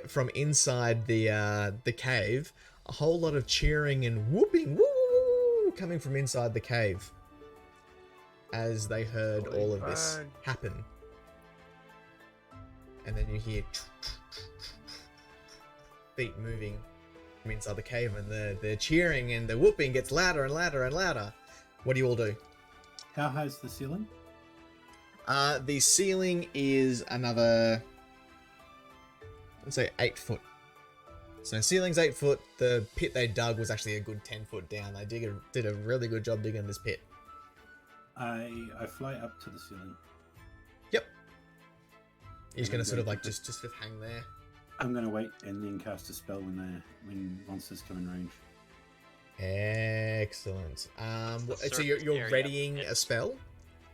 from inside the cave a whole lot of cheering and whooping, woo, coming from inside the cave as they heard all of this happen. And then you hear feet moving from inside the cave, and the cheering and the whooping gets louder and louder and louder. What do you all do? How high's the ceiling? The ceiling is another, let's say, 8 foot. So ceiling's 8 foot. The pit they dug was actually a good 10 foot down. They did a really good job digging this pit. I fly up to the ceiling. Yep. You're just And gonna I'm sort of going like to- just sort of hang there. I'm gonna wait and then cast a spell when monsters come in range. Excellent. the So you're surface area. readying a spell.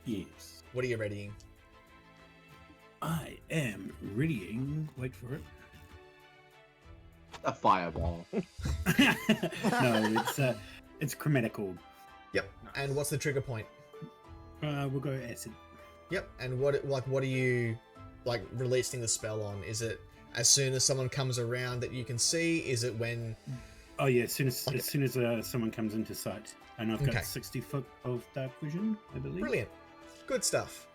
Yes. What are you readying? I am readying. Wait for it. A fireball. No, it's chromatic orb. Yep. And what's the trigger point? We'll go acid. Yep. And what are you like releasing the spell on? Is it as soon as someone comes around that you can see? Is it when? Oh yeah, as soon as Okay. someone comes into sight, and I've got Okay. 60 foot of dark vision, I believe. Brilliant. Good stuff.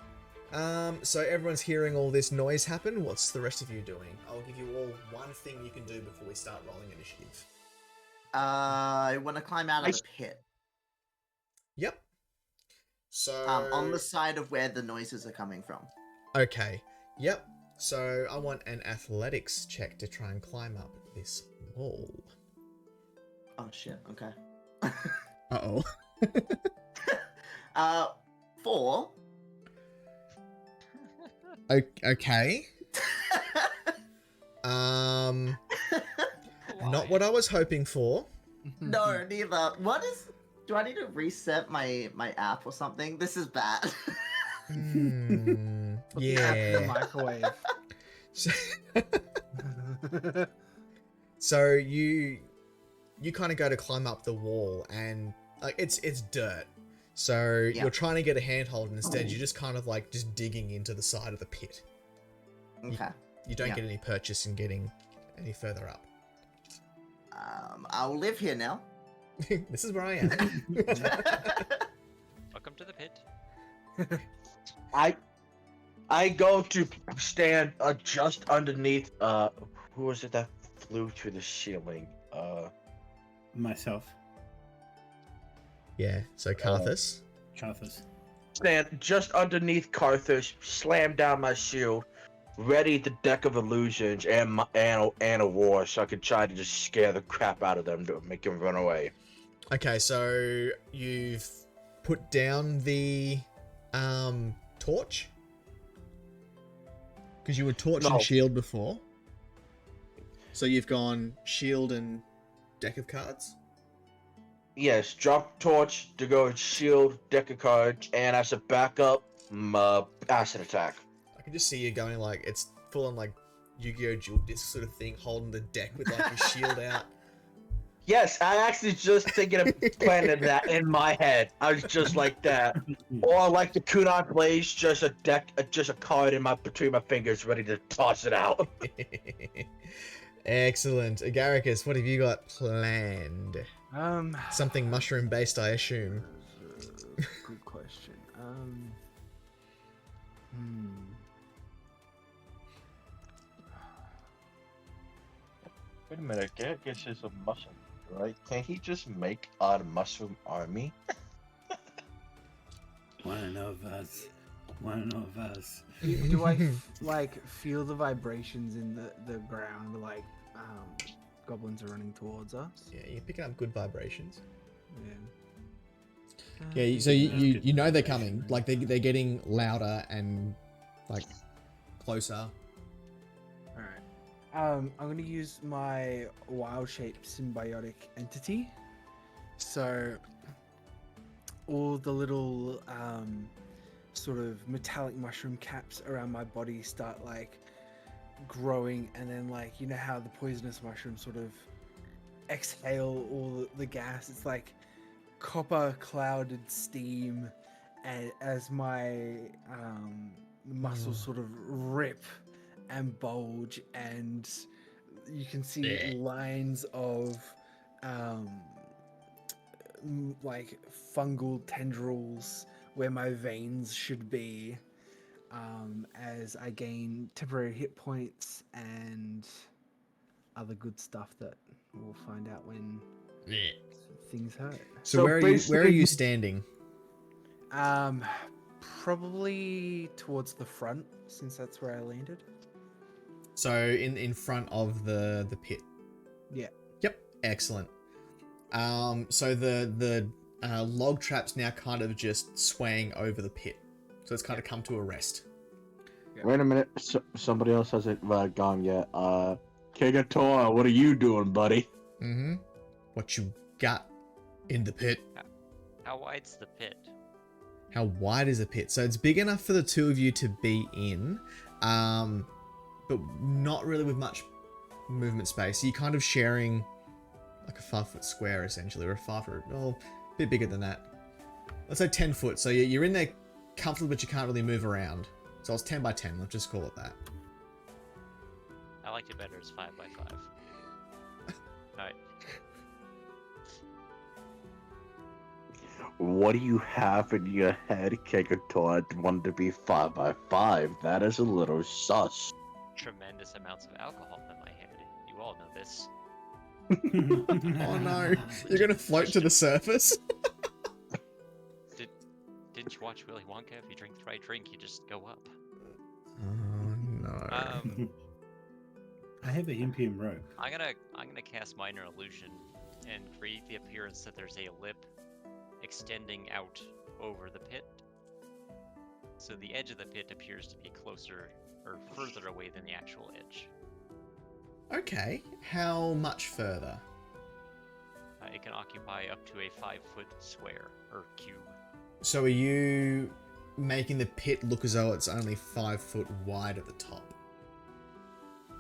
So everyone's hearing all this noise happen. What's the rest of you doing? I'll give you all one thing you can do before we start rolling initiative. I want to climb out of the pit. Yep. So On the side of where the noises are coming from. okay. Yep. So I want an athletics check to try and climb up this wall. Oh shit. Okay. Uh-oh. 4. Okay. Not what I was hoping for. No, neither. What is? Do I need to reset my app or something? This is bad. Put the app in the Yeah. microwave. So, so you kind of go to climb up the wall, and like it's dirt. So Yeah. you're trying to get a handhold, and instead you're just kind of like just digging into the side of the pit. Okay. You don't Yeah. get any purchase in getting any further up. I'll live here now. This is where I am. Welcome to the pit. I go to stand just underneath. Who was it that flew to the ceiling? Myself, Yeah. So Karthus. Chathas. Stand just underneath Carthage, slam down my shield, ready the deck of illusions and a war, so I could try to just scare the crap out of them to make them run away. Okay, so you've put down the torch? Because you were torch No. and shield before. So you've gone shield and deck of cards? Yes, drop torch to go shield, deck of cards, and as a backup, acid attack. I can just see you going like, it's full on like Yu-Gi-Oh! Dual Disc sort of thing, holding the deck with like your shield out. Yes, I actually just thinking of planning that in my head. I was just like that. Or like the Kunai plays, just a deck, just a card between my fingers, ready to toss it out. Excellent. Agaricus, what have you got planned? Something mushroom based, I assume. Good question. Wait a minute, Garrus is a mushroom, right? Can he just make a mushroom army? One of us. One of us. Do I like feel the vibrations in the ground, like goblins are running towards us? Yeah, you're picking up good vibrations. Yeah. Yeah, so That's good you know they're vibration, coming. right? Like they're getting louder and like closer. Alright. I'm gonna use my wild shape symbiotic entity. So all the little sort of metallic mushroom caps around my body start like growing, and then like, you know how the poisonous mushrooms sort of exhale all the gas. It's like copper clouded steam, and as my muscles sort of rip and bulge, and you can see lines of like fungal tendrils where my veins should be, as I gain temporary hit points and other good stuff that we'll find out when things hurt. So So where are you basically- standing? Probably towards the front, since that's where I landed. So in front of the pit. Yeah. Yep. Excellent. So the log trap's now kind of just swaying over the pit, so it's kind of come to a rest. Wait a minute, somebody else hasn't gone yet. Kagatora, what are you doing, buddy? Mm-hmm. What you got in the pit? How wide's the pit? How wide is the pit? So it's big enough for the two of you to be in, but not really with much movement space. So you're kind of sharing like a 5-foot square essentially, or a 5-foot, well, a bit bigger than that. Let's say 10 foot. So you're in there comfortable, but you can't really move around. So it's 10 by 10. Let's just call it that. I liked it better as 5 by 5. Alright. What do you have in your head, Kagatora? Wanted to be 5 by 5. That is a little sus. Tremendous amounts of alcohol in my head. You all know this. Oh no, you're gonna float to the surface. Didn't you watch Willy Wonka? If you drink the right drink, you just go up. Oh no. I have a hempium rope. I'm gonna cast minor illusion and create the appearance that there's a lip extending out over the pit. So the edge of the pit appears to be closer or further away than the actual edge. Okay, how much further? It can occupy up to a 5-foot square or cube. So are you making the pit look as though it's only 5 foot wide at the top?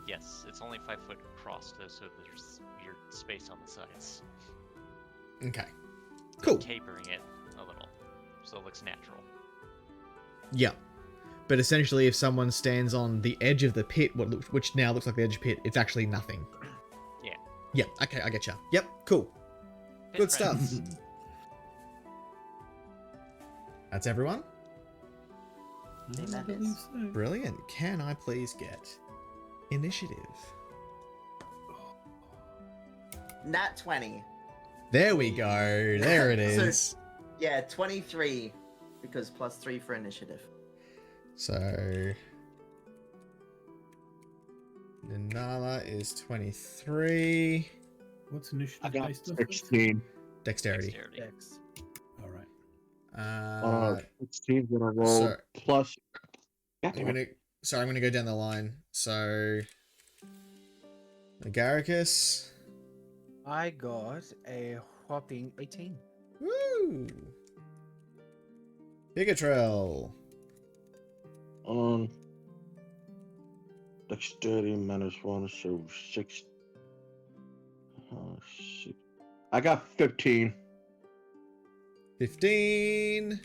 Yes, it's only 5 foot across, though, so there's weird space on the sides. Okay, cool. Tapering it a little, so it looks natural. Yeah. But essentially, if someone stands on the edge of the pit, which now looks like the edge of the pit, it's actually nothing. Yeah. Yeah, okay, I get you. Yep, cool. Pit Good friends. stuff. That's everyone? I think that believe is. so. Brilliant. Can I please get initiative? Nat 20. There we go. There it So- is. Yeah, 23. Because +3 for initiative. So Nanala is 23. What's I initiative got based off of? 16. Dexterity. Dexterity. Dex. All right. 16's gonna roll so- plus. Yeah, I'm gonna go down the line. So Agaricus. I got a whopping 18. Woo! Bigatrell. Dexterity -1, so 6. I got 15. 15.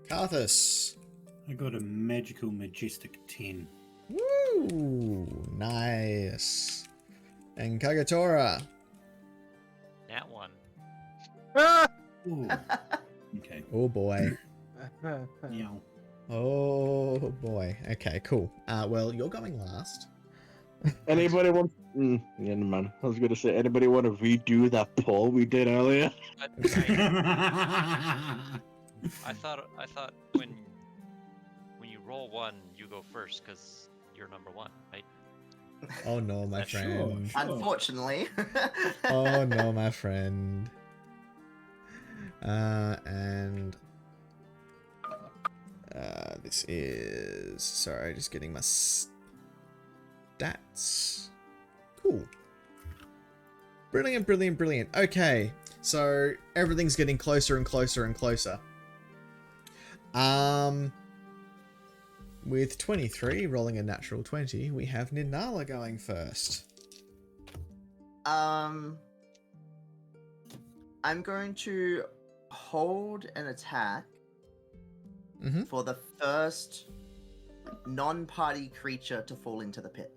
Karthus. I got a magical majestic 10. Woo! Nice. And Kagatora. Nat 1. Ooh. Okay. Oh boy. Yeah. Oh boy. Okay, cool. Well, you're going last. Anybody want? Yeah, never mind. I was gonna say, anybody want to redo that poll we did earlier? But I thought when you roll 1, you go first because you're number 1, right? Oh no, my Sure, friend. sure. Unfortunately. Oh no, my friend. And this is sorry, just getting my stats. Cool. Brilliant, brilliant, brilliant. Okay, so everything's getting closer and closer and closer. With 23 rolling a natural 20, we have Ninala going first. I'm going to hold an attack Mm-hmm. for the first non-party creature to fall into the pit.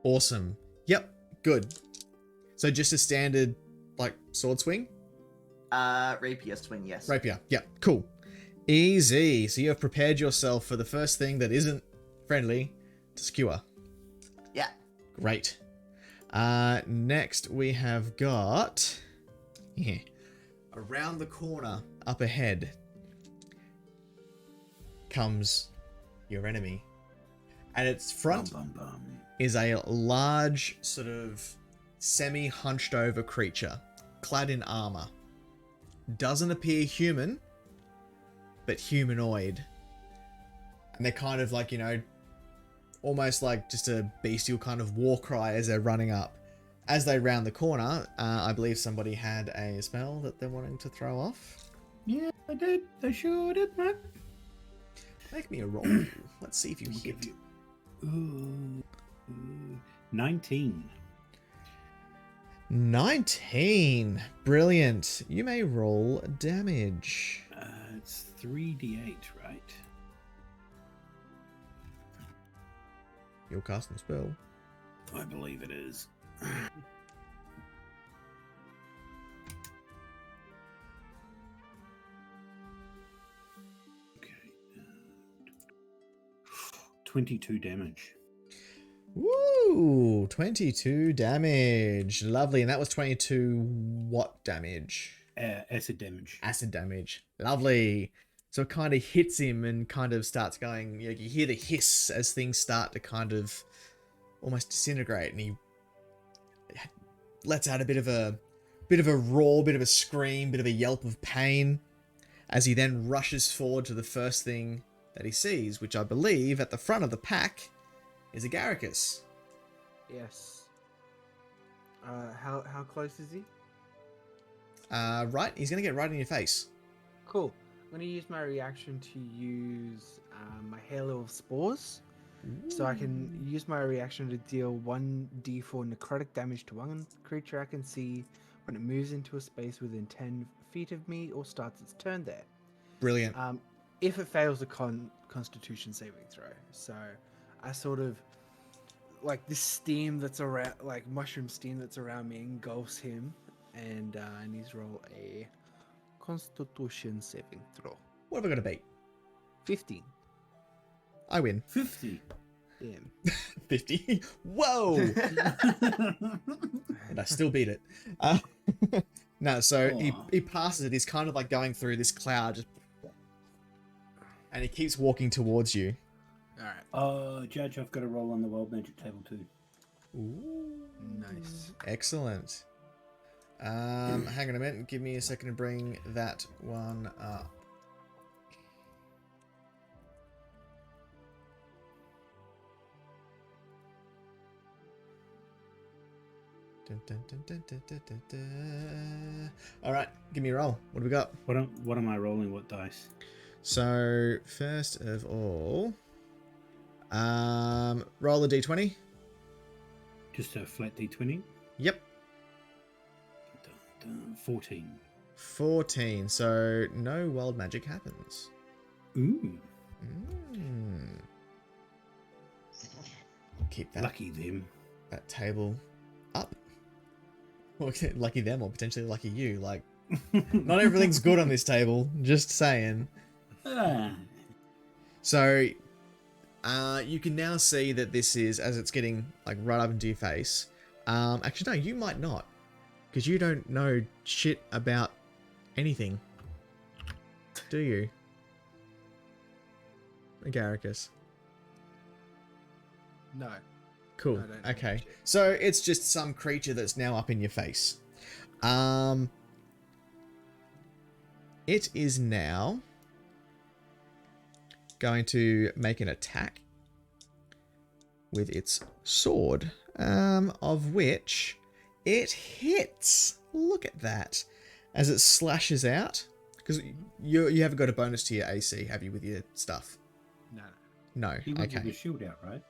Awesome. Yep, good. So just a standard, like, sword swing? Rapier swing, yes. Rapier. Yep, cool. Easy. So you have prepared yourself for the first thing that isn't friendly to skewer. Yeah. Great. Next we have got... Yeah. Around the corner, up ahead, comes your enemy. At its front Bum, bum, bum. is a large, sort of semi-hunched over creature, clad in armor. Doesn't appear human, but humanoid. And they're kind of like, you know, almost like just a bestial kind of war cry as they're running up. As they round the corner, I believe somebody had a spell that they're wanting to throw off. Yeah, I did. I sure did, man. Make me a roll. Let's see if you We'll hit. give Ooh. 19. 19. Brilliant. You may roll damage. It's 3d8, right? You're casting a spell. I believe it is. Okay. 22 damage. Woo! 22 damage. Lovely. And that was 22 what damage? Acid damage. Acid damage. Lovely. So it kind of hits him and kind of starts going, you hear the hiss as things start to kind of almost disintegrate, and he lets out a bit of a roar, bit of a scream, bit of a yelp of pain, as he then rushes forward to the first thing that he sees, which I believe at the front of the pack is Agaricus. Yes. How close is he? Right, he's gonna get right in your face. Cool. I'm gonna use my reaction to use my Halo of Spores. So I can use my reaction to deal 1d4 necrotic damage to one creature I can see when it moves into a space within 10 feet of me or starts its turn there. Brilliant. If it fails a Constitution saving throw. So I sort of like this steam that's around, like mushroom steam that's around me, engulfs him, and I need to roll a Constitution saving throw. What have I got to beat? 15. I win. 50. Damn. 50. Whoa! And I still beat it. No, so he passes it. He's kind of like going through this cloud, just, and he keeps walking towards you. All right. Judge, I've got a roll on the Wild Magic table too. Ooh. Nice. Excellent. Hang on a minute. Give me a second to bring that one up. Dun, dun, dun, dun, dun, dun, dun, dun. All right, give me a roll. What do we got? What am I rolling? What dice? So first of all, roll a d20. Just a flat d20. Yep. 14. 14. So no wild magic happens. Ooh. Keep that Lucky them. that table up. Well, lucky them, or potentially lucky you. Like, not everything's good on this table. Just saying. Ah. So, you can now see that this is, as it's getting like right up into your face. Actually, no, you might not, because you don't know shit about anything, do you, Agaricus? No. Cool. I don't know Okay. shit. So it's just some creature that's now up in your face. It is now going to make an attack with its sword, of which it hits. Look at that. As it slashes out. Because you haven't got a bonus to your AC, have you, with your stuff? No. No. He would give Okay. his shield out, right?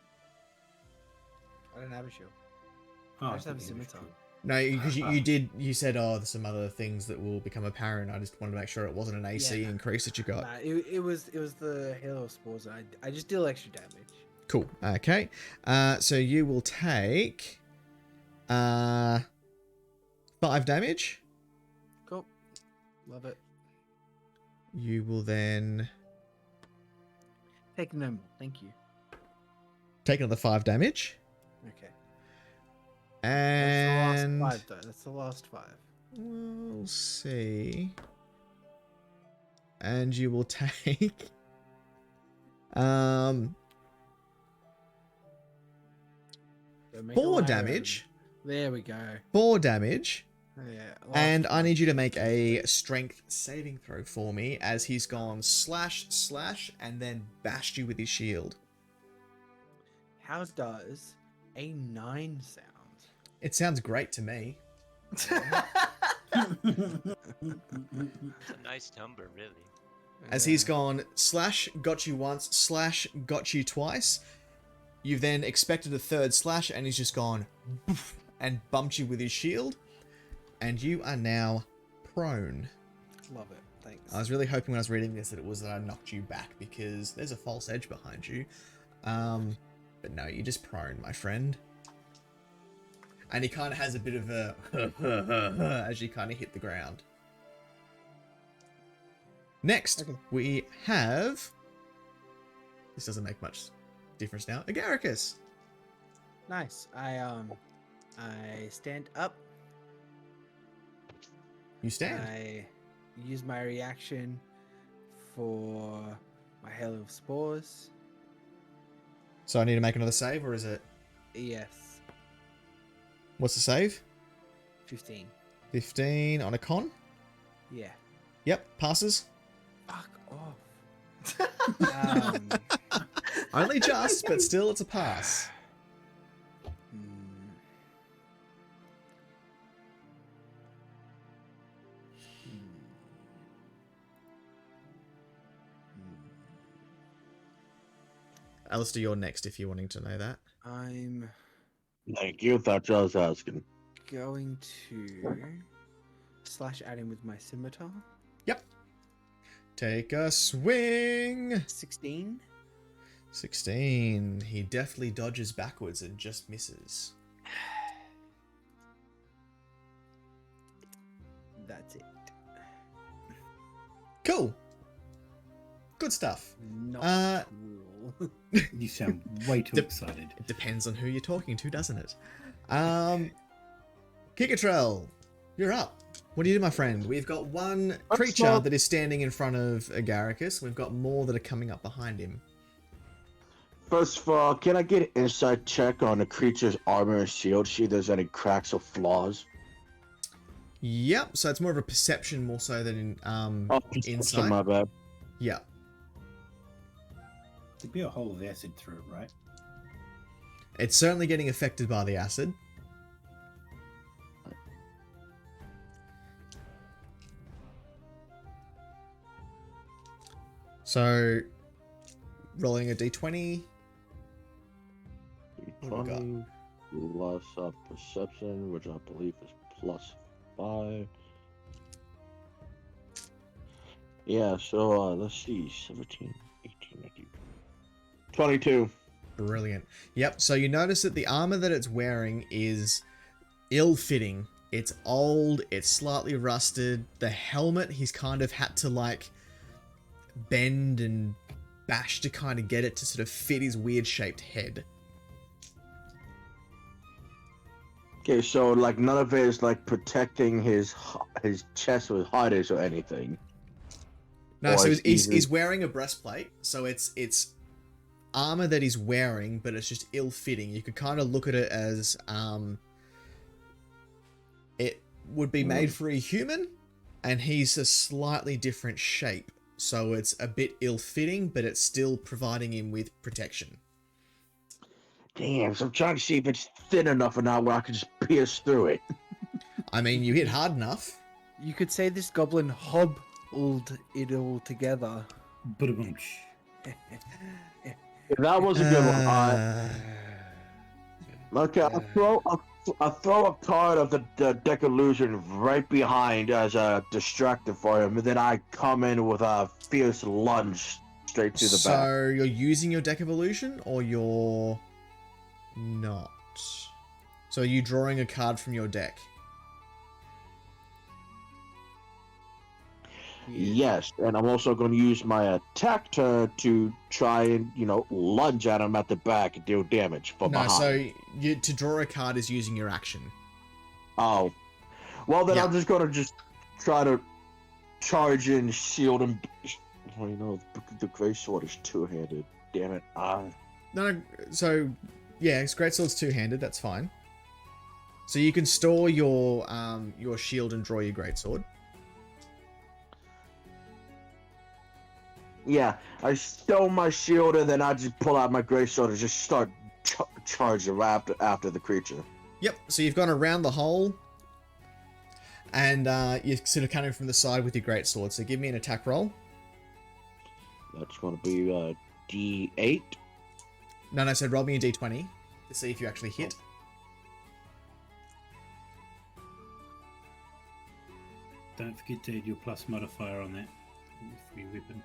I don't have a shield. Oh, I just have a thought he was scimitar. shield. No, because you said, oh, there's some other things that will become apparent. I just wanted to make sure it wasn't an AC Yeah. increase that you got. Nah, it was the Halo of Spores. I just deal extra damage. Cool. Okay. So you will take 5 damage. Cool. Love it. You will then Take no more. Thank you. take another 5 damage. Okay. And That's the last 5 though. That's the last 5. we'll see. And you will take 4 damage. There we go. 4 damage. Yeah. And I need you to make a strength saving throw for me as he's gone slash, and then bashed you with his shield. How does a 9 sound? It sounds great to me. It's a nice number, really. As he's gone slash, got you once, slash, got you twice. You've then expected a third slash, and he's just gone boof, and bumped you with his shield. And you are now prone. Love it. Thanks. I was really hoping when I was reading this that it was that I knocked you back, because there's a false edge behind you. But no, you're just prone, my friend. And he kind of has a bit of a as you kind of hit the ground. Next, Okay. we have... This doesn't make much difference now. Agaricus. Nice. I stand up. You stand. I use my reaction for my Hail of Spores. So I need to make another save, or is it? Yes, What's the save? 15. 15 on a con? Yeah. Yep, passes. Fuck off. Only just, but still it's a pass. Hmm. Alistair, you're next if you're wanting to know that. I'm Thank you. That's what I was asking. going to slash at him with my scimitar. Yep. Take a swing. 16. 16. He deftly dodges backwards and just misses. That's it. Cool. Good stuff. Not cool. You sound way too Dep- excited. It depends on who you're talking to, doesn't it? Kikatrell, you're up. What do you do, my friend? We've got one creature that is standing in front of Agaricus. We've got more that are coming up behind him. First of all, can I get an insight check on the creature's armor and shield? See if there's any cracks or flaws. Yep, so it's more of a perception more so than insight. My bad. Yeah. There'd be a hole of acid through it, right? It's certainly getting affected by the acid. So, rolling a d20. What have we got? Plus perception, which I believe is plus 5. Yeah, so let's see. 17, 18, 19, 22. Brilliant. Yep, so you notice that the armor that it's wearing is ill-fitting. It's old, it's slightly rusted. The helmet, he's kind of had to like bend and bash to kind of get it to sort of fit his weird shaped head. Okay, so like none of it is like protecting his chest with hiders or anything. No, Or so it's he's easy- wearing a breastplate, so it's armor that he's wearing, but it's just ill-fitting. You could kind of look at it as it would be made for a human, and he's a slightly different shape. So it's a bit ill-fitting, but it's still providing him with protection. Damn, so I'm trying to see if it's thin enough or not where I can just pierce through it. I mean, you hit hard enough. You could say this goblin hobbled it all together. Ba-da-boomsh. That was a good one. Okay, I'll throw a card of the deck illusion right behind as a distractor for him, and then I come in with a fierce lunge straight to the back. So you're using your deck of illusion, or you're not? So are you drawing a card from your deck? Yes, and I'm also going to use my attack turn to try and, lunge at him at the back and deal damage from No, behind. so to draw a card is using your action. Oh. Well, then Yeah. I'm just going to just try to charge in, shield him. Oh, the Grey Sword is two-handed. Damn it. No, so yeah, his greatsword's two-handed. That's fine. So you can store your shield and draw your greatsword. Yeah, I stole my shield and then I just pull out my Grey Sword and just start charging right after the creature. Yep. So you've gone around the hole, and you're sort of coming from the side with your greatsword. So give me an attack roll. That's going to be D8. No, I said roll me a d20 to see if you actually hit. Don't forget to add your plus modifier on that for your weapon.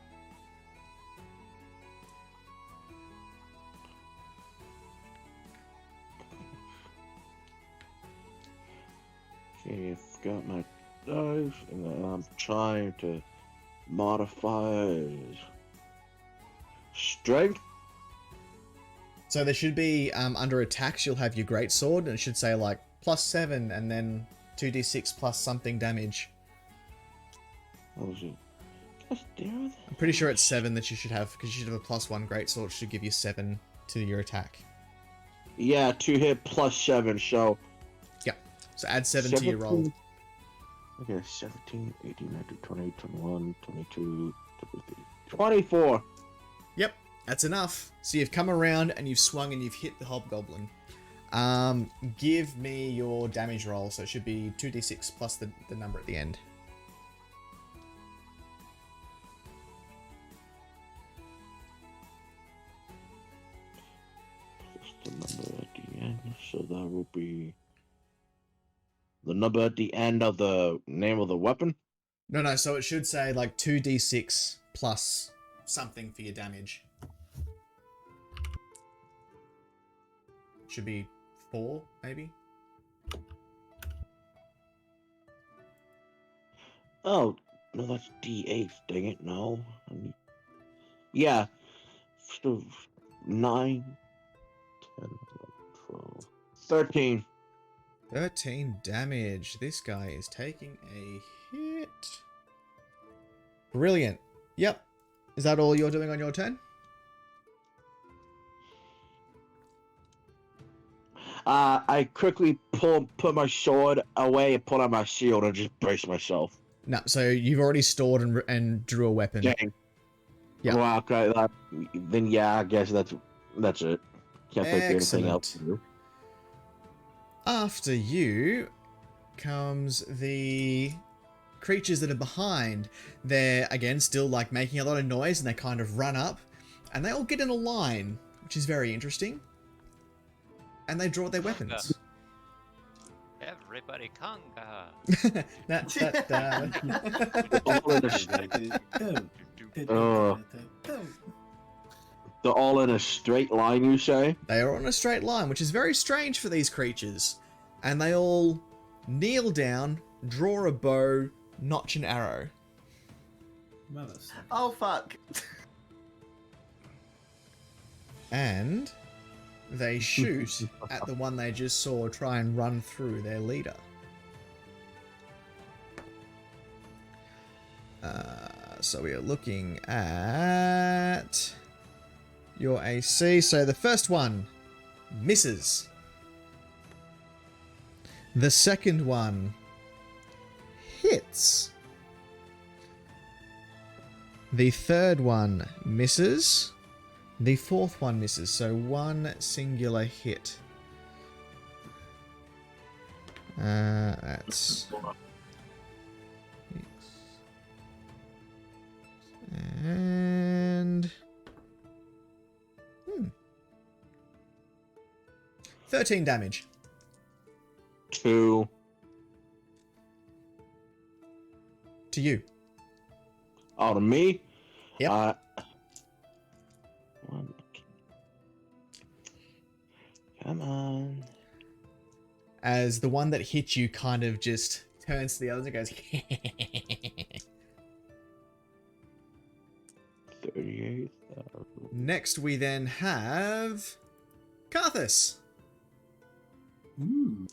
Okay, I've got my dice, and then I'm trying to modify his strength. So there should be under attacks, you'll have your greatsword, and it should say like +7, and then 2d6 plus something damage. What was it? Just there. I'm pretty sure it's 7 that you should have, because you should have a +1 greatsword, which should give you 7 to your attack. Yeah, 2 hit plus 7, so. So add 7 to your roll. Okay, 17, 18, 19, 20, 21, 22, 23, 24. Yep, that's enough. So you've come around and you've swung and you've hit the hobgoblin. Give me your damage roll. So it should be 2d6 plus the number at the end. The number at the end, so that will be the number at the end of the name of the weapon. No, so it should say like 2d6 plus something for your damage. Should be 4, maybe? Oh, no, that's D8. Dang it, no. Yeah. So 9, 10, 11, 12, 13. 13 damage. This guy is taking a hit. Brilliant. Yep. Is that all you're doing on your turn? I quickly put my sword away and pull out my shield and just brace myself. No, so you've already stored and drew a weapon. Dang. Yeah. Well, okay, then yeah, I guess that's it. Can't think of anything else to do. After you comes the creatures that are behind. They're, again, still like making a lot of noise, and they kind of run up, and they all get in a line, which is very interesting. And they draw their weapons. Everybody conga. They're all in a straight line, you say? They are on a straight line, which is very strange for these creatures. And they all kneel down, draw a bow, notch an arrow. Oh, fuck. And they shoot at the one they just saw try and run through their leader. So we are looking at your AC. So the first one misses. The second one hits. The third one misses. The fourth one misses. So one singular hit. That's... And... 13 damage. 2. To you. Oh, to me? Yep. Come on. As the one that hit you kind of just turns to the others and goes... 38,000. Next we then have... Carthus. Ooh.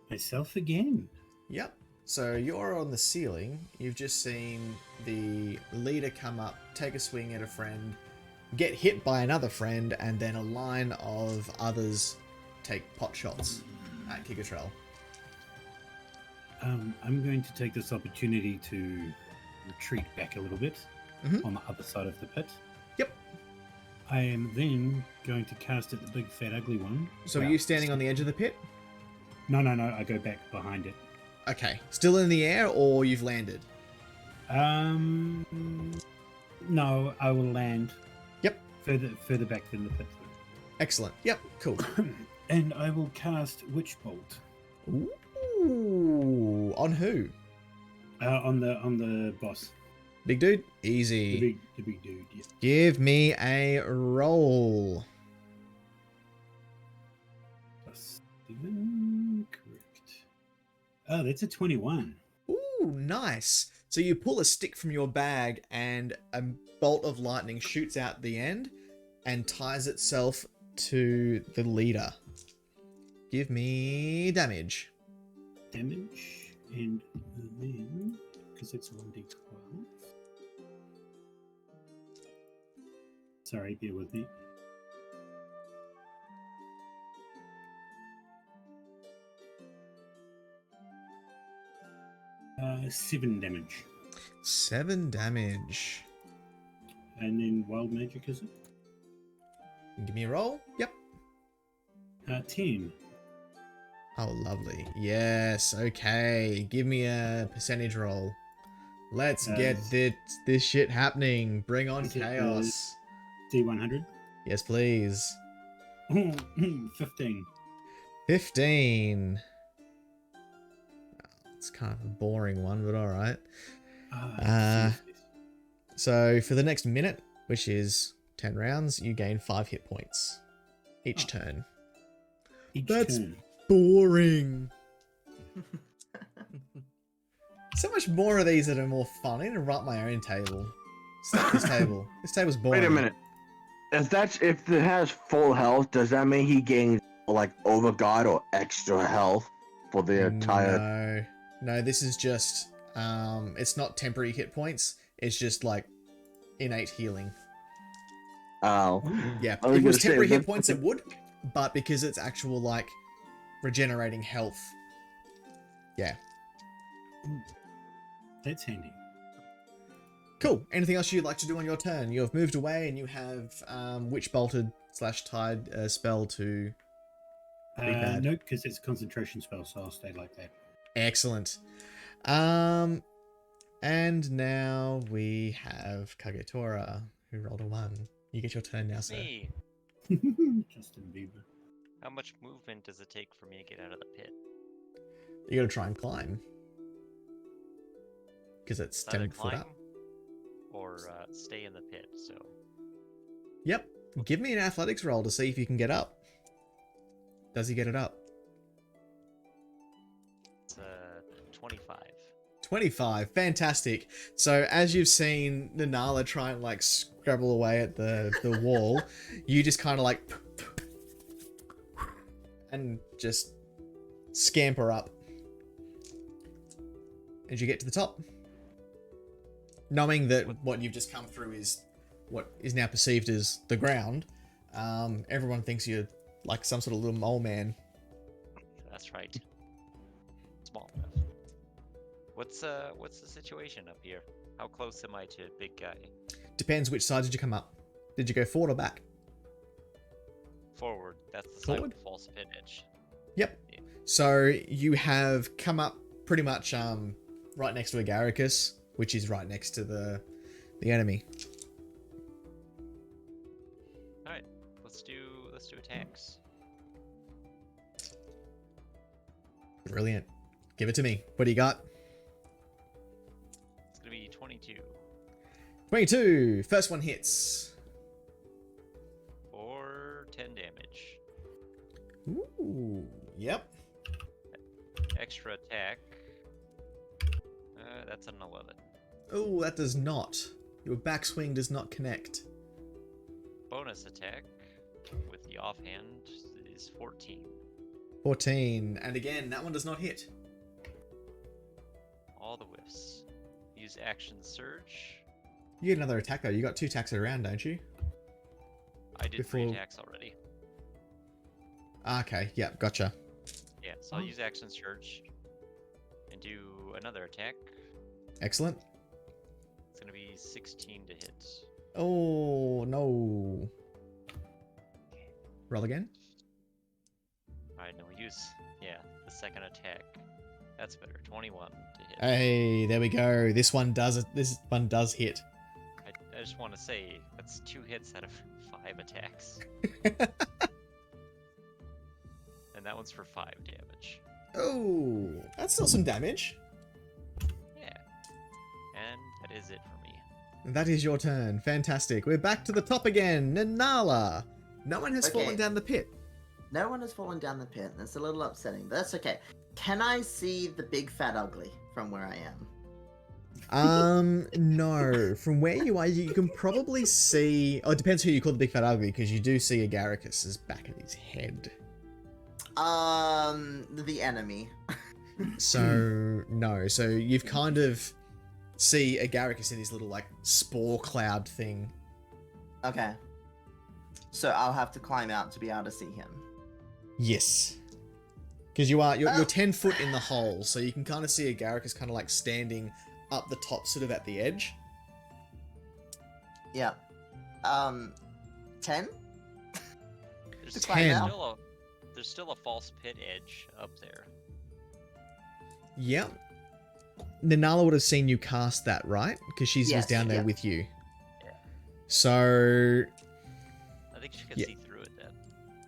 Myself again. Yep. So you're on the ceiling. You've just seen the leader come up, take a swing at a friend, get hit by another friend, and then a line of others take pot shots at Kigatrell. I'm going to take this opportunity to retreat back a little bit on the other side of the pit. Yep. I am then going to cast at the big fat ugly one. So are you standing on the edge of the pit? No, I go back behind it. Okay. Still in the air, or you've landed? No, I will land. Yep. Further back than the pit. Excellent. Yep. Cool. And I will cast Witch Bolt. Ooh. On who? On the boss. Big dude? Easy. The big dude, yeah. Give me a roll. +7, correct. Oh, that's a 21. Ooh, nice. So you pull a stick from your bag and a bolt of lightning shoots out the end and ties itself to the leader. Give me damage. Damage, and then, because it's 1d12, Sorry, bear with me. Uh, 7 damage. 7 damage. And then wild magic, is it? Give me a roll. Yep. 10. Oh, lovely. Yes. Okay. Give me a percentage roll. Let's get this shit happening. Bring on Is it, chaos. D100. Yes, please. 15. 15. It's kind of a boring one, but all right. Yes. So for the next minute, which is 10 rounds, you gain 5 hit points each turn. Each That's turn. boring. So much more of these that are more fun. I need to write my own table. Stop this table. This table's boring. Wait a minute. If it has full health, does that mean he gains like over guard or extra health for the entire? No, this is just it's not temporary hit points. It's just like innate healing. Oh, Yeah, I was if it was gonna say, temporary hit that's- points, it would, but because it's actual like regenerating health. Yeah. That's handy. Cool. Anything else you'd like to do on your turn? You have moved away and you have Witch Bolted / Tide spell to bad. No, because it's a concentration spell, so I'll stay like that. Excellent. And now we have Kagetora, who rolled a 1. You get your turn now, sir. Me. Justin Bieber. How much movement does it take for me to get out of the pit? You gotta try and climb. Because it's Either 10 foot climb up. or stay in the pit. So Yep. Give me an athletics roll to see if you can get up. Does he get it up? it's 25. 25. Fantastic. So as you've seen Nanala try and like scrabble away at the wall, you just kind of like and just scamper up. As you get to the top, knowing that what you've just come through is what is now perceived as the ground, everyone thinks you're like some sort of little mole man. That's right. Small enough. What's the situation up here? How close am I to big guy? Depends which side did you come up. Did you go forward or back? Forward. That's the side Forward? with the false pit edge. Yep. So you have come up pretty much right next to Agaricus, which is right next to the enemy. All right. Let's do attacks. Brilliant. Give it to me. What do you got? It's gonna be 22 22. First one hits. for 10 damage. Ooh. Yep. Extra attack. That's an 11. Oh, that does not. Your backswing does not connect. Bonus attack with the offhand is 14. 14. And again, that one does not hit. All the whiffs. Use action surge. You get another attack though. You got 2 attacks around, don't you? I did 3 Before- attacks already. Okay. Yep. Gotcha. Yeah, so I'll use action surge and do another attack. Excellent. It's gonna be 16 to hit. Oh, no. Roll again. Alright, no use. Yeah, the second attack. That's better. 21 to hit. Hey, there we go. This one does hit. I just want to say that's 2 hits out of 5 attacks. And that one's for 5 damage. Oh, that's still some damage. Yeah. And that is it for me. That is your turn. Fantastic. We're back to the top again. Nanala. No one has Okay. fallen down the pit. No one has fallen down the pit. That's a little upsetting, but that's okay. Can I see the big fat ugly from where I am? No. From where you are, you can probably see... Oh, it depends who you call the big fat ugly, because you do see Agaricus's back of his head. The enemy. So, no. So you've kind of see Agaricus in his little, like, spore cloud thing. Okay. So I'll have to climb out to be able to see him. Yes. Because you're Oh. 10 foot in the hole, so you can kind of see Agaricus kind of like standing up the top, sort of at the edge. Yeah. 10? There's, To climb out. there's still a false pit edge up there. Yep. Nanala would have seen you cast that, right? Because she was Yes, down there yeah. with you. Yeah. So I think she could Yeah. see through it then.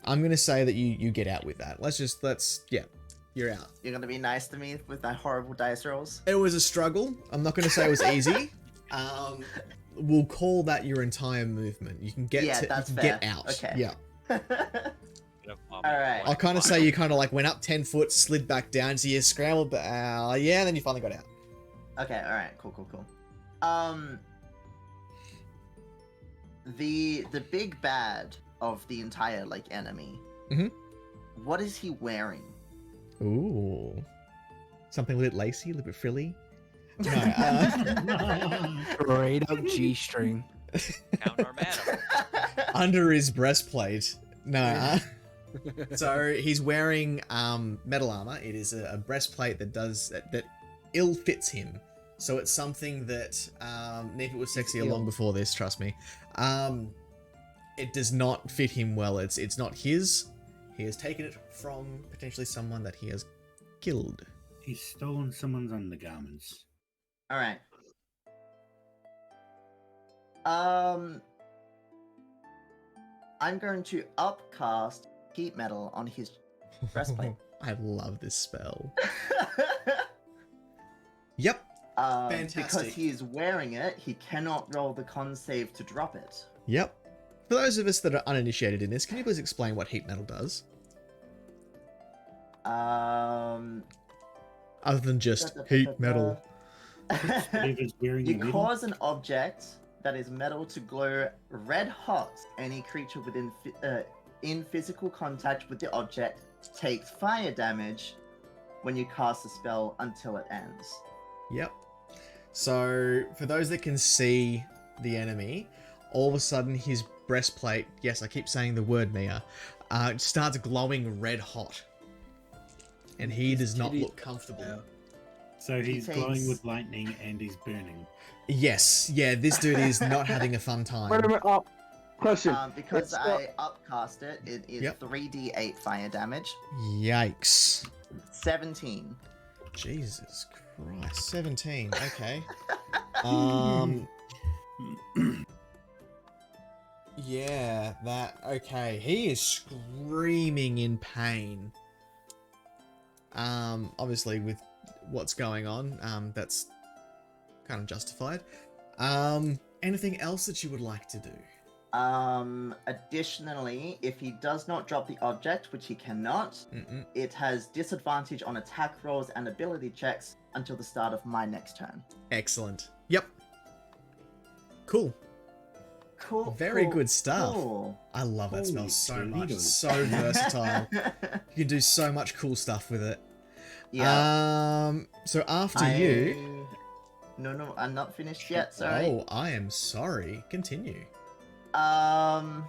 I'm gonna say that you get out with that. You're out. You're gonna be nice to me with my horrible dice rolls? It was a struggle. I'm not gonna say it was easy. We'll call that your entire movement. You can get Yeah, to that's you can fair. get out. Okay. Yeah. Alright. I'll kind of say you kind of like went up 10 foot, slid back down, so you scrambled, but yeah, and then you finally got out. Okay, alright, cool. The big bad of the entire like enemy. Mhm. What is he wearing? Ooh. Something a little bit lacy, a little bit frilly. No, Straight up G-string. Count Armada. under his breastplate. No. So he's wearing metal armor. It is a breastplate that ill fits him. So it's something that Nefa was sexy long before this. Trust me. It does not fit him well. It's not his. He has taken it from potentially someone that he has killed. He's stolen someone's undergarments. Alright. I'm going to upcast heat metal on his breastplate. I love this spell. Yep. Because Fantastic. he is wearing it, he cannot roll the con save to drop it. Yep. For those of us that are uninitiated in this, can you please explain what heat metal does? Other than just heat metal. David's wearing You a metal. cause an object that is metal to glow red hot. Any creature within in physical contact with the object takes fire damage when you cast the spell until it ends. Yep. So, for those that can see the enemy, all of a sudden his breastplate, yes, I keep saying the word Mia, starts glowing red hot. And he does not look comfortable. So he's takes- glowing with lightning and he's burning. Yes, yeah, this dude is not having a fun time. Wait a minute. Question. Because It's I upcast it, it is Yep. 3d8 fire damage. Yikes. 17. Jesus Christ, 17, okay. Yeah, okay. He is screaming in pain. Obviously with what's going on, that's kind of justified. Anything else that you would like to do? Additionally, if he does not drop the object, which he cannot, Mm-mm. it has disadvantage on attack rolls and ability checks until the start of my next turn. Excellent. Yep. Cool. Cool. Very cool, good stuff. Cool. I love that spell Holy so much. Toledo. So versatile. You can do so much cool stuff with it. Yeah. So after you... No, I'm not finished yet. Sorry. Oh, I am sorry. Continue. I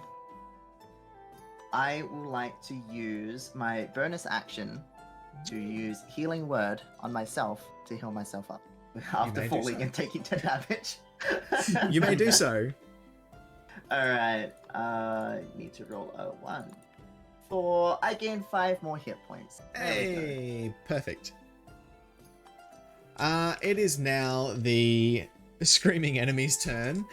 would like to use my bonus action to use Healing Word on myself to heal myself up after may do falling so. and taking 10 damage. You may do so. Alright, need to roll a 1. I gain 5 more hit points. There we go. Hey, perfect. It is now the screaming enemy's turn.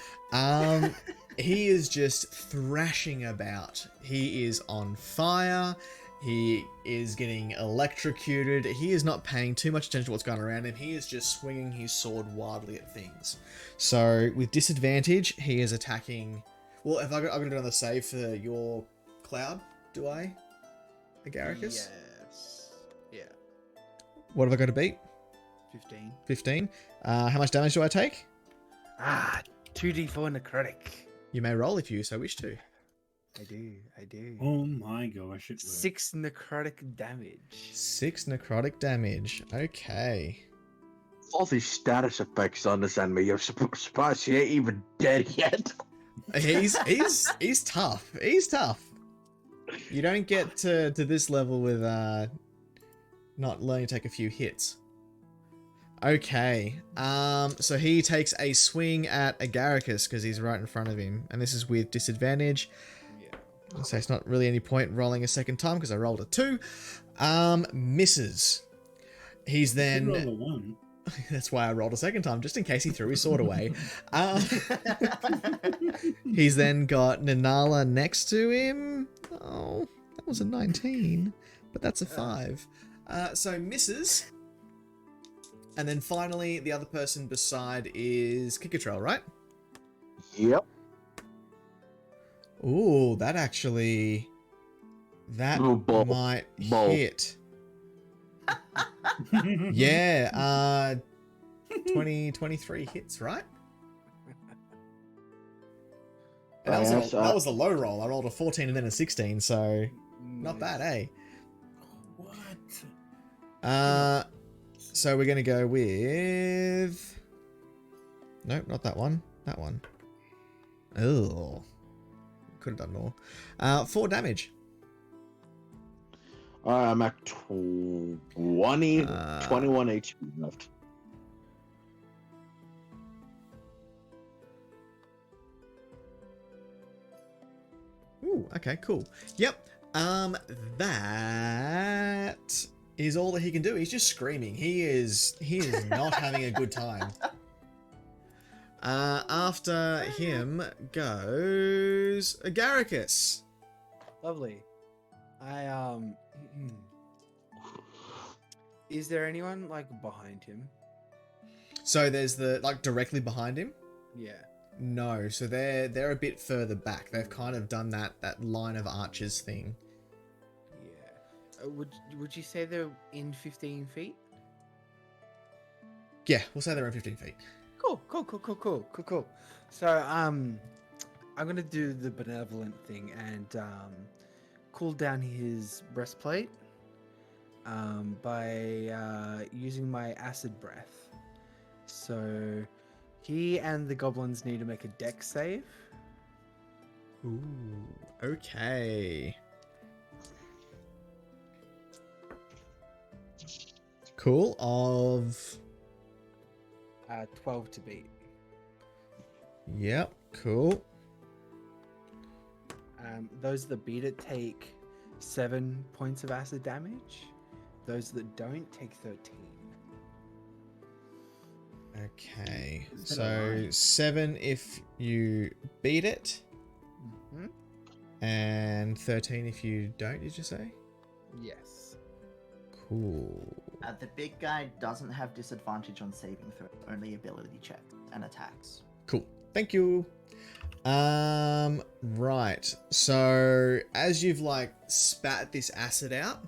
He is just thrashing about. He is on fire. He is getting electrocuted. He is not paying too much attention to what's going around him. He is just swinging his sword wildly at things. So, with disadvantage, he is attacking... Well, if I've got to do another save for your cloud, do I? Agaricus? Yes. Yeah. What have I got to beat? 15. 15. How much damage do I take? 2d4 necrotic. You may roll if you so wish to. I do. Oh my gosh, it worked. 6 necrotic damage. 6 necrotic damage. Okay. All these status effects on this enemy. You're surprised she ain't even dead yet. He's tough. He's tough. You don't get to this level with not learning to take a few hits. Okay. So he takes a swing at Agaricus because he's right in front of him, and this is with disadvantage. Yeah. So it's not really any point rolling a second time because I rolled a 2. Misses. He's You roll then. a 1. That's why I rolled a second time, just in case he threw his sword away. He's then got Nanala next to him. Oh, that was a 19, but that's a 5. So misses. And then finally, the other person beside is Kikatrell, right? Yep. Ooh, that actually... That Ooh, ball. might Ball. hit. Yeah, 23 hits, right? And that, Yes, that was a low roll. I rolled a 14 and then a 16, so not bad, eh? What? So we're gonna go with... Nope, not that one. That one. Oh, could have done more. 4 damage. I'm at 21 HP left. Ooh, okay, cool. Yep. That is all that he can do. He's just screaming. He is not having a good time. After him goes Agaricus. Lovely. Is there anyone like behind him? So there's the directly behind him. Yeah. No, so they're a bit further back. They've kind of done that line of archers thing. Yeah. Would you say they're in 15 feet? Yeah, we'll say they're in 15 feet. Cool. So I'm gonna do the benevolent thing and cool down his breastplate by using my acid breath. So he and the goblins need to make a dex save. Ooh, okay. Cool. Of 12 to beat. Yep, cool. Those that beat it take 7 points of acid damage. Those that don't take 13. Okay, Is that so alright? 7 if you beat it, Mhm. and 13 if you don't, did you say? Yes. Cool. The big guy doesn't have disadvantage on saving throws, only ability checks and attacks. Cool. Thank you. Right. So, as you've spat this acid out,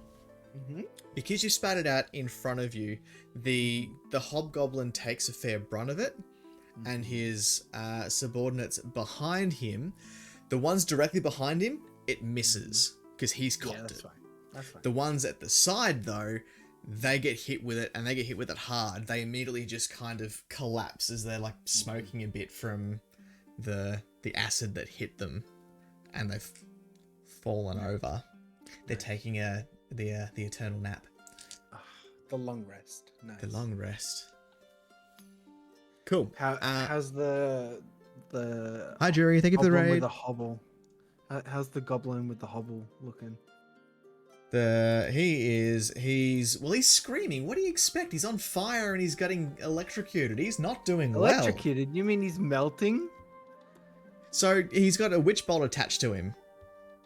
Mm-hmm. because you spat it out in front of you, the hobgoblin takes a fair brunt of it, and his subordinates behind him, the ones directly behind him, it misses because he's Yeah, cocked that's it. fine. That's fine. The ones at the side, though, they get hit with it, and they get hit with it hard. They immediately just kind of collapse as they're smoking a bit from the acid that hit them, and they've fallen over. They're taking the eternal nap, The long rest. Nice. the long rest. Cool. How's the Hi, Jury. Thank you for the goblin with raid. the hobble? How's the goblin with the hobble looking? He's screaming. What do you expect? He's on fire and he's getting electrocuted. He's not doing well. Electrocuted? You mean he's melting? So he's got a witch bolt attached to him.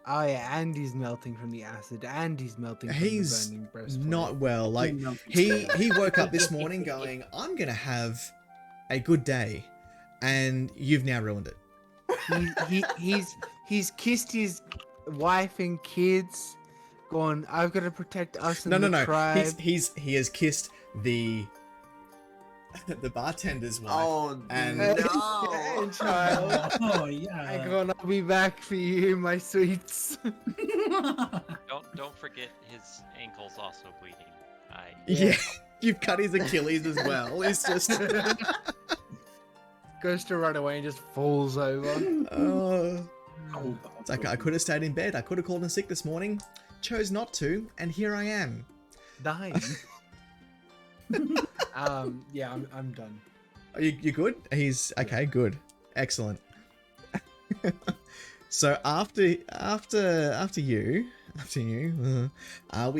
Oh yeah, and he's melting from the acid, and he's melting from He's the burning breastplate. not well. Melting He woke up this morning going, "I'm gonna have a good day," and you've now ruined it. He's kissed his wife and kids, going, "I've got to protect us and the tribe." He has kissed the bartender's wife. Oh, And- no! Hey, child. Oh I'm yeah. gonna be back for you, my sweets. Don't forget his ankle's also bleeding. Yeah, you've cut his Achilles as well. It's just Goes to run away and just falls over. Oh. Oh, It's like, I could have stayed in bed. I could have called in sick this morning. Chose not to, and here I am. Dying. Yeah, I'm done. Are you good? He's okay. Good, excellent. So after you, we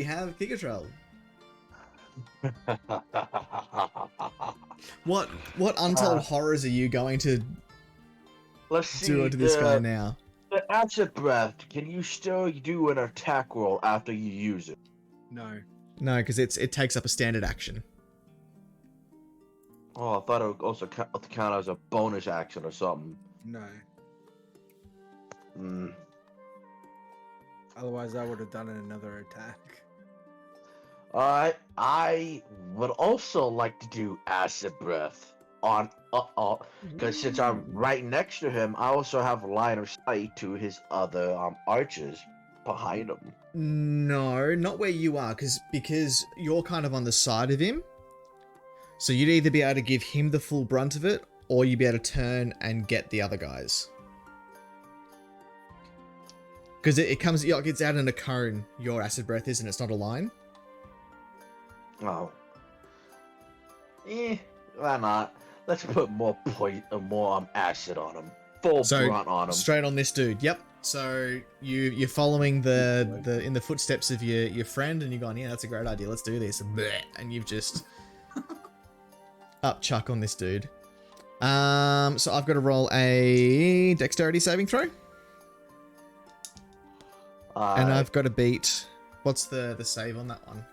have Gigatrell. What untold horrors are you going to Let's see. do to this guy now? The acid breath. Can you still do an attack roll after you use it? No. No, because it takes up a standard action. Oh, I thought it would also count as a bonus action or something. No. Hmm. Otherwise, I would have done another attack. Alright, I would also like to do acid breath on because since I'm right next to him, I also have line of sight to his other archers behind him. No, not where you are, because you're kind of on the side of him. So you'd either be able to give him the full brunt of it, or you'd be able to turn and get the other guys. Because it comes, it's out in a cone, your acid breath is, and it's not a line. Oh. Why not? Let's put more acid on him. Full brunt on him. Straight on this dude. Yep. So you're following the in the footsteps of your friend, and you're going, yeah, that's a great idea. Let's do this. And you've just up chuck on this dude. So I've got to roll a dexterity saving throw, and I've got to beat. What's the save on that one?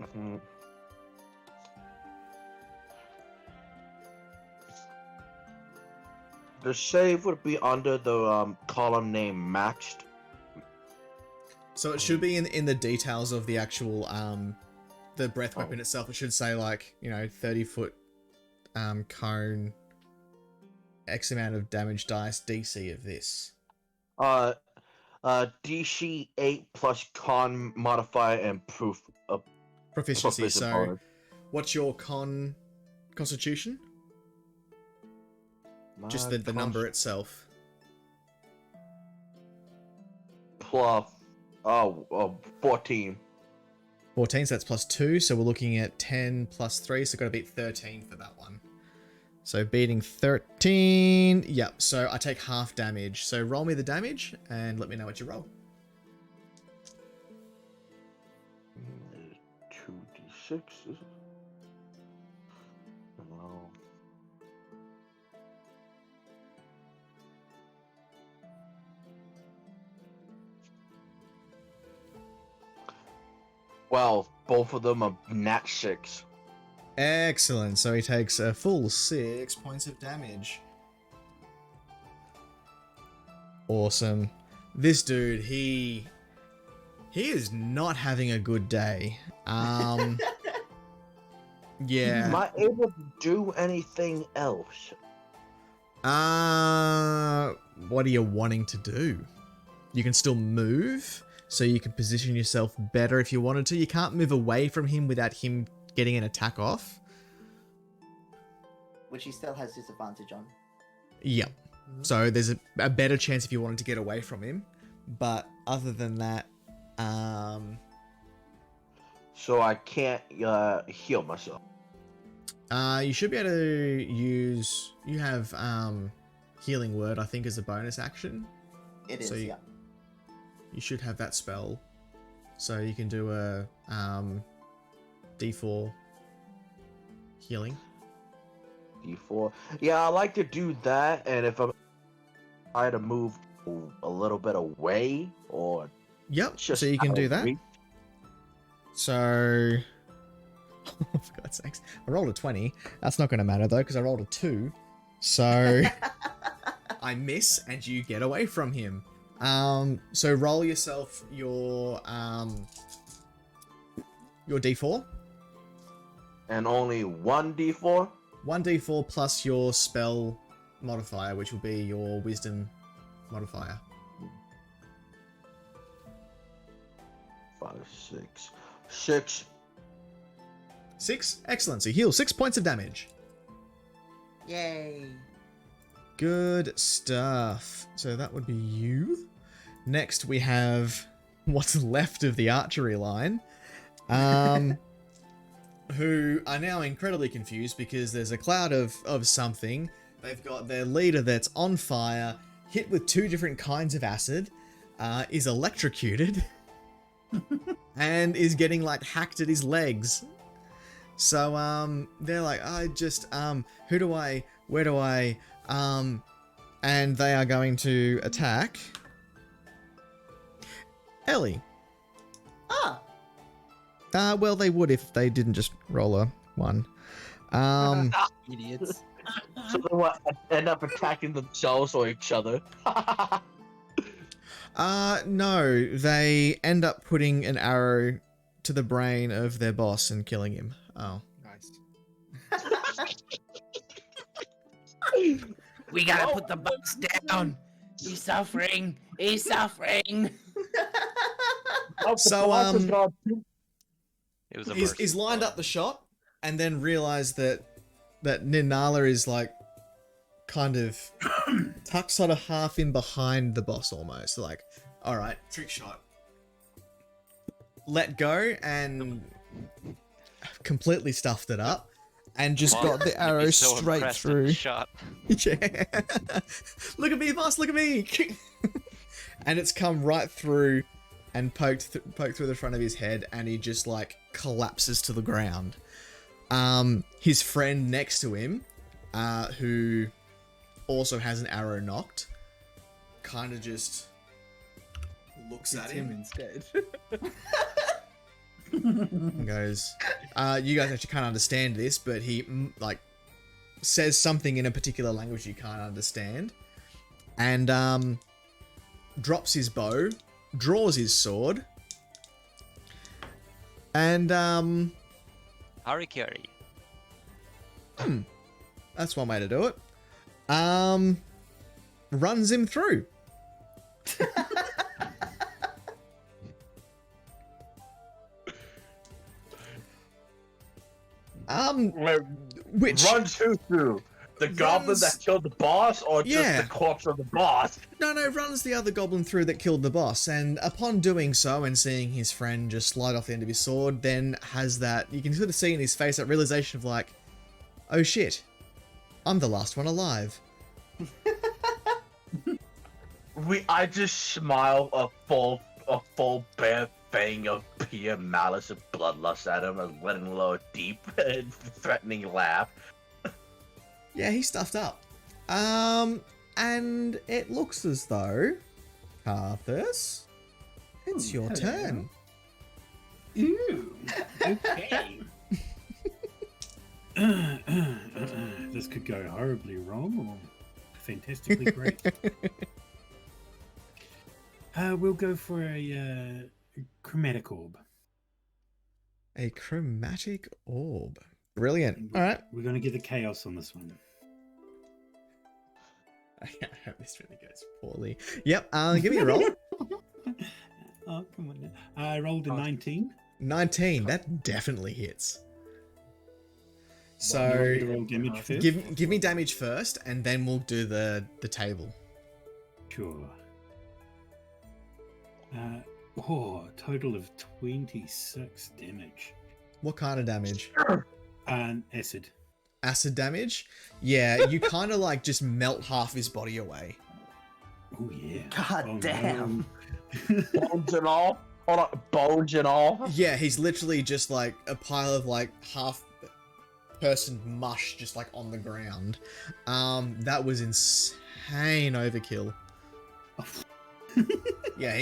Mm-hmm. The save would be under the column name matched. So it should be in the details of the actual the breath weapon itself. It should say 30-foot cone, X amount of damage dice, DC of this. DC 8 plus con modifier and Proficiency. So bonus. what's your constitution? Just the number itself. Plus 14. 14, so that's plus 2, so we're looking at 10 plus 3, so got to beat 13 for that one. So beating 13, yep, so I take half damage. So roll me the damage and let me know what you roll. 2d6. Wow. Well, both of them are nat 6. Excellent, so he takes a full 6 points of damage. Awesome. This dude, he is not having a good day. Yeah. Am I able to do anything else? What are you wanting to do? You can still move, so you can position yourself better if you wanted to. You can't move away from him without him getting an attack off. Which he still has disadvantage on. Yep. So there's a better chance if you wanted to get away from him. But other than that, So I can't heal myself. you should be able to use. You have healing word, I think, as a bonus action. It is, So yeah. You should have that spell, so you can do a D4 healing. D4. Yeah, I like to do that, and if I'm trying to move a little bit away, or Yep. just So you can out do of that. reach. So, for God's sakes, I rolled a 20. That's not going to matter though, because I rolled a 2. So I miss, and you get away from him. So roll yourself your D4. And only one D4. 1d4 plus your spell modifier, which will be your wisdom modifier. 5, 6. 6. 6? Excellent. So you heal 6 points of damage. Yay. Good stuff. So that would be you. Next we have what's left of the archery line. Who are now incredibly confused because there's a cloud of something. They've got their leader that's on fire, hit with 2 different kinds of acid, is electrocuted, and is getting like hacked at his legs. So they're like, where do I, and they are going to attack Ellie. Ah, Well, they would if they didn't just roll a 1. Idiots. So they will end up attacking themselves or each other. No, they end up putting an arrow to the brain of their boss and killing him. Oh. Nice. We gotta put the boss down. He's suffering. He's suffering. So, It was a he's lined up the shot and then realized that Ninala is like kind of tucked sort of half in behind the boss almost. Like, alright, trick shot. Let go and completely stuffed it up and just got the arrow so straight impressed at through. the shot. Yeah. Look at me, boss, look at me. And it's come right through and poked through the front of his head, and he just like collapses to the ground. His friend next to him, who also has an arrow knocked, kind of just looks at It's him instead. and goes, you guys actually can't understand this, but he like says something in a particular language you can't understand, and drops his bow, draws his sword, and Harikiri. that's one way to do it. Runs him through. Which Runs who through? The goblin Runs- that killed the boss, or just Yeah. the corpse of the boss? no, runs the other goblin through that killed the boss, and upon doing so and seeing his friend just slide off the end of his sword, then has that, you can sort of see in his face that realization of like, oh shit, I'm the last one alive. I just smile a full bare fang of pure malice and bloodlust at him and letting low a deep and threatening laugh. Yeah, he's stuffed up. And it looks as though, Carthus, it's your hello. turn. Ooh, okay. This could go horribly wrong or fantastically great. We'll go for a chromatic orb. A chromatic orb. Brilliant. All right. We're going to get the chaos on this one. I hope this really goes poorly. Yep. Give me a roll. Oh, come on now. I rolled a 19. 19. That definitely hits. You want me to So roll damage first? give me damage first, and then we'll do the table. Sure. Total of 26 damage. What kind of damage? Acid. Acid damage? Yeah, you kind of like just melt half his body away. Oh yeah. God Oh, damn. no. Bones and all? Hold on, bones and all? Yeah, he's literally just like a pile of like half person mush just like on the ground. That was insane overkill. Yeah,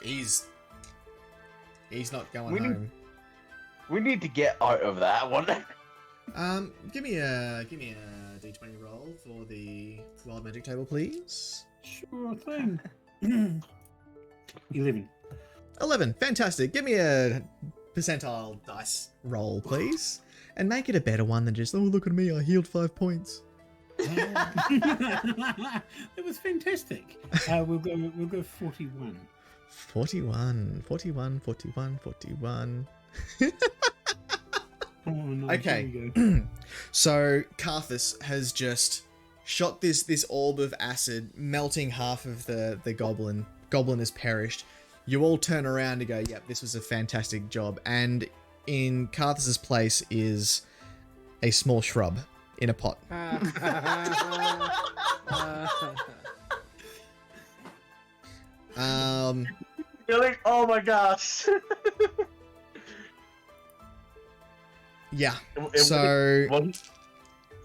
he's not going We need- home. We need to get out of that one. Give me a d20 roll for the wild magic table, please. Sure thing. 11. 11, fantastic. Give me a percentile dice roll, please, and make it a better one than just, oh look at me, I healed 5 points. That was fantastic. We'll go 41. 41. Oh no. Okay. Here we go. So Carthus has just shot this orb of acid, melting half of the goblin. Goblin has perished. You all turn around and go, yep, this was a fantastic job. And in Carthus's place is a small shrub in a pot. Really? Oh my gosh. Yeah. So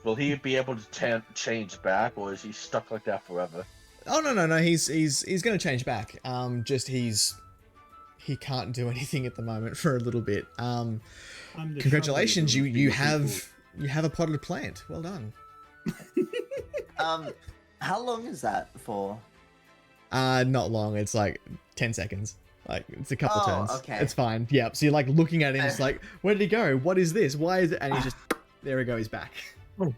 Will he be able to change back, or is he stuck like that forever? oh no, he's gonna change back. Just he can't do anything at the moment for a little bit. Congratulations, you have a potted plant. Well done. How long is that for? Not long. It's like 10 seconds. Like it's a couple turns. Okay. It's fine. Yeah. So you're like looking at him. It's like, where did he go? What is this? Why is it? And he's just there. He goes. He's back. Well,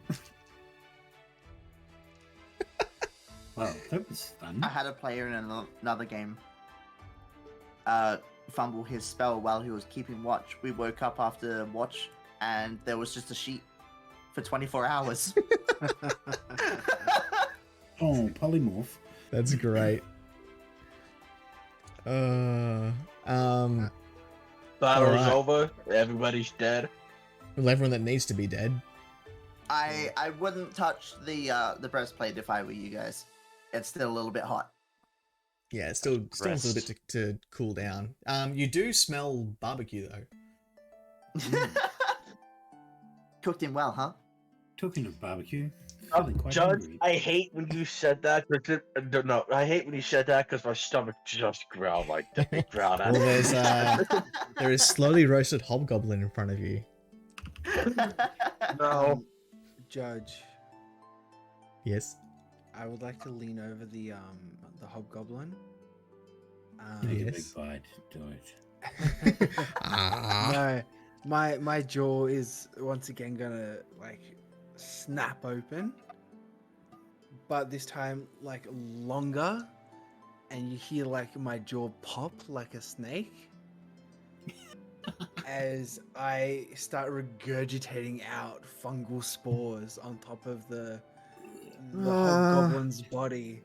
that was fun. I had a player in another game fumble his spell while he was keeping watch. We woke up after watch and there was just a sheet for 24 hours. Oh, polymorph. That's great. Battle's Alright. over. Everybody's dead. Well, everyone that needs to be dead. I wouldn't touch the breastplate if I were you guys. It's still a little bit hot. Yeah. It's still a little bit to cool down. You do smell barbecue though. Cooked in well, huh? Talking of barbecue, feeling quite Judge, hungry. I hate when you said that. No, I hate when you said that because my stomach just growled like that. It growled out. Well, there is slowly roasted hobgoblin in front of you. No. Judge, Yes. I would like to lean over the hobgoblin. Take a big Yes. bite. Do it. Ah. No, my jaw is once again gonna like snap open, but this time like longer, and you hear like my jaw pop like a snake as I start regurgitating out fungal spores on top of the hobgoblin's body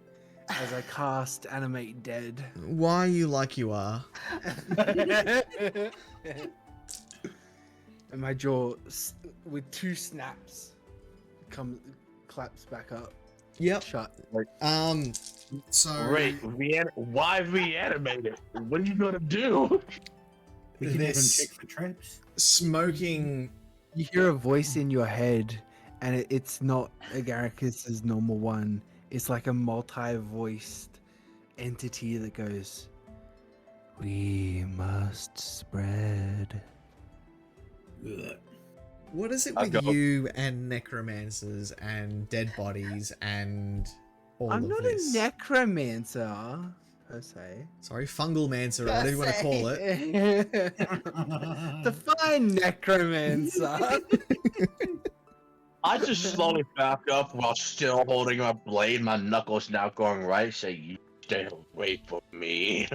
as I cast Animate Dead. Why are you like you are? And my jaw, with 2 snaps, claps back up. Yep. Shut. So Great. Why reanimate it? What are you gonna do? We can even This- check for traps. smoking. You hear a voice in your head, and it's not Agaricus's normal one. It's like a multi-voiced entity that goes, "We must spread." Ugh. What is it I'll with go. you and necromancers and dead bodies and all I'm of not this? a necromancer, per se. Sorry, fungal mancer, or whatever you want to call it. Define necromancer. I just slowly back up while still holding my blade. My knuckles now going right. Say, you stay away from me.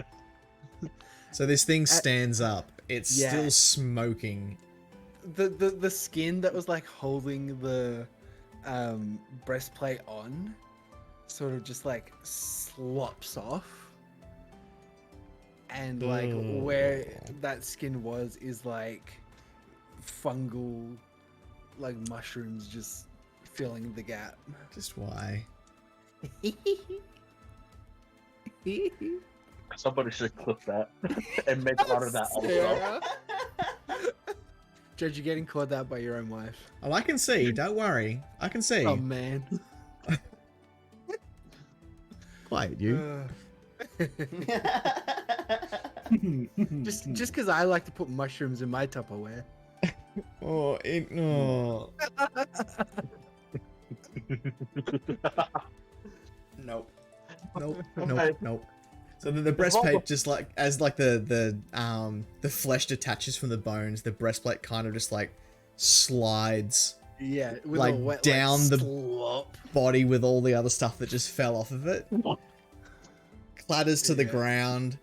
So this thing stands up. It's yeah. still smoking. The skin that was like holding the breastplate on sort of just like slops off, and like where that skin was is like fungal, like mushrooms just filling the gap. Just why? Somebody should clip that and make fun of that also. Sarah? Judge, you're getting called out by your own wife. Oh, I can see. Don't worry. I can see. Oh man. Quiet, you. just because I like to put mushrooms in my Tupperware. Oh, no. Nope. Nope. Okay. Nope. So the breastplate just like as like the flesh detaches from the bones, the breastplate kind of just like slides Yeah, with Like, a wet, down the- slop. body with all the other stuff that just fell off of it. Clatters to the Yeah. ground.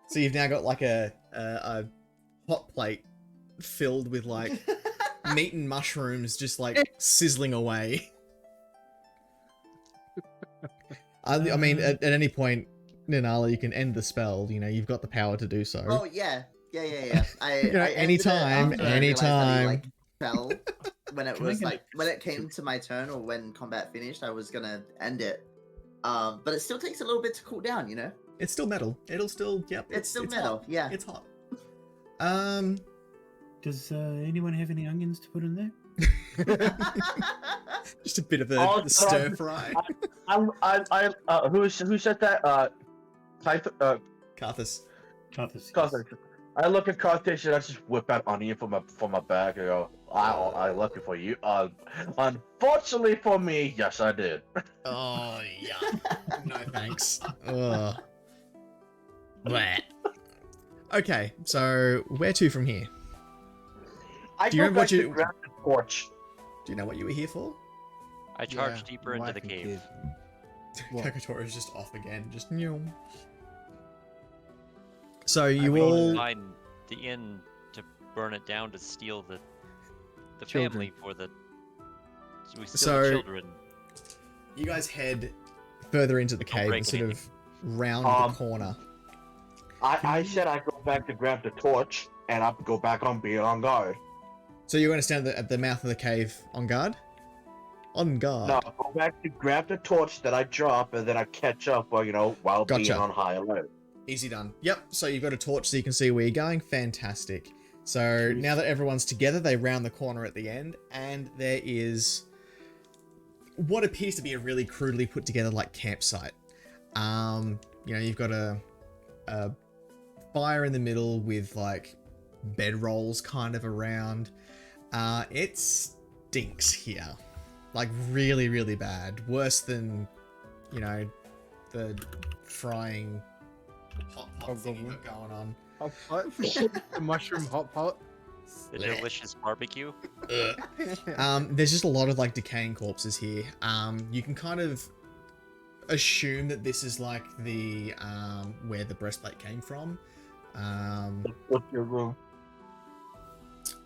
So you've now got like a hot plate filled with like meat and mushrooms just like sizzling away. I mean, at any point, Ninala, you can end the spell. You know, you've got the power to do so. Oh yeah. I You know, I ended it anytime, after I realized that he, like, anytime. fell when it Can I was get like when it came to my turn or when combat finished. I was gonna end it. But it still takes a little bit to cool down. You know. It's still metal. It'll still, yep. It's still hot. metal. Yeah. It's hot. Does anyone have any onions to put in there? Just a bit of a Oh, stir fry. Who said that? Carthus. Carthus. I look at Carthage and I just whip out onion from my bag and go, I looking for you. Unfortunately for me, yes I did. Oh, yeah. No thanks. Ugh. Bleh. Okay, so where to from here? I Do you go remember back what you- to grab the torch. Do you know what you were here for? I charge Yeah, deeper into wife the and cave. kid. What? Kakatora's just off again. Just new. So I you mean, all, find the inn to burn it down to steal the Children. family for the. We steal So- the children. you guys head further into the Don't cave break and sort anything. of round the corner. I said I go back to grab the torch and I go back on being on guard. So you're going to stand at the mouth of the cave on guard? On guard. No, I go back to grab the torch that I drop and then I catch up, while being Gotcha. on high alert. Easy done. Yep, so you've got a torch so you can see where you're going. Fantastic. So now that everyone's together, they round the corner at the end, and there is what appears to be a really crudely put together like campsite. You've got a fire in the middle with like bedrolls kind of around. It stinks here. Like really, really bad. Worse than, the frying hot pot thing you got going on. Hot pot? The mushroom hot pot? The Blech. delicious barbecue. There's just a lot of like decaying corpses here. You can kind of assume that this is like the where the breastplate came from. What's your room?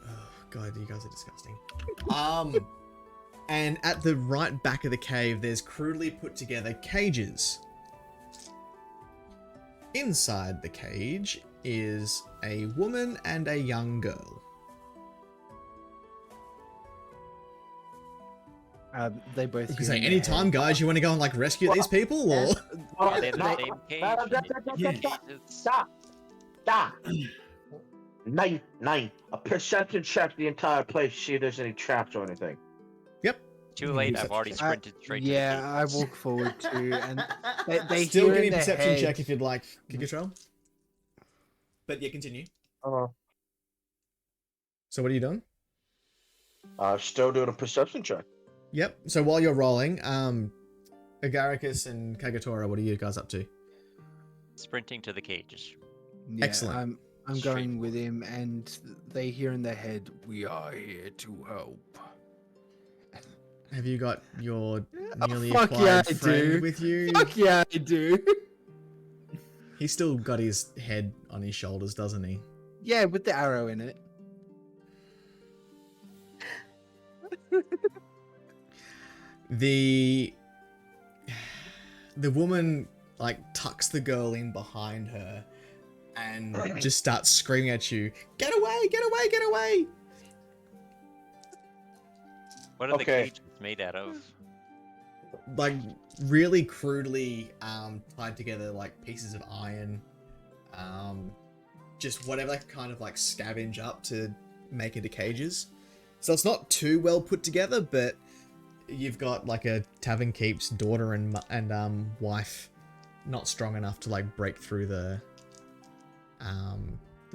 Oh god, you guys are disgusting. And at the right back of the cave, there's crudely put together cages. Inside the cage is a woman and a young girl. They both. You can hear say, in their anytime, head. guys, you want to go and like rescue these people, or Are they in the No, same cage? Stop! Nine. A perception check the entire place, see if there's any traps or anything. Too late. I've already sprinted straight Yeah, to the I cage. walk forward too, and they still hear give me in a their perception head. check if you'd like, Kick Control. But yeah, continue. So what are you doing? Still doing a perception check. Yep. So while you're rolling, Agaricus and Kagatora, what are you guys up to? Sprinting to the cages. Yeah, Excellent. I'm Straight going with him, and they hear in their head, "We are here to help." Have you got your Oh, newly fuck acquired yeah, I friend do. with you? Fuck yeah, I do. He's still got his head on his shoulders, doesn't he? Yeah, with the arrow in it. The woman like tucks the girl in behind her and just starts screaming at you, "Get away! Get away! Get away!" What are the Okay. cages made out of? Like really crudely tied together like pieces of iron, just whatever they kind of like scavenge up to make into cages. So it's not too well put together, but you've got like a tavern keep's daughter and wife not strong enough to like break through the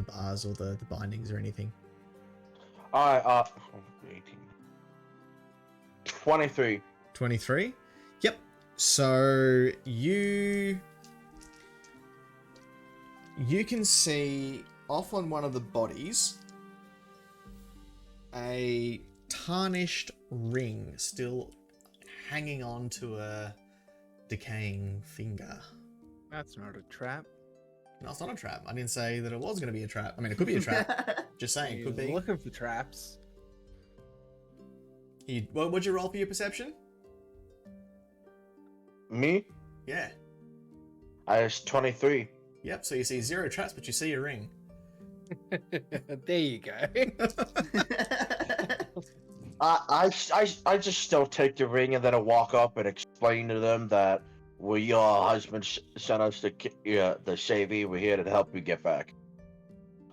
bars or the bindings or anything. Alright, 18. 23. 23. Yep. So you can see off on one of the bodies a tarnished ring still hanging on to a decaying finger. That's not a trap. No, it's not a trap. I didn't say that it was going to be a trap. I mean, it could be a trap. Just saying, it could You're be. looking for traps. What'd you roll for your perception? Me? Yeah. I was 23. Yep, so you see 0 traps, but you see a ring. There you go. I just still take the ring and then I walk up and explain to them that your husband sent us to save you. We're here to help you get back.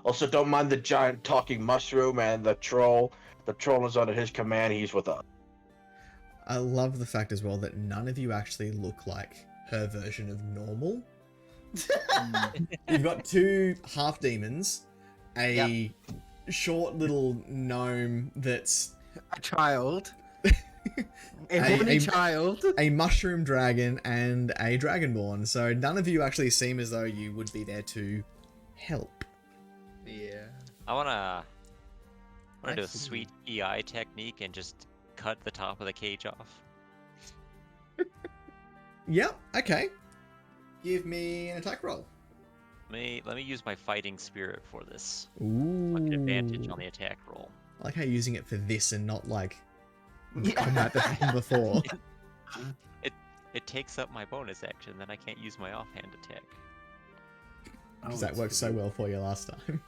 Also, don't mind the giant talking mushroom and the troll. The troll is under his command. He's with us. I love the fact as well that none of you actually look like her version of normal. You've got 2 half demons, a short little gnome that's A child. A horny child. a mushroom dragon, and a dragonborn. So none of you actually seem as though you would be there to help. Yeah. I wanna do a I see. sweet EI technique and just cut the top of the cage off. Yep, okay. Give me an attack roll. Let me use my fighting spirit for this. Ooh. I'll get advantage on the attack roll. I like how you're using it for this and not like the combat that happened before. It takes up my bonus action, then I can't use my offhand attack. Because that worked so well for you last time.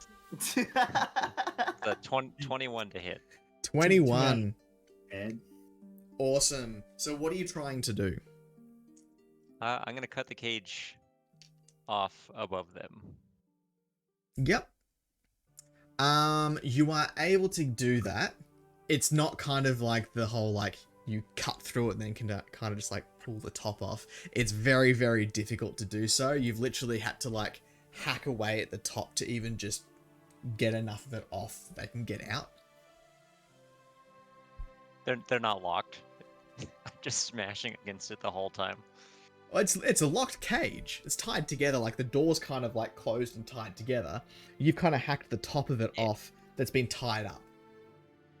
The 21 to hit. 21. Ed, Awesome. So what are you trying to do? I'm gonna cut the cage off above them. Yep. You are able to do that. It's not kind of like the whole like you cut through it and then can kind of just like pull the top off. It's very, very difficult to do so. You've literally had to like hack away at the top to even just get enough of it off they can get out. They're not locked. I'm just smashing against it the whole time. Well, it's a locked cage. It's tied together, like the door's kind of like closed and tied together. You've kind of hacked the top of it off that's been tied up.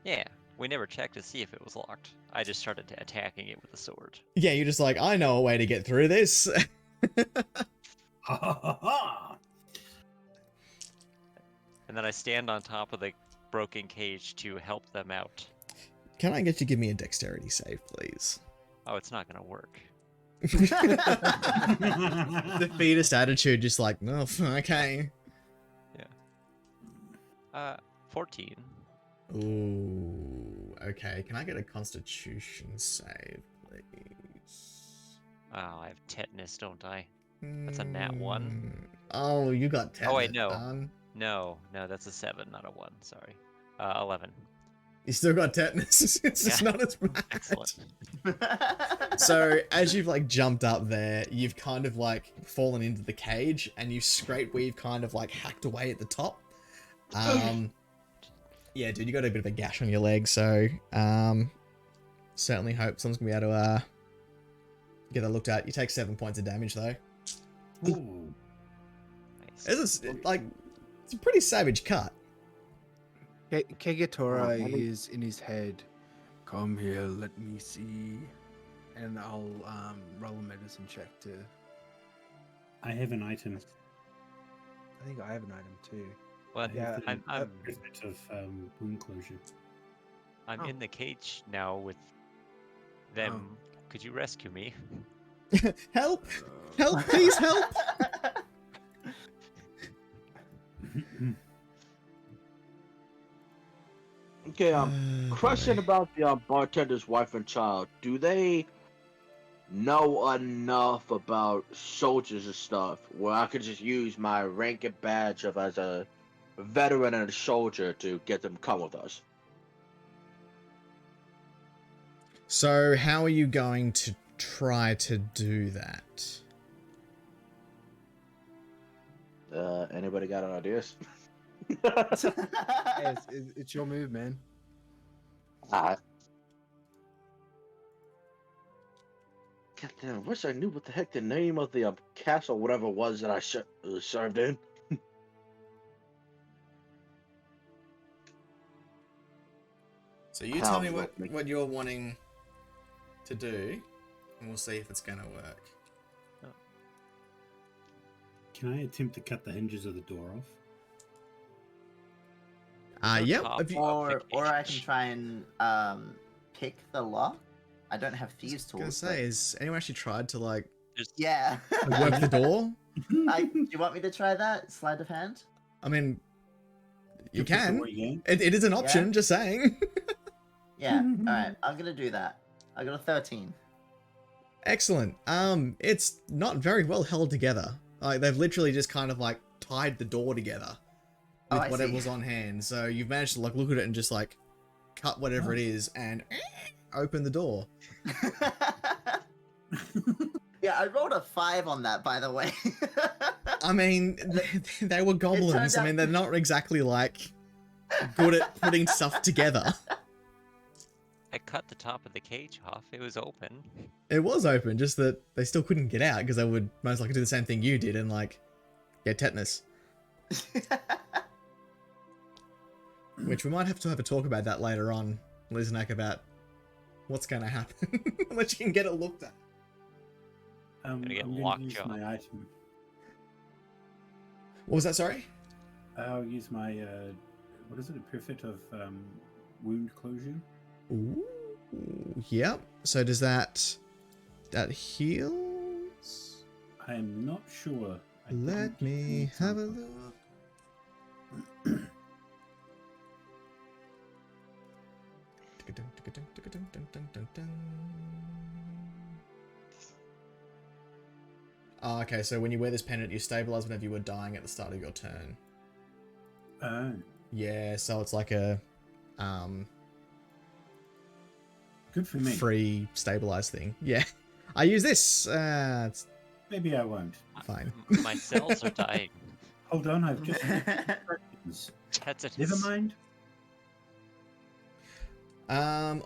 Yeah, we never checked to see if it was locked. I just started attacking it with a sword. Yeah, you're just like, I know a way to get through this. ha ha ha! And then I stand on top of the broken cage to help them out. Can I get you to give me a dexterity save, please? Oh, it's not gonna work. Defeatist attitude, just like, no, okay. 14. Ooh, okay. Can I get a constitution save, please? Oh, I have tetanus, don't I? That's a nat 1. Oh, you got tetanus. Oh, wait, no. Done. No, that's a 7, not a 1. Sorry. 11. You still got tetanus. It's just Yeah. not as bad. Excellent. So as you've like jumped up there, you've kind of like fallen into the cage and you scraped where you've kind of like hacked away at the top. Yeah, dude, you got a bit of a gash on your leg, so certainly hope someone's gonna be able to get that looked at. You take 7 points of damage though. Ooh. Nice. It's a pretty savage cut. Kegatora is in his head. Come here, let me see. And I'll roll a medicine check to. I have an item. I think I have an item too. Well, Yeah, I'm Bit of wound closure. I'm Oh. in the cage now with them. Could you rescue me? Help! Help! Please help! Okay, question about the bartender's wife and child. Do they know enough about soldiers and stuff where I could just use my rank and badge of as a veteran and a soldier to get them to come with us? So how are you going to try to do that? Anybody got any ideas? Hey, it's your move, man. God damn, I wish I knew what the heck the name of the castle, whatever it was that I served in. So you tell me what you're wanting to do, and we'll see if it's gonna work. Can I attempt to cut the hinges of the door off? Yep. top If you, of the or I can cage. try and pick the lock? I don't have thieves I was tools. gonna say, has anyone actually tried to like Just Yeah. work the door? Do you want me to try that? Sleight of hand? I mean, you Give us a can. way in. It is an option. Just saying. Yeah. Alright, I'm gonna do that. I got a 13. Excellent. It's not very well held together. Like they've literally just kind of like tied the door together Oh, with I whatever see. was on hand. So you've managed to like look at it and just like cut whatever it is and open the door. Yeah, I rolled a 5 on that, by the way. I mean, they were goblins. I out- mean, they're not exactly like good at putting stuff together. I cut the top of the cage off. It was open. It was open, just that they still couldn't get out because they would most likely do the same thing you did and like get tetanus. Which we might have to have a talk about that later on, Liznak, about what's going to happen. Unless you can get it looked at. I'm Gonna get going to lockjaw. use my item. What was that, sorry? I'll use my, what is it, a perfect of wound closure? Ooh, yep. So does that heals? I am not sure. I Let didn't me read have a something. look. Oh, okay, so when you wear this pendant, you stabilize whenever you were dying at the start of your turn. Oh, Yeah, so it's like a good for me. free stabilize thing. Yeah. I use this. It's Maybe I won't. fine. My cells are dying. Hold on, I've just instructions. Tetanus. Never mind.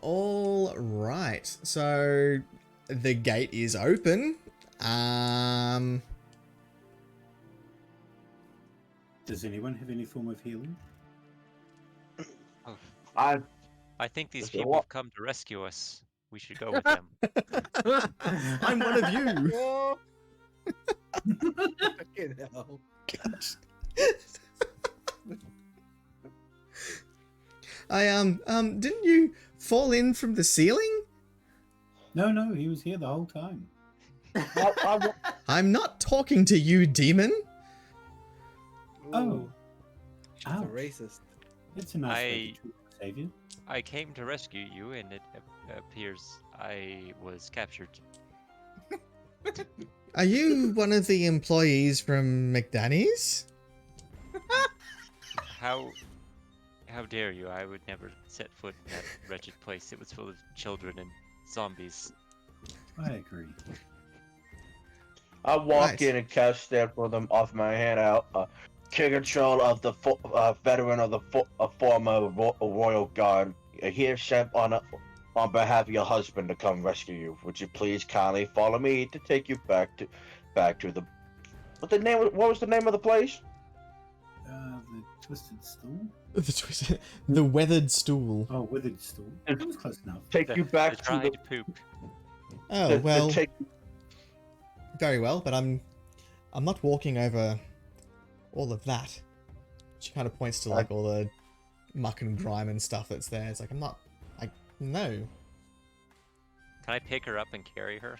All right. So the gate is open. Does anyone have any form of healing? Oh, I I think these Is there people what? have come to rescue us. We should go with them. I'm one of you. Whoa. Fucking hell. Didn't you fall in from the ceiling? No, he was here the whole time. I'm not talking to you, demon. Oh. Ooh, she's a Ouch. racist. It's a nice way to save you. I came to rescue you, and it appears I was captured. Are you one of the employees from McDanny's? How dare you? I would never set foot in that wretched place. It was full of children and zombies. I agree. I walk Right. in and cast stand for them off my hand out. King control of the veteran of the former royal guard. Here sent on behalf of your husband to come rescue you. Would you please kindly follow me to take you back to the what was the name of the place? The twisted stool? The weathered stool. Oh, withered stool. That was close enough. Take you back The to the, dried poop. Oh, well, take very well, but I'm not walking over all of that. She kind of points to like all the muck and grime and stuff that's there. It's like, no. Can I pick her up and carry her?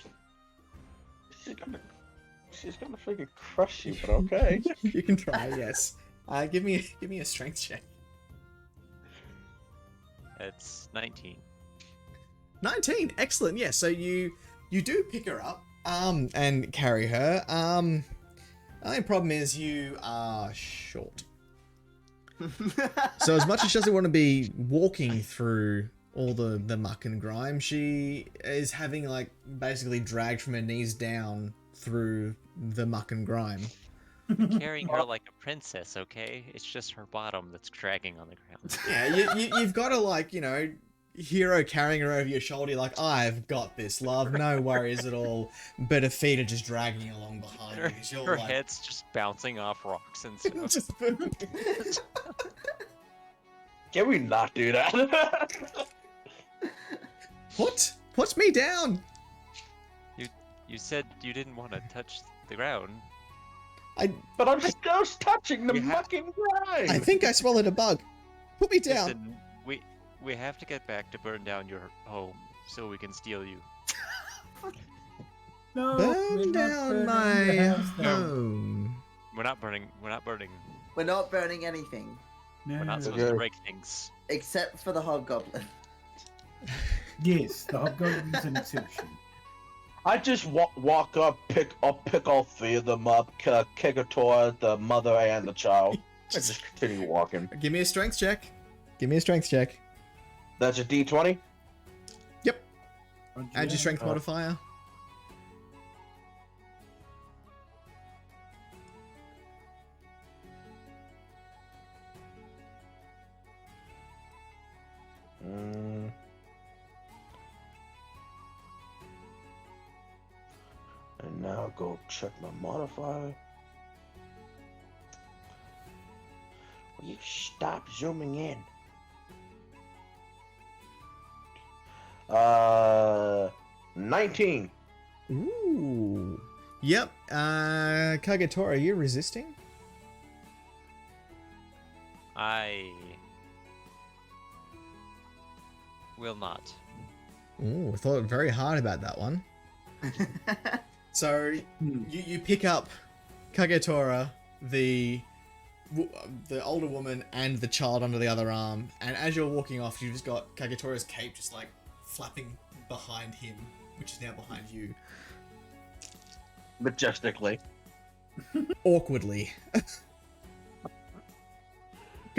she's gonna freaking crush you, but okay. You can try, yes. Give me a strength check. It's 19. 19, excellent. Yeah, so you do pick her up, and carry her. The only problem is you are short. So as much as she doesn't want to be walking through all the muck and grime, she is having like basically dragged from her knees down through the muck and grime. Carrying her like a princess, okay? It's just her bottom that's dragging on the ground. Yeah, you've got to like, hero carrying her over your shoulder, like, I've got this, love, no worries at all. But her feet are just dragging along behind you. Her, 'Cause you're her like, head's just bouncing off rocks and stuff. just boom. Can we not do that? What? Put me down. You said you didn't want to touch the ground. But I'm still touching the We have- mucking grime. I think I swallowed a bug. Put me down. Listen, We have to get back to burn down your home so we can steal you. No, Burn we're not down burning my your house down. home. We're not burning. We're not burning. We're not burning anything No. We're not supposed Okay. to break things. except for the hobgoblin. Yes, the hobgoblin's an exception. I just walk up, pick all three of them up, Kagatora, the mother, and the child. I just continue walking. Give me a strength check. Give me a strength check. That's a D20. Roger. Add your strength Oh. modifier. And now go check my modifier. Will you stop zooming in? 19. Ooh. Yep. Kagatora, are you resisting? I will not. Ooh, I thought very hard about that one. So you pick up Kagatora, the older woman, and the child under the other arm, and as you're walking off, you've just got Kagatora's cape just like flapping behind him, which is now behind you, Majestically. awkwardly, because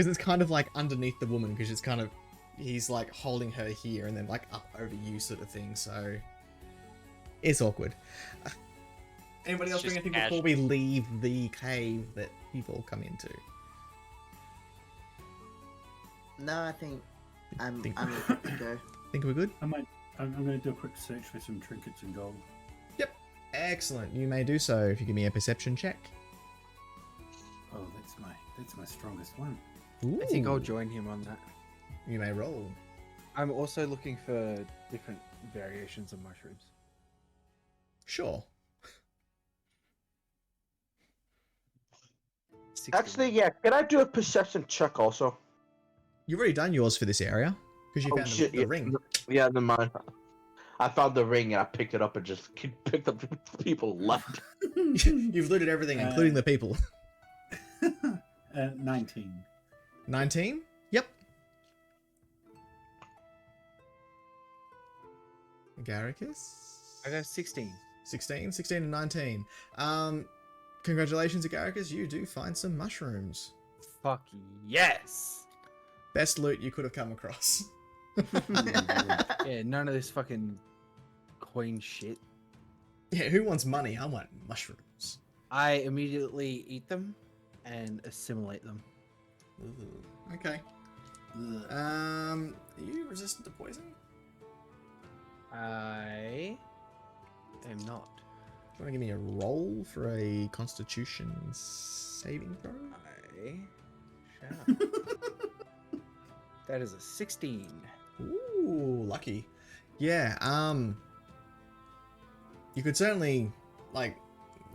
it's kind of like underneath the woman, because it's kind of he's like holding her here and then like up over you, sort of thing. So it's awkward. Anybody else It's bring just anything before we leave the cave that you've all come into? No, I think I'm Think- good to go. Think we're good? I'm going to do a quick search for some trinkets and gold. Excellent. You may do so if you give me a perception check. Oh, that's my strongest one. I think I'll Ooh. join him on that. You may roll. I'm also looking for different variations of mushrooms. Sure. 16. Actually, yeah. Can I do a perception check also? You've already done yours for this area because you Oh, found shit, the yeah. ring. Yeah, never mind. I found the ring and I picked it up and just picked up the people left. You've looted everything, including the people. 19. 19? Yep. Garricus? I got 16. 16? 16 and 19. Congratulations, Agaricus. You do find some mushrooms. Fuck yes! Best loot you could have come across. Yeah, none of this fucking coin shit. Yeah, who wants money? I want mushrooms. I immediately eat them and assimilate them. Ooh, okay. Are you resistant to poison? I am not. Do you want to give me a roll for a Constitution saving throw? I shall. That is a 16. Ooh, lucky. Yeah, you could certainly, like,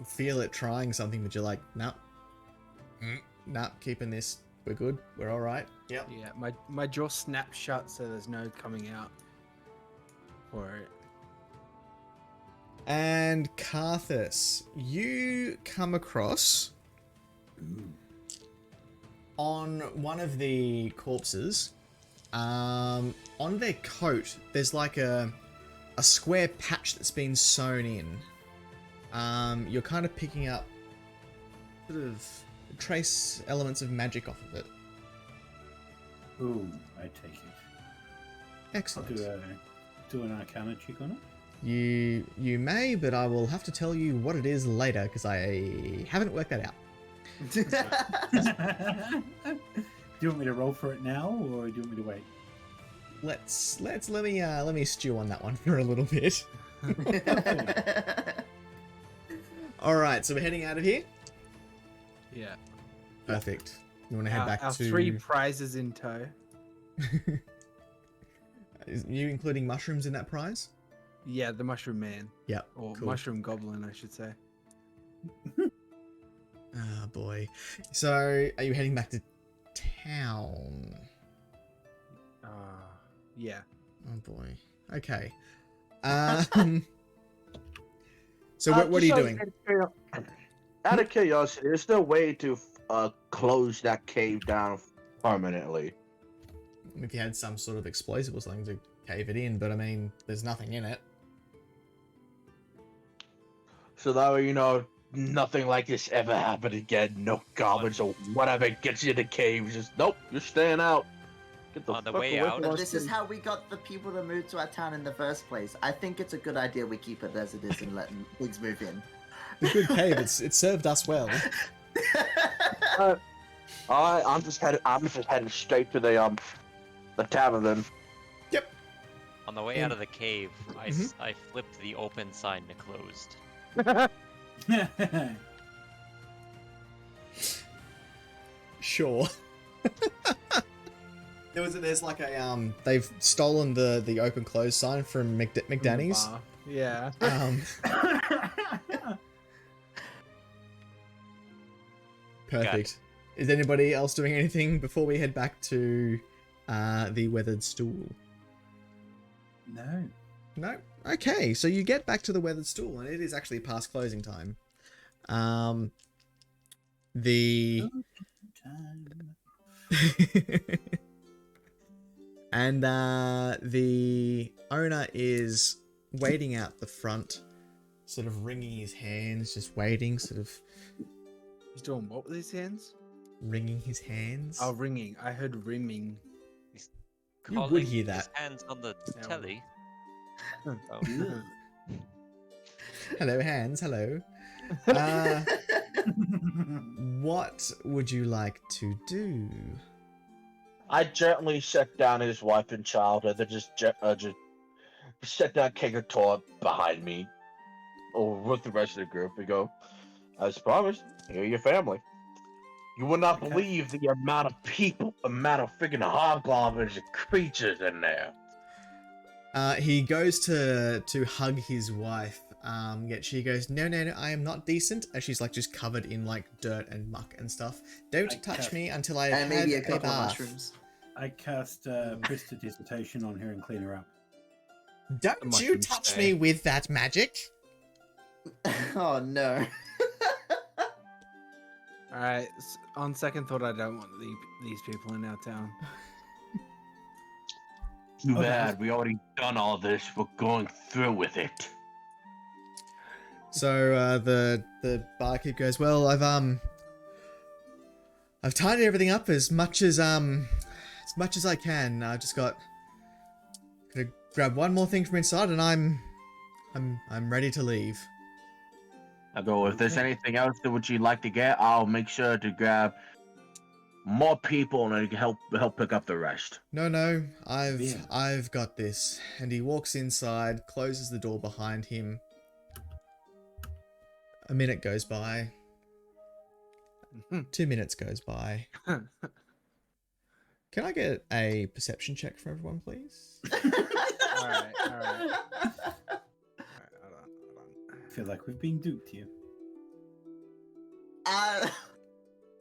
feel it trying something, but you're like, nah. Nah, keeping this. We're good. We're alright. Yep. Yeah, my jaw snaps shut so there's no coming out for it. And Karthus, you come across on one of the corpses, on their coat, there's like a square patch that's been sewn in. You're kind of picking up sort of trace elements of magic off of it. Ooh, I take it. I'll Excellent. do an Arcana check on it. You may, but I will have to tell you what it is later because I haven't worked that out. Do you want me to roll for it now, or do you want me to wait? Let me stew on that one for a little bit. All right, so we're heading out of here. Yeah. Perfect. You want to head back our to 3 prizes in tow. Is you including mushrooms in that prize? Yeah, the mushroom man. Yep. Or cool. mushroom goblin, I should say. Ah, boy. So, are you heading back to town? Yeah. Oh boy. Okay. So what are you doing? Out of curiosity, is there a way to close that cave down permanently? If you had some sort of explosive or something to cave it in, but I mean, there's nothing in it. So that way, nothing like this ever happened again. No garbage or whatever gets you in the cave. Just nope, you're staying out. Get the On the fuck way away out- from But us, this is please. how we got the people to move to our town in the first place. I think it's a good idea we keep it as it is and let pigs move in. It's a good cave. It served us well. I'm just heading straight to the tavern then. On the way And- out of the cave, I flipped the open sign to closed. Sure. There's like a they've stolen the open close sign from McDanny's. Bar. Yeah. Perfect. Is anybody else doing anything before we head back to the weathered stool? No. No? Okay, so you get back to the weathered stool, and it is actually past closing time. The... Time. and the owner is waiting out the front, sort of wringing his hands, just waiting, sort of He's doing what with his hands? wringing his hands. Oh, ringing. I heard rimming. You would Calling hear his that. hands on the Yeah. telly. Oh. Hello, hands, hello. What would you like to do? I gently set down his wife and child, and then just set down Kegator behind me, or with the rest of the group. We go, as promised, here are your family. You will not Okay. believe the amount of people, amount of freaking hobgoblins and creatures in there. He goes to hug his wife, yet she goes, no, I am not decent, as she's like just covered in like dirt and muck and stuff. Don't I touch can't- me until I have And had maybe a a couple of bath. mushrooms. I cast prestidigitation on her and clean her up. Don't you mushrooms touch stay. me with that magic. Oh no. All right. On second thought, I don't want these people in our town. Too Okay. bad, we already done all this. We're going through with it. So the barkeep goes, well, I've tidied everything up as much as I can. I just gotta grab one more thing from inside, and I'm ready to leave. I go, if there's anything else that would you like to get, I'll make sure to grab more people and I can help pick up the rest. No, Yeah. I've got this. And he walks inside, closes the door behind him. A minute goes by. 2 minutes goes by. Can I get a perception check from everyone, please? All right. All right. Hold on. I feel like we've been duped here.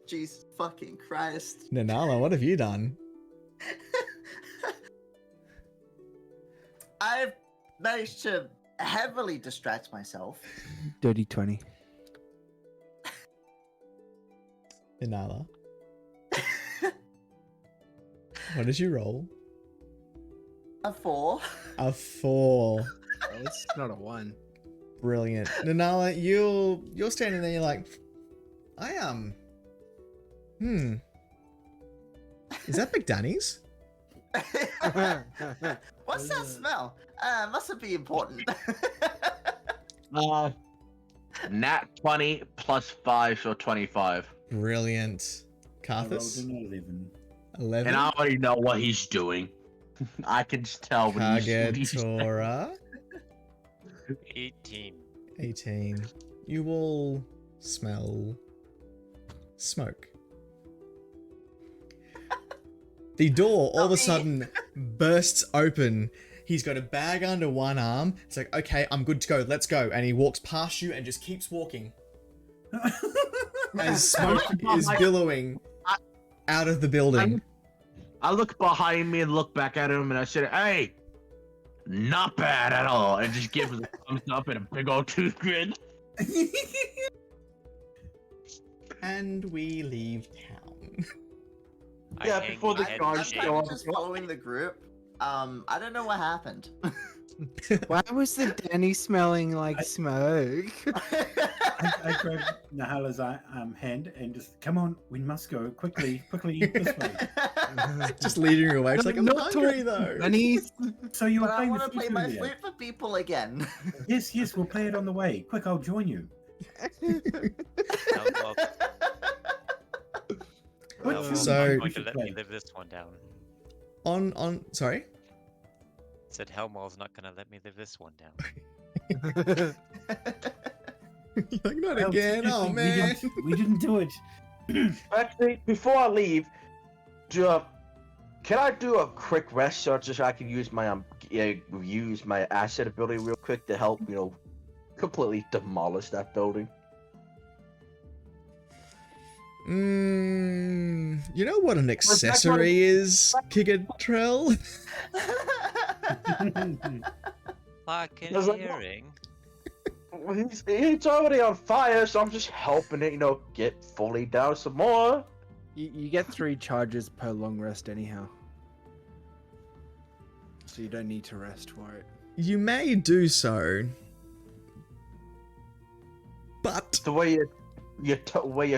Jesus fucking Christ. Nanala, what have you done? I've managed to heavily distract myself. Dirty 20. Nanala. What did you roll? A 4. A 4. Oh, it's not a 1. Brilliant. Nanala, you're standing there, you're like, Is that McDanny's? What's that smell? Mustn't be important. Nat 20 plus 5, so 25. Brilliant. I rolled Carthus? an 11. 11. And I already know what he's doing. I can just tell when he's Kagatora? 18. 18. You all smell smoke. The door all of a sudden bursts open. He's got a bag under one arm. It's like, okay, I'm good to go. Let's go. And he walks past you and just keeps walking as smoke is billowing out of the building. I look behind me and look back at him, and I said, "Hey, not bad at all," and just give him a thumbs up and a big old tooth grin. And we leave town. I Yeah, hang before my the head guards in I'm shame. show kind up. of just following the group. I don't know what happened. Why was the Danny smelling like smoke? I grabbed Nahala's hand and just, come on, we must go quickly, this way. Just leading her away. She's like, I'm Not hungry though. Danny. So you were But I playing want the to play flute my earlier. flute for people again. Yes, we'll play it on the way. Quick, I'll join you. Well, What well, film So- I'm we going to should let play? me live this one down. Sorry? Said Helmall's not going to let me live this one down. You're like, not Well, again. Oh, seriously, man. we didn't do it. Actually, before I leave, can I do a quick rest so just so I can use my use my asset ability real quick to help completely demolish that building? You know what an accessory is, Kigatrell? Like an Does that- earring. It's already on fire, so I'm just helping it, get fully down some more. You get 3 charges per long rest anyhow. So you don't need to rest for it. You may do so. But, The way your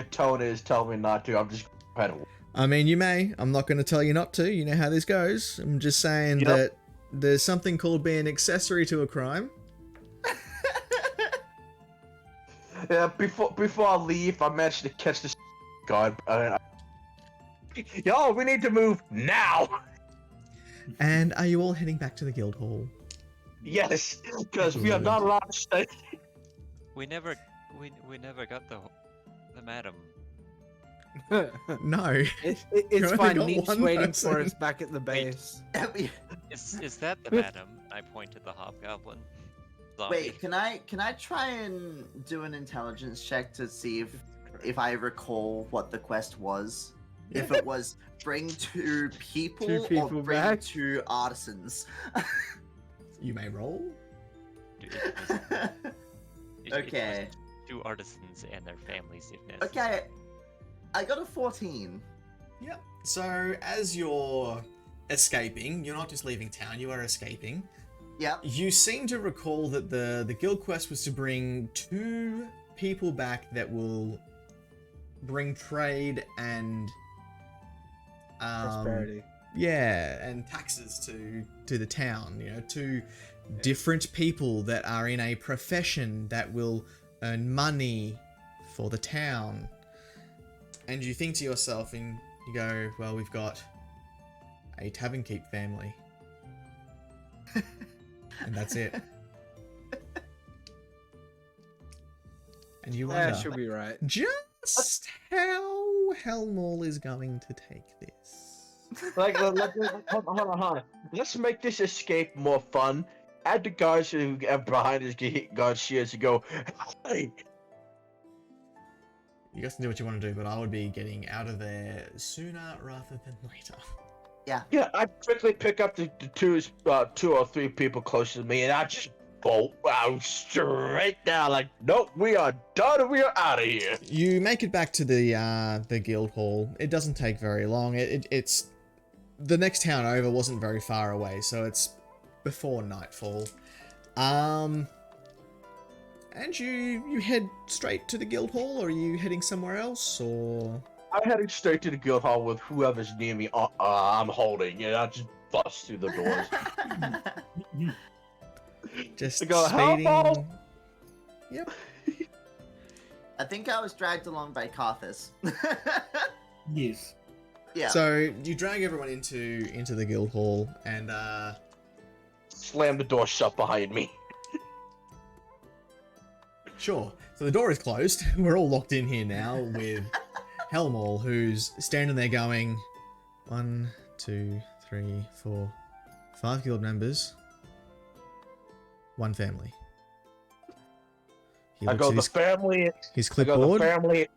tone is telling me not to. I'm just kind of. I mean, you may. I'm not going to tell you not to. You know how this goes. I'm just saying Yep. that there's something called being accessory to a crime. Yeah, before I leave, I managed to catch this guard. Yo, we need to move now. And are you all heading back to the guild hall? Yes, because we are not allowed to stay. We never got the madam. No. It's only fine. got Neep's one waiting person. for us back at the base. Is that the madam? I point at the hobgoblin. Zombie. Wait, can I try and do an intelligence check to see if I recall what the quest was? If it was bring 2 people, Two people or bring back? 2 artisans. You may roll. It was Okay. 2 artisans and their families, if necessary. Okay, I got a 14. Yep. So as you're escaping, you're not just leaving town, you are escaping. Yep. You seem to recall that the guild quest was to bring 2 people back that will bring trade and Prosperity. yeah, and taxes to the town. 2 different people that are in a profession that will earn money for the town. And you think to yourself, and you go, well, we've got a tavern keep family. And that's it. And you wonder Yeah, she'll be right. just how Helmall is going to take this. Hold on. Let's make this escape more fun. Add the guards who are behind us, guard shields to go. Hey. You guys can do what you want to do, but I would be getting out of there sooner rather than later. Yeah, I quickly pick up the 2 or 3 people close to me, and I just bolt out straight down. Like, nope, we are done. We are out of here. You make it back to the guild hall. It doesn't take very long. It's the next town over wasn't very far away, so it's before nightfall. And you head straight to the guild hall, or are you heading somewhere else, or? I'm heading straight to the guild hall with whoever's near me. I'm holding, and I just bust through the doors. Just To go, speeding. "Help!" Yep. I think I was dragged along by Carthus. Yes. Yeah. So you drag everyone into the guild hall, and Slam the door shut behind me. sure. So the door is closed. We're all locked in here now with Helmall, who's standing there going, 1, 2, 3, 4, 5 guild members, 1 family. He I looks go at the his family. his I go the clipboard. family.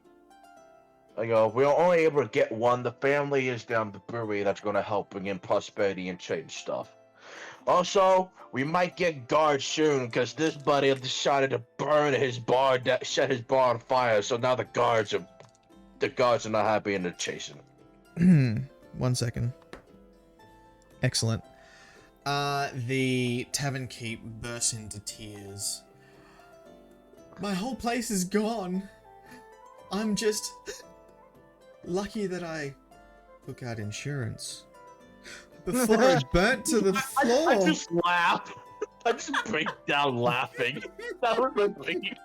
I go, we're only able to get one. The family is down the brewery that's going to help bring in prosperity and change stuff. Also, we might get guards soon because this buddy decided to burn his bar, set his bar on fire. So now the guards are not happy and they're chasing. 1 second. Excellent. The tavern keep bursts into tears. My whole place is gone. I'm just lucky that I took out insurance before it burnt to the floor. I just laugh. I just break down laughing. That was my thing.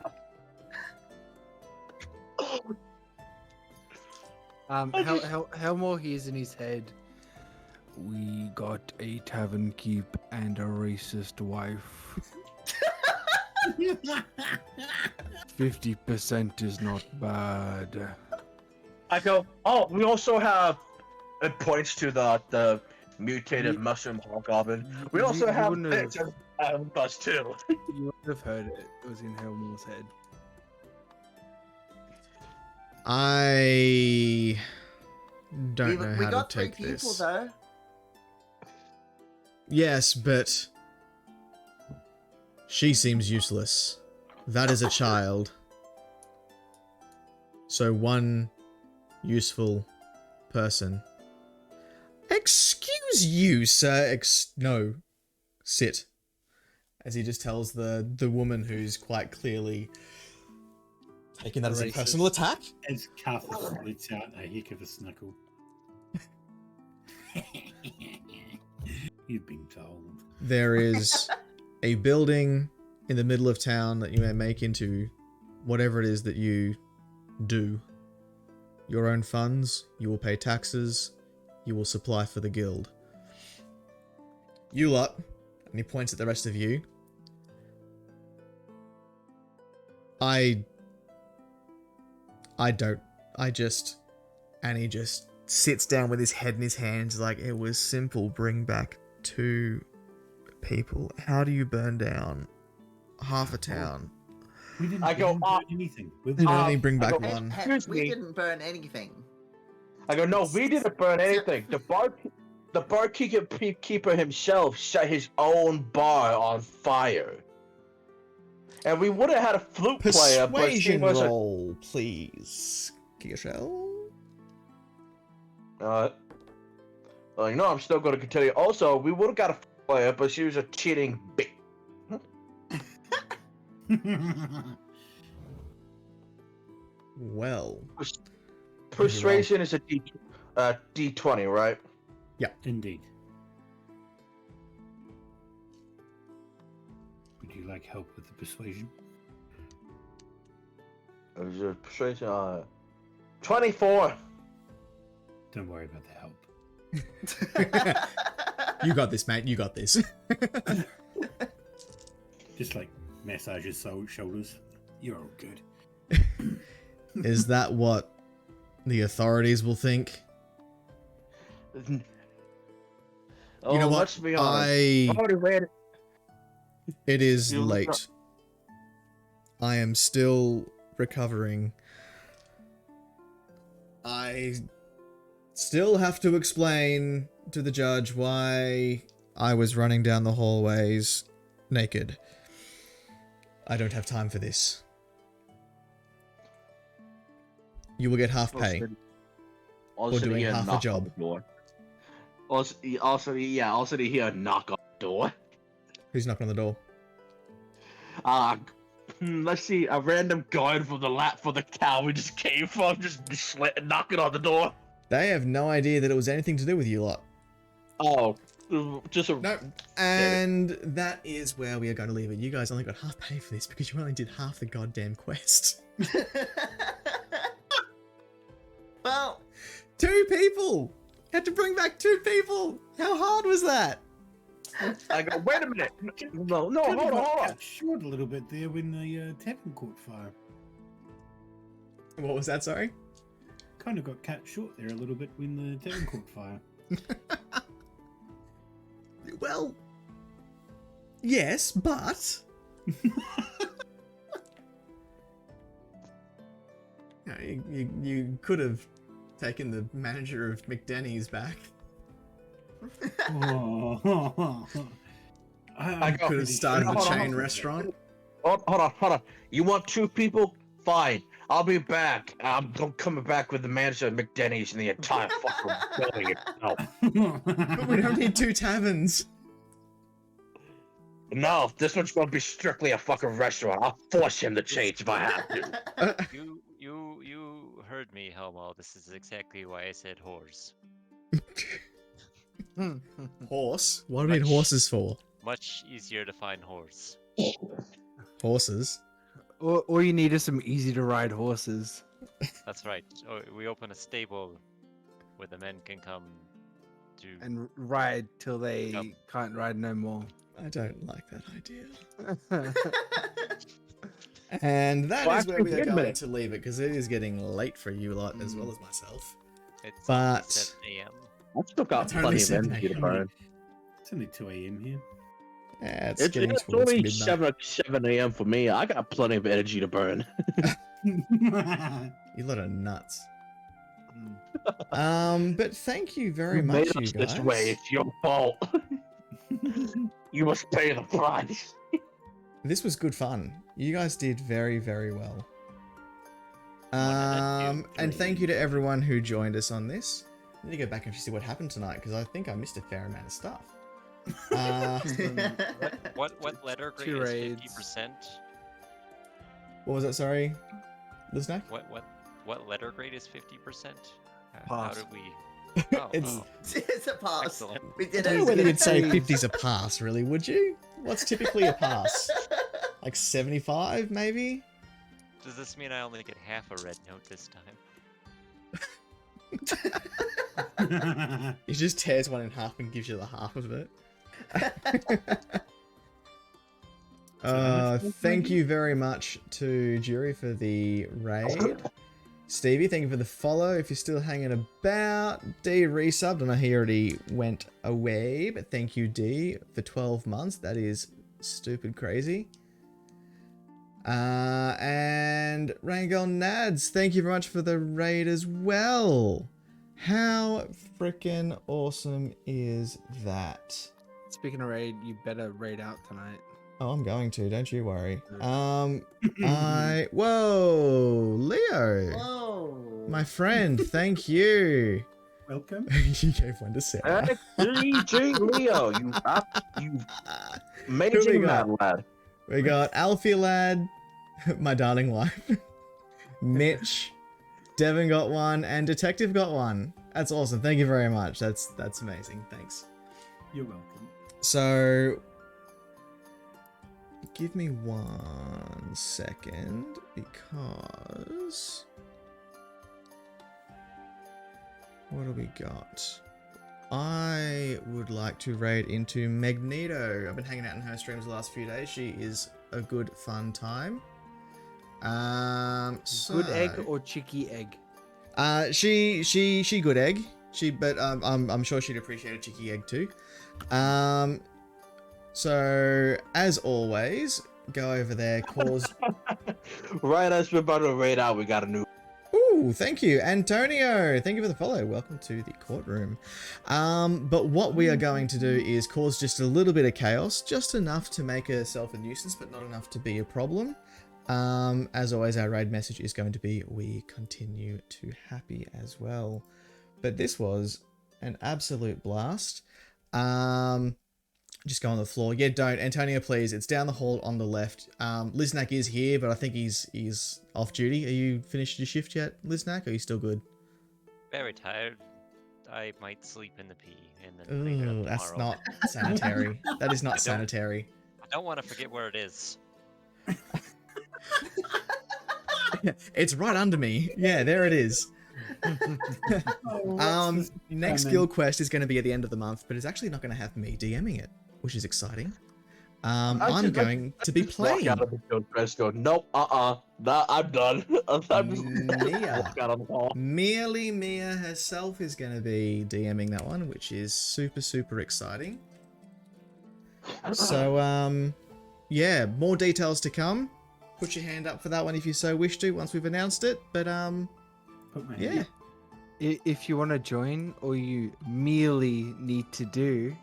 Helmore hears in his head, we got a tavern keep and a racist wife. 50% is not bad. I go, oh, we also have. It points to the mutated mushroom hobgoblin. We also you have wouldn't bits of us too. You would have heard it. It was in Helmore's head. I don't know We how got to 3 take people this. though. Yes, but she seems useless. That is a child. So one useful person. Excuse you, sir. No. Sit. As he just tells the woman who's quite clearly taking that as a Racist. personal attack. As Carthus lets out a heck of a snuckle. You've been told. There is a building in the middle of town that you may make into whatever it is that you do. Your own funds, you will pay taxes, you will supply for the guild. You lot, and he points at the rest of you. And he just sits down with his head in his hands like, it was simple, bring back 2 people. How do you burn down half a town? We didn't, I go, we didn't do anything. With You only bring I back go, one. Excuse We me. didn't burn anything. I go, no, we didn't burn anything. The barkeeper himself set his own bar on fire. And we would have had a flute player, but she Persuasion was roll, please. Kishel? well, you know, I'm still going to continue. Also, we would have got a flute player, but she was a cheating bitch. Well, Persuasion is a D20, right? Indeed. Would you like help with the persuasion? Is it persuasion? 24. Don't worry about the help. you got this, mate. You got this. Just like massage his shoulders. You're all good. Is that what the authorities will think? Oh, You know what? let's be honest. I already read it. It is You look late. I am still recovering. I still have to explain to the judge why I was running down the hallways naked. I don't have time for this. You will get half pay. Also, doing he hear half a knock job. on the door. Also, he hear a knock on the door. Who's knocking on the door? Let's see, a random guard from the lap for the cow we just came from, just knocking on the door. They have no idea that it was anything to do with you lot. Oh, just a No, and that is where we are going to leave it. You guys only got half pay for this because you only did half the goddamn quest. Well, 2 people! Had to bring back 2 people! How hard was that? I go, wait a minute. No, Kind hold of on, got hold on. cut short a little bit there when the tavern caught fire. What was that, sorry? Kind of got cut short there a little bit when the tavern caught fire. Well, yes, but... You could have taken the manager of McDenny's back. Oh. I got- Could have started a Hold on, chain hold on. restaurant. Hold on. You want 2 people? Fine. I'll be back. I'm coming back with the manager of McDenny's and the entire fucking building itself. But we don't need 2 taverns. No, this one's gonna be strictly a fucking restaurant. I'll force him to change if I have to. You heard me, Homo. This is exactly why I said whores. Horse? What do we need horses for? Much easier to find whores. Horses? All you need is some easy to ride horses. That's right. Oh, we open a stable where the men can come to. And ride till they Yep. can't ride no more. I don't like that idea. And that Well, is where actually, we are wait a going minute. to leave it, because it is getting late for you lot as well as myself. It's But- 7 a.m. I've still got It's only plenty of 7 energy to a.m. burn. It's only 2 a.m. here. Yeah, it's It's getting towards only midnight. 7 a.m. for me. I got plenty of energy to burn. You lot are nuts. But thank you very You much, made you us guys. this way. It's your fault. You must pay the price. This was good fun. You guys did very, very well. One And thank you to everyone who joined us on this. I need to go back and see what happened tonight, because I think I missed a fair amount of stuff. What letter grade Two is raids. 50%? What was that? Sorry, Liznak? What letter grade is 50%? How Pass. did we? Oh, It's- oh, It's a pass. excellent. We I did don't it. know whether you'd say Please. 50's a pass, really, would you? What's typically a pass? Like 75, maybe? Does this mean I only get half a red note this time? He just tears one in half and gives you the half of it. Thank you very much to Jury for the raid. Stevie, thank you for the follow. If you're still hanging about, D resubbed. I know he already went away, but thank you, D, for 12 months. That is stupid crazy. And Rangel Nads, thank you very much for the raid as well. How freaking awesome is that? Speaking of raid, you better raid out tonight. Oh, I'm going to, don't you worry. Whoa, Leo, Whoa. my friend, thank you. Welcome. You gave one to Sarah. XDG Leo, you Who we amazing got? man, lad. We got Alfie Lad, my darling wife, Mitch, Devin got one, and Detective got one. That's awesome. Thank you very much. That's amazing. Thanks. You're welcome. So, give me 1 second, because... What do we got? I would like to raid into Magneto. I've been hanging out in her streams the last few days. She is a good, fun time. Good egg or chicky egg? She good egg. I'm sure she'd appreciate a chicky egg too. So as always, go over there, cause. Right as we're about to raid out, we got a new. Ooh, thank you, Antonio. Thank you for the follow. Welcome to the courtroom. But what we are going to do is cause just a little bit of chaos, just enough to make herself a nuisance, but not enough to be a problem. As always, our raid message is going to be, we continue to happy as well. But this was an absolute blast. Just go on the floor. Yeah, don't. Antonio, please. It's down the hall on the left. Liznak is here, but I think he's off duty. Are you finished your shift yet, Liznak? Or are you still good? Very tired. I might sleep in the pee and then clean it Ooh, up that's tomorrow. not sanitary. That is I not don't- sanitary. I don't want to forget where it is. It's right under me. Yeah, there it is. Next guild quest is going to be at the end of the month, but it's actually not going to have me DMing it, which is exciting. I'm going to be Walk playing out of the guild quest, go, nope, nah, I'm done. I'm just Mia. walk out on the hall. Merely Mia herself is going to be DMing that one, which is super, super exciting. So, yeah, more details to come. put your hand up for that one if you so wish to once we've announced it. But Put my yeah. hand If you want to join, all you merely need to do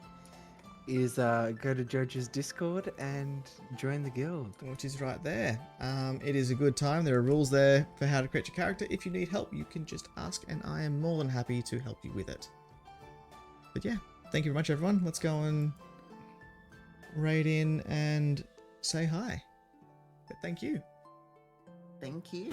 is go to Judge's Discord and join the guild. Which is right there. It is a good time. There are rules there for how to create your character. If you need help, you can just ask, and I am more than happy to help you with it. But yeah, thank you very much, everyone. Let's go and raid in and say hi. But thank you. Thank you.